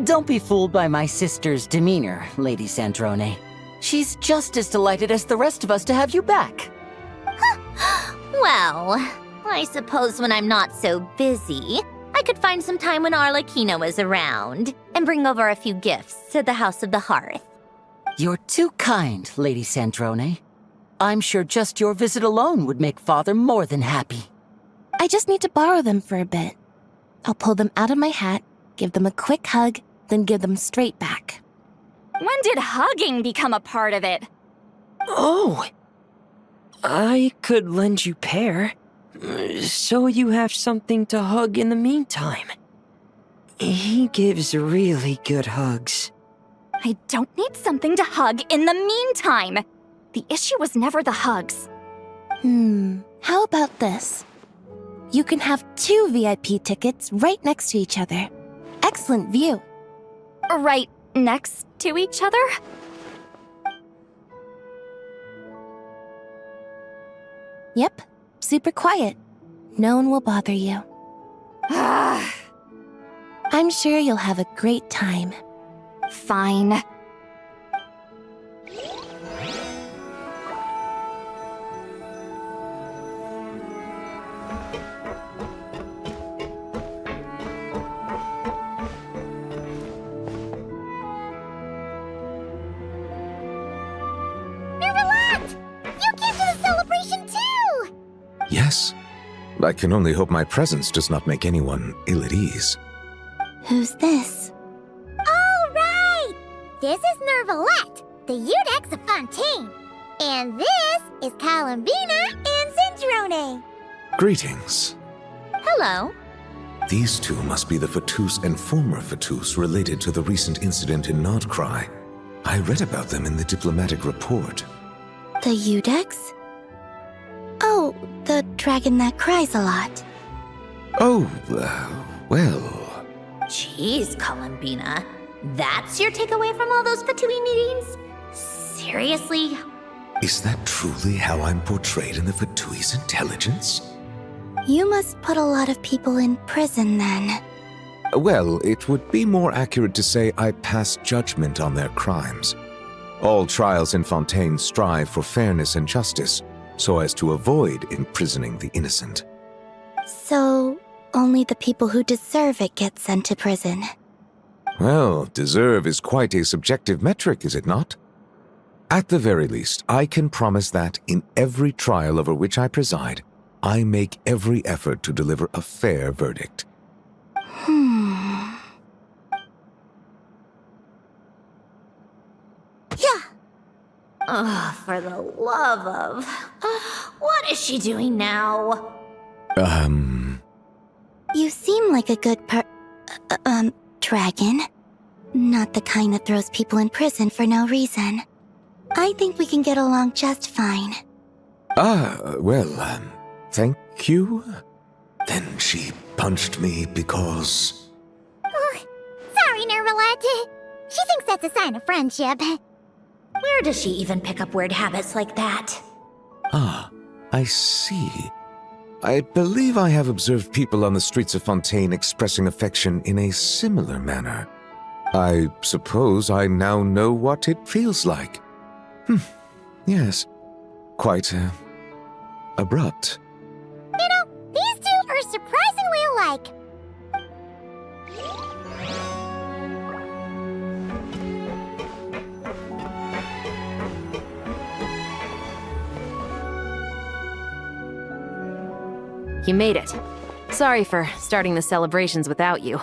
Don't be fooled by my sister's demeanor, Lady Sandrone. She's just as delighted as the rest of us to have you back. Well, I suppose when I'm not so busy, I could find some time when Arlecchino is around and bring over a few gifts to the House of the Hearth. You're too kind, Lady Sandrone. I'm sure just your visit alone would make Father more than happy. I just need to borrow them for a bit. I'll pull them out of my hat, give them a quick hug, then give them straight back. When did hugging become a part of it? Oh! I could lend you pair, so you have something to hug in the meantime. He gives really good hugs. I don't need something to hug in the meantime. The issue was never the hugs. How about this? You can have 2 VIP tickets right next to each other. Excellent view. Right next to each other? Yep, super quiet. No one will bother you. I'm sure you'll have a great time. Fine. Yes. I can only hope my presence does not make anyone ill at ease. Who's this? All right! This is Nervalette, the Udex of Fontaine. And this is Columbina and Sandrone. Greetings. Hello. These two must be the Fatus and former Fatus related to the recent incident in Nodcry. I read about them in the diplomatic report. The Udex? Oh, the dragon that cries a lot. Oh, well... Jeez, Columbina. That's your takeaway from all those Fatui meetings? Seriously? Is that truly how I'm portrayed in the Fatui's intelligence? You must put a lot of people in prison then. Well, it would be more accurate to say I pass judgment on their crimes. All trials in Fontaine strive for fairness and justice, so as to avoid imprisoning the innocent. So, only the people who deserve it get sent to prison. Well, deserve is quite a subjective metric, is it not? At the very least, I can promise that in every trial over which I preside, I make every effort to deliver a fair verdict. Yeah. Oh, for the love of... what is she doing now? You seem like a good dragon. Not the kind that throws people in prison for no reason. I think we can get along just fine. Thank you? Then she punched me because... Oh, sorry, Nervalette. She thinks that's a sign of friendship. Where does she even pick up weird habits like that? Ah, I see. I believe I have observed people on the streets of Fontaine expressing affection in a similar manner. I suppose I now know what it feels like. Yes. Quite, abrupt. You know, these two are surprisingly alike. You made it. Sorry for starting the celebrations without you. No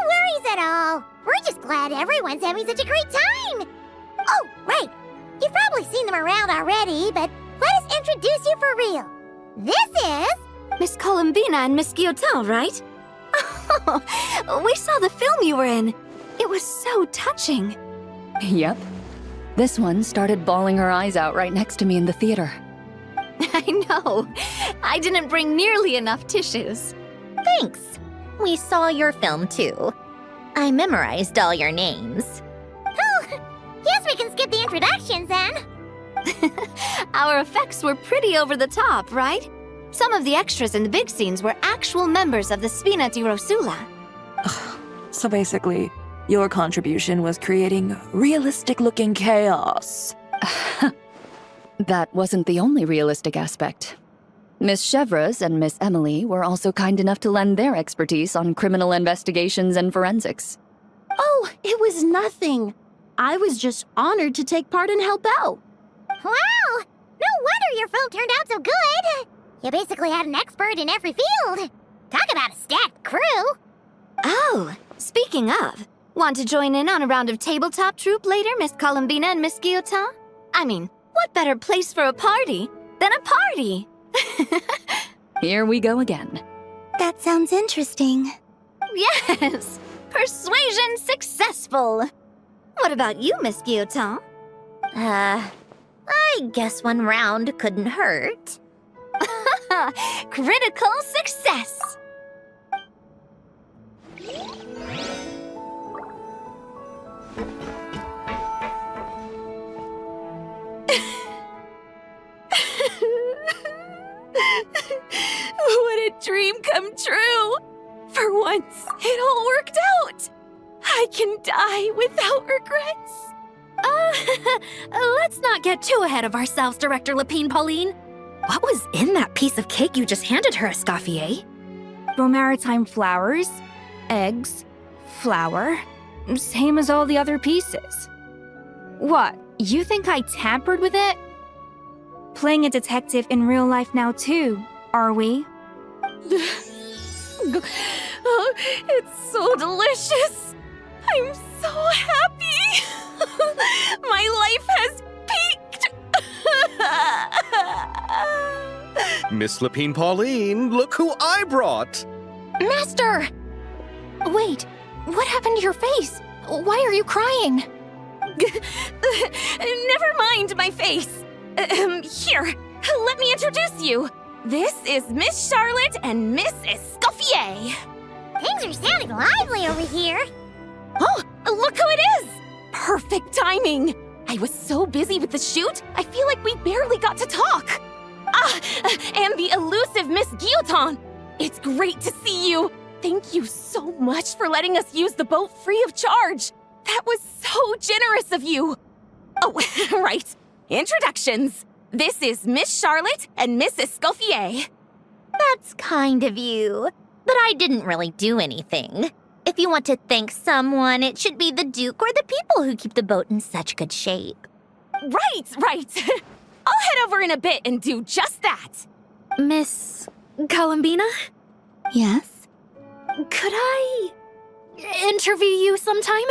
worries at all. We're just glad everyone's having such a great time. Oh, right. You've probably seen them around already, but let us introduce you for real. This is... Miss Columbina and Miss Guillotin, right? Oh, we saw the film you were in. It was so touching. Yep. This one started bawling her eyes out right next to me in the theater. I know. I didn't bring nearly enough tissues. Thanks. We saw your film too. I memorized all your names. Oh, guess we can skip the introductions then. Our effects were pretty over the top, right? Some of the extras in the big scenes were actual members of the Spina di Rosula. So basically, your contribution was creating realistic-looking chaos. That wasn't the only realistic aspect. Miss Chevres and Miss Emily were also kind enough to lend their expertise on criminal investigations and forensics. Oh, it was nothing. I was just honored to take part and help out. Wow! No wonder your film turned out so good! You basically had an expert in every field. Talk about a stacked crew! Oh, speaking of, want to join in on a round of tabletop troupe later, Miss Columbina and Miss Guillotin? I mean, what better place for a party than a party? Here we go again. That sounds interesting. Yes! Persuasion successful! What about you, Miss Guillotin? I guess one round couldn't hurt. Critical success! What a dream come true! For once, it all worked out! I can die without regrets! Let's not get too ahead of ourselves, Director Lapine Pauline. What was in that piece of cake you just handed her, Escoffier? Romaritime flowers, eggs, flour, same as all the other pieces. What, you think I tampered with it? Playing a detective in real life now too, are we? Oh, it's so delicious! I'm so happy! My life has peaked! Miss Lapine Pauline, look who I brought! Master! Wait, what happened to your face? Why are you crying? Never mind my face. Here, let me introduce you. This is Miss Charlotte and Miss Escoffier. Things are sounding lively over here. Oh, look who it is! Perfect timing. I was so busy with the shoot, I feel like we barely got to talk. And the elusive Miss Guillotin. It's great to see you. Thank you so much for letting us use the boat free of charge. That was so generous of you. Oh, right. Introductions. This is Miss Charlotte and Miss Escoffier. That's kind of you, but I didn't really do anything. If you want to thank someone, it should be the Duke or the people who keep the boat in such good shape. Right. I'll head over in a bit and do just that. Miss Columbina? Yes? Could I interview you sometime?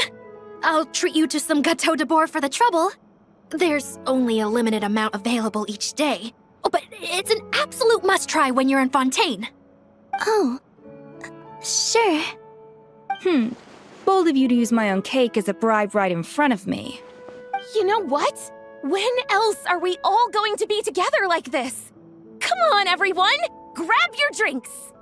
I'll treat you to some gâteau de bord for the trouble. There's only a limited amount available each day. Oh, but it's an absolute must-try when you're in Fontaine. Oh, sure. Bold of you to use my own cake as a bribe right in front of me. You know what? When else are we all going to be together like this? Come on, everyone! Grab your drinks!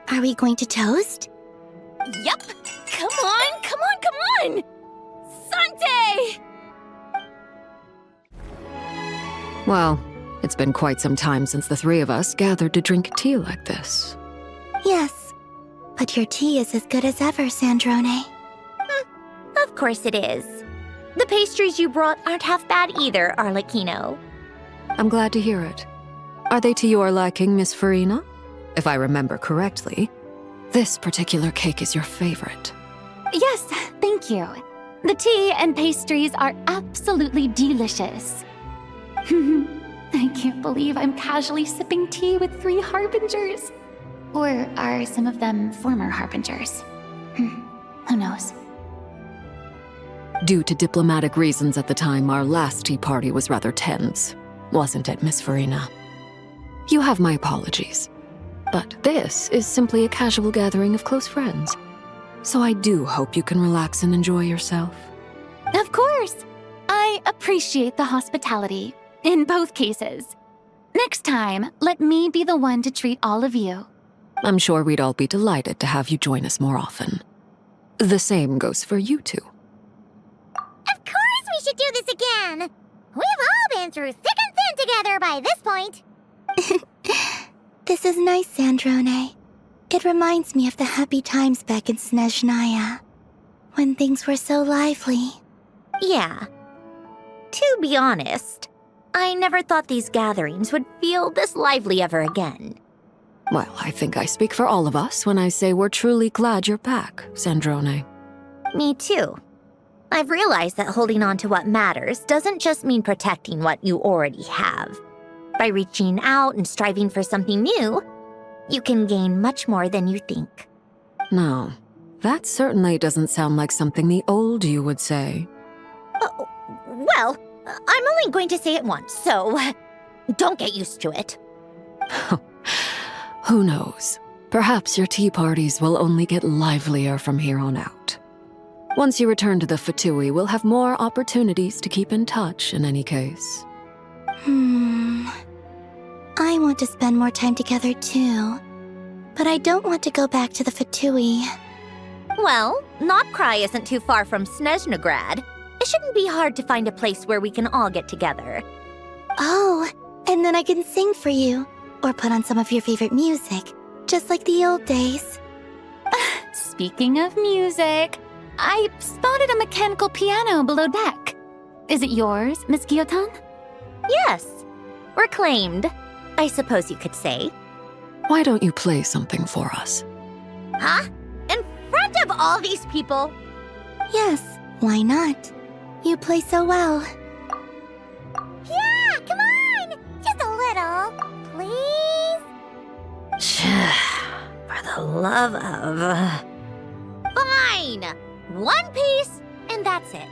Are we going to toast? Yup! Come on, come on, come on! Sante! Well, it's been quite some time since the three of us gathered to drink tea like this. Yes, but your tea is as good as ever, Sandrone. Of course it is. The pastries you brought aren't half bad either, Arlecchino. I'm glad to hear it. Are they to your liking, Miss Farina? If I remember correctly, this particular cake is your favorite. Yes, thank you. The tea and pastries are absolutely delicious. I can't believe I'm casually sipping tea with 3 harbingers. Or are some of them former harbingers? Who knows? Due to diplomatic reasons at the time, our last tea party was rather tense, wasn't it, Miss Farina? You have my apologies. But this is simply a casual gathering of close friends. So I do hope you can relax and enjoy yourself. Of course! I appreciate the hospitality, in both cases. Next time, let me be the one to treat all of you. I'm sure we'd all be delighted to have you join us more often. The same goes for you two. Of course we should do this again! We've all been through thick and thin together by this point. This is nice, Sandrone. It reminds me of the happy times back in Snezhnaya, when things were so lively. Yeah. To be honest, I never thought these gatherings would feel this lively ever again. Well, I think I speak for all of us when I say we're truly glad you're back, Sandrone. Me too. I've realized that holding on to what matters doesn't just mean protecting what you already have. By reaching out and striving for something new, you can gain much more than you think. No, that certainly doesn't sound like something the old you would say. Well, I'm only going to say it once, so don't get used to it. Who knows? Perhaps your tea parties will only get livelier from here on out. Once you return to the Fatui, we'll have more opportunities to keep in touch in any case. I want to spend more time together too, but I don't want to go back to the Fatui. Well, Notcry isn't too far from Snezhnograd. It shouldn't be hard to find a place where we can all get together. Oh, and then I can sing for you, or put on some of your favorite music, just like the old days. Speaking of music, I spotted a mechanical piano below deck. Is it yours, Miss Guillotin? Yes. Reclaimed, I suppose you could say. Why don't you play something for us? Huh? In front of all these people? Yes, why not? You play so well. Yeah, come on! Just a little, please? For the love of... Fine! One piece, and that's it.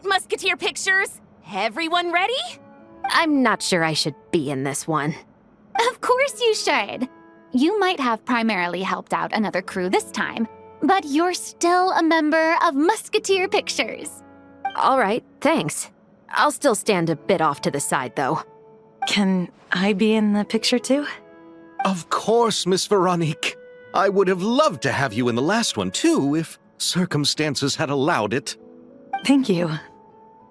right, Musketeer Pictures. Everyone ready? I'm not sure I should be in this one. Of course you should. You might have primarily helped out another crew this time, but you're still a member of Musketeer Pictures. All right, thanks. I'll still stand a bit off to the side, though. Can I be in the picture too? Of course, Miss Veronique. I would have loved to have you in the last one, too, if circumstances had allowed it. Thank you,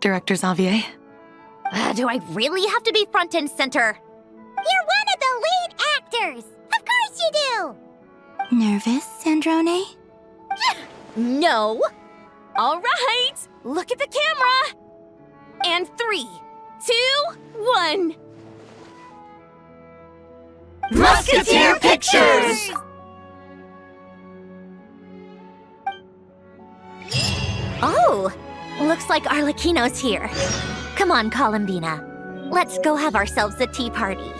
Director Xavier. Do I really have to be front and center? You're one of the lead actors! Of course you do! Nervous, Sandrone? No. All right, look at the camera. And 3, 2, 1. Musketeer Pictures! Oh, looks like Arlecchino's here. Come on, Columbina. Let's go have ourselves a tea party.